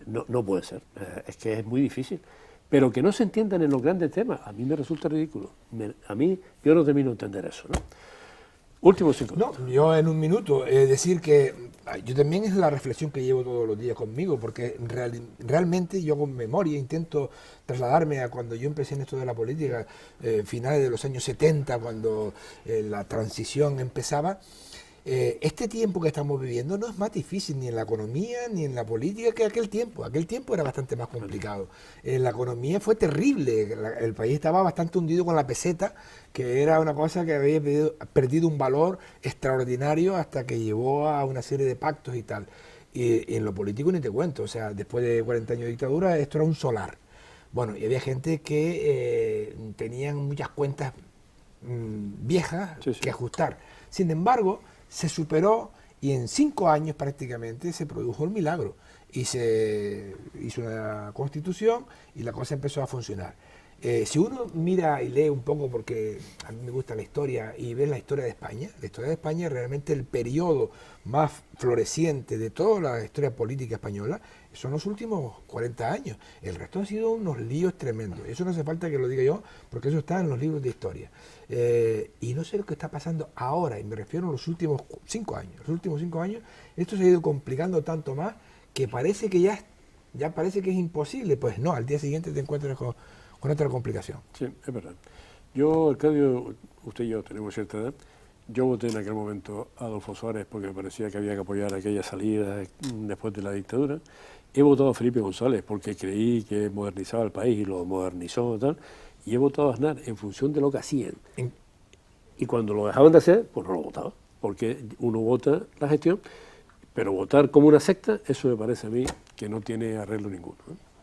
S1: no puede ser. Es que es muy difícil. Pero que no se entiendan en los grandes temas, a mí me resulta ridículo. Yo no termino de entender eso, ¿no? Últimos 5 minutos.
S2: No, yo en un minuto, decir que yo también es la reflexión que llevo todos los días conmigo, porque realmente yo con memoria intento trasladarme a cuando yo empecé en esto de la política, finales de los años 70, cuando la transición empezaba. Este tiempo que estamos viviendo no es más difícil ni en la economía ni en la política que aquel tiempo. Aquel tiempo era bastante más complicado. La economía fue terrible. El país estaba bastante hundido con la peseta, que era una cosa que había perdido un valor extraordinario hasta que llevó a una serie de pactos y tal. Y en lo político ni te cuento. O sea, después de 40 años de dictadura, esto era un solar. Bueno, y había gente que tenían muchas cuentas viejas que ajustar. Sin embargo, se superó y en 5 años prácticamente se produjo el milagro y se hizo una constitución y la cosa empezó a funcionar. Si uno mira y lee un poco, porque a mí me gusta la historia, y ve la historia de España es realmente el periodo más floreciente de toda la historia política española, son los últimos 40 años. El resto han sido unos líos tremendos. Eso no hace falta que lo diga yo, porque eso está en los libros de historia. Y no sé lo que está pasando ahora, y me refiero a los últimos 5 años. Los últimos 5 años, esto se ha ido complicando tanto más que parece que ya parece que es imposible. Pues no, al día siguiente te encuentras con otra complicación.
S1: Sí, es verdad. Yo, Arcadio, usted y yo tenemos cierta edad. Yo voté en aquel momento a Adolfo Suárez porque me parecía que había que apoyar aquella salida después de la dictadura. He votado a Felipe González porque creí que modernizaba el país y lo modernizó y tal. Y he votado a Aznar en función de lo que hacían. Y cuando lo dejaban de hacer, pues no lo votaba. Porque uno vota la gestión, pero votar como una secta, eso me parece a mí que no tiene arreglo ninguno, ¿no?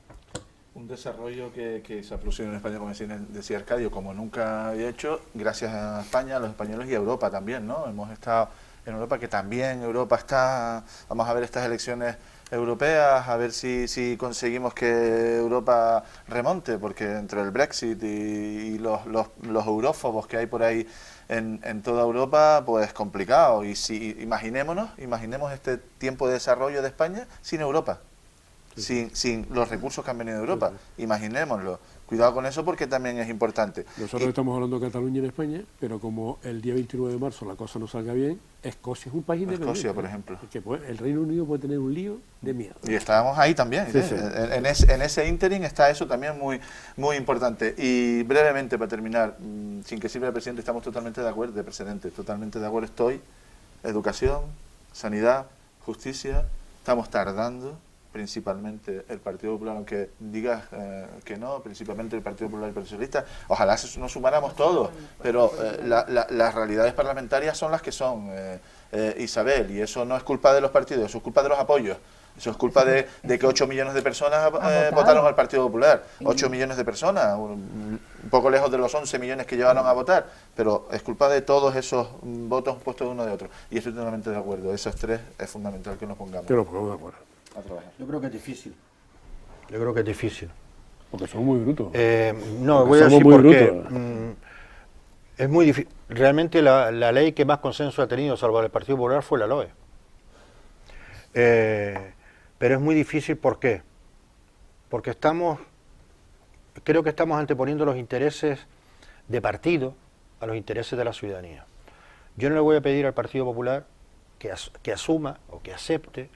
S3: Un desarrollo que se ha producido en España, como decía Arcadio, como nunca había hecho, gracias a España, a los españoles y a Europa también, ¿no? Hemos estado en Europa, que también Europa está... Vamos a ver estas elecciones europeas, a ver si conseguimos que Europa remonte, porque entre el Brexit y los eurófobos que hay por ahí en toda Europa, pues complicado. Y si imaginemos este tiempo de desarrollo de España sin Europa. Sin los recursos que han venido de Europa. Imaginémoslo. Cuidado con eso porque también es importante.
S1: Nosotros estamos hablando de Cataluña en España, pero como el día 29 de marzo la cosa no salga bien, Escocia es un país independiente.
S3: Escocia, por ejemplo.
S1: Que el Reino Unido puede tener un lío de miedo.
S3: Y estábamos ahí también.
S1: Sí, sí.
S3: En ese ínterin está eso también muy importante. Y brevemente, para terminar, sin que sirva el presidente, estamos totalmente de acuerdo, de precedente, totalmente de acuerdo estoy. Educación, sanidad, justicia, estamos tardando. Principalmente el Partido Popular, aunque digas que no, principalmente el Partido Popular y el Partido Socialista, ojalá nos sumáramos todos, pero las realidades parlamentarias son las que son, Isabel, y eso no es culpa de los partidos, eso es culpa de los apoyos, eso es culpa de que 8 millones de personas votaron al Partido Popular, 8 millones de personas, un poco lejos de los 11 millones que llevaron a votar, pero es culpa de todos esos votos puestos de uno de otro, y estoy totalmente de acuerdo, esos tres es fundamental que nos pongamos.
S1: Que nos pongamos de acuerdo.
S3: A trabajar.
S5: Yo creo que es difícil.
S1: Porque son muy brutos.
S6: No,
S1: Porque
S6: voy a decir
S1: somos
S6: por
S1: muy
S6: qué.
S1: brutos.
S6: Es muy difícil. Realmente la ley que más consenso ha tenido, salvo el Partido Popular, fue la LOE. Pero es muy difícil, ¿por qué? Porque creo que estamos anteponiendo los intereses de partido a los intereses de la ciudadanía. Yo no le voy a pedir al Partido Popular que asuma o que acepte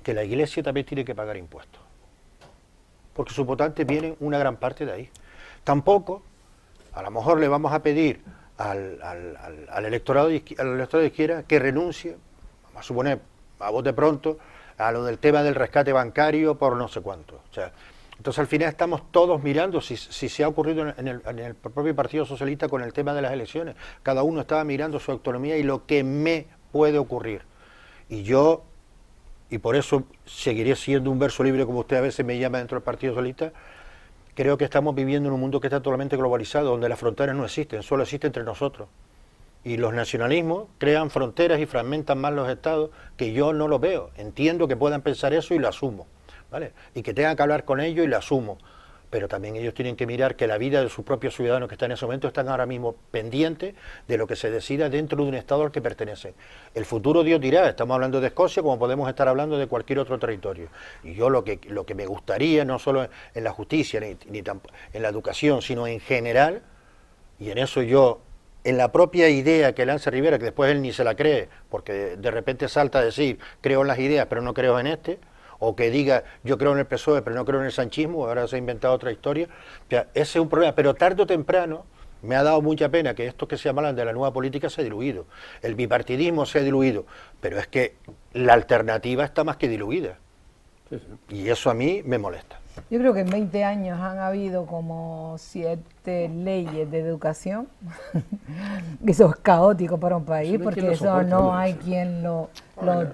S6: que la Iglesia también tiene que pagar impuestos, porque sus votantes vienen una gran parte de ahí. Tampoco, a lo mejor le vamos a pedir al electorado de izquierda que renuncie, vamos a suponer, a bote pronto, a lo del tema del rescate bancario por no sé cuánto. O sea, entonces al final estamos todos mirando si se ha ocurrido en el propio Partido Socialista con el tema de las elecciones. Cada uno estaba mirando su autonomía y lo que me puede ocurrir. Y por eso seguiré siendo un verso libre, como usted a veces me llama dentro del Partido Socialista, creo que estamos viviendo en un mundo que está totalmente globalizado, donde las fronteras no existen, solo existen entre nosotros. Y los nacionalismos crean fronteras y fragmentan más los estados, que yo no lo veo. Entiendo que puedan pensar eso y lo asumo, ¿vale? Y que tengan que hablar con ellos y lo asumo. Pero también ellos tienen que mirar que la vida de sus propios ciudadanos que están en ese momento están ahora mismo pendientes de lo que se decida dentro de un estado al que pertenecen. El futuro Dios dirá, estamos hablando de Escocia como podemos estar hablando de cualquier otro territorio. Y yo lo que me gustaría, no solo en la justicia ni en la educación, sino en general, y en eso yo, en la propia idea que lanza Rivera, que después él ni se la cree, porque de repente salta a decir, creo en las ideas pero no creo en este, o que diga, yo creo en el PSOE pero no creo en el sanchismo, ahora se ha inventado otra historia. O sea, ese es un problema, pero tarde o temprano me ha dado mucha pena que estos que se llaman de la nueva política se ha diluido, el bipartidismo se ha diluido, pero es que la alternativa está más que diluida, y eso a mí me molesta.
S4: Yo creo que en 20 años han habido como 7 leyes de educación. Eso es caótico para un país, porque eso no hay quien lo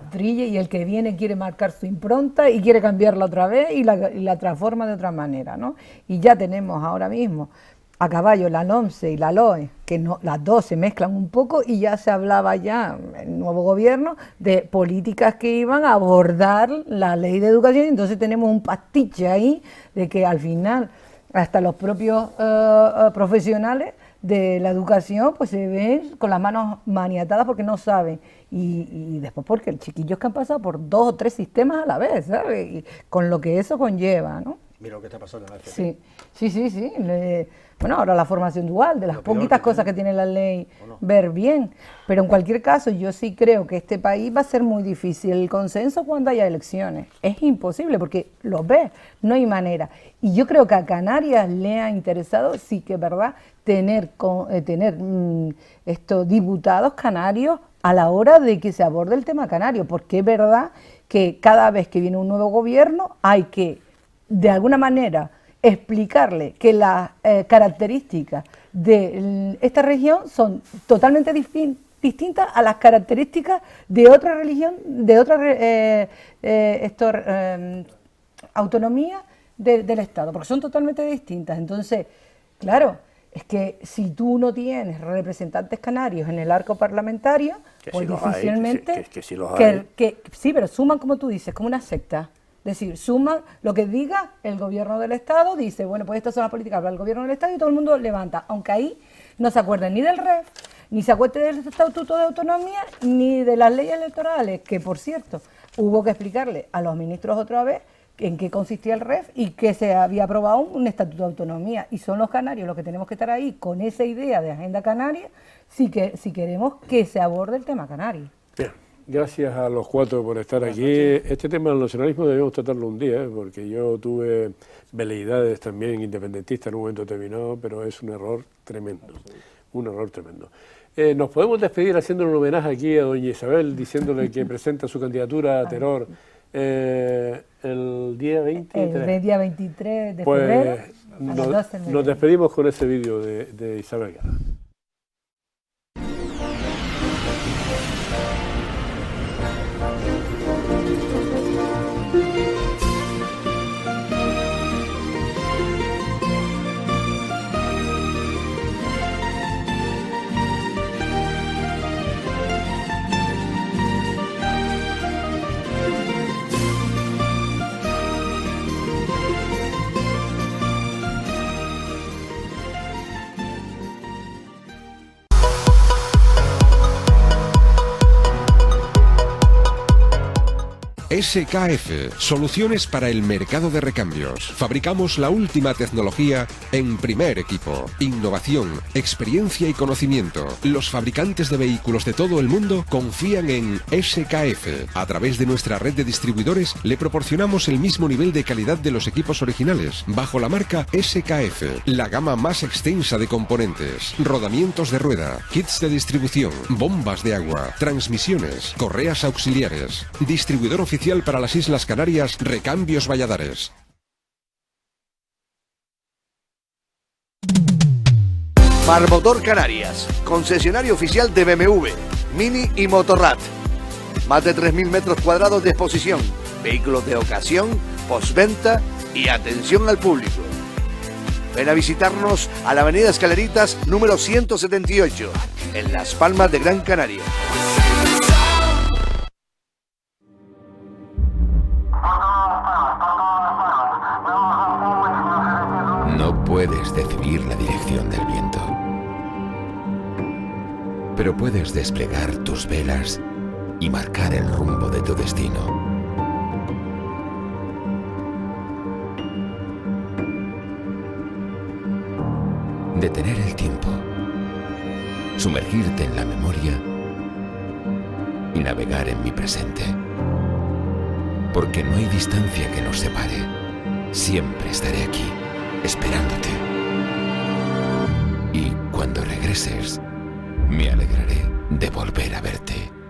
S4: trille, y el que viene quiere marcar su impronta y quiere cambiarla otra vez y la transforma de otra manera, ¿no? Y ya tenemos ahora mismo a caballo la LOMCE y la LOE, que no, las dos se mezclan un poco, y ya se hablaba ya en el nuevo gobierno de políticas que iban a abordar la ley de educación, y entonces tenemos un pastiche ahí de que al final hasta los propios profesionales de la educación pues se ven con las manos maniatadas porque no saben, y después porque el chiquillos que han pasado por 2 o 3 sistemas a la vez, ¿sabes? Y con lo que eso conlleva, ¿no?
S6: Mira lo que está pasando en la FP.
S4: Sí. Bueno, ahora la formación dual, de las poquitas cosas que tiene la ley, ver bien. Pero en cualquier caso, yo sí creo que este país va a ser muy difícil el consenso cuando haya elecciones. Es imposible, porque lo ves, no hay manera. Y yo creo que a Canarias le ha interesado, sí que es verdad, tener estos diputados canarios a la hora de que se aborde el tema canario, porque es verdad que cada vez que viene un nuevo gobierno hay que, de alguna manera, explicarle que las características de esta región son totalmente distintas a las características de otra religión, de otra autonomía del Estado, porque son totalmente distintas. Entonces, claro, es que si tú no tienes representantes canarios en el arco parlamentario,
S1: que
S4: pues
S1: si
S4: difícilmente...
S1: que sí los hay.
S4: Sí, pero suman, como tú dices, como una secta. Es decir, suman lo que diga el gobierno del Estado, dice, bueno, pues estas son las políticas para el gobierno del Estado, y todo el mundo levanta, aunque ahí no se acuerden ni del REF, ni se acuerden del Estatuto de Autonomía, ni de las leyes electorales, que por cierto, hubo que explicarle a los ministros otra vez en qué consistía el REF y que se había aprobado un Estatuto de Autonomía, y son los canarios los que tenemos que estar ahí con esa idea de agenda canaria si queremos que se aborde el tema canario.
S1: Bien. Gracias a los 4 por estar aquí. Este tema del nacionalismo debemos tratarlo un día, porque yo tuve veleidades también independentistas en un momento determinado, pero es un error tremendo, un error tremendo. Nos podemos despedir haciendo un homenaje aquí a doña Isabel, diciéndole que presenta su candidatura a Teror el día 23.
S4: El día 23 de febrero, a las 12 del
S1: nos despedimos con ese vídeo de Isabel Guerra.
S7: SKF, soluciones para el mercado de recambios. Fabricamos la última tecnología en primer equipo. Innovación, experiencia y conocimiento. Los fabricantes de vehículos de todo el mundo confían en SKF. A través de nuestra red de distribuidores le proporcionamos el mismo nivel de calidad de los equipos originales, bajo la marca SKF, la gama más extensa de componentes, rodamientos de rueda, kits de distribución, bombas de agua, transmisiones, correas auxiliares. Distribuidor oficial para las Islas Canarias, Recambios Valladares.
S8: Marmotor Canarias, concesionario oficial de BMW, Mini y Motorrad. Más de 3.000 metros cuadrados de exposición, vehículos de ocasión, postventa y atención al público. Ven a visitarnos a la avenida Escaleritas número 178, en Las Palmas de Gran Canaria.
S9: No puedes decidir la dirección del viento, pero puedes desplegar tus velas y marcar el rumbo de tu destino. Detener el tiempo, sumergirte en la memoria y navegar en mi presente. Porque no hay distancia que nos separe. Siempre estaré aquí, esperándote. Y cuando regreses, me alegraré de volver a verte.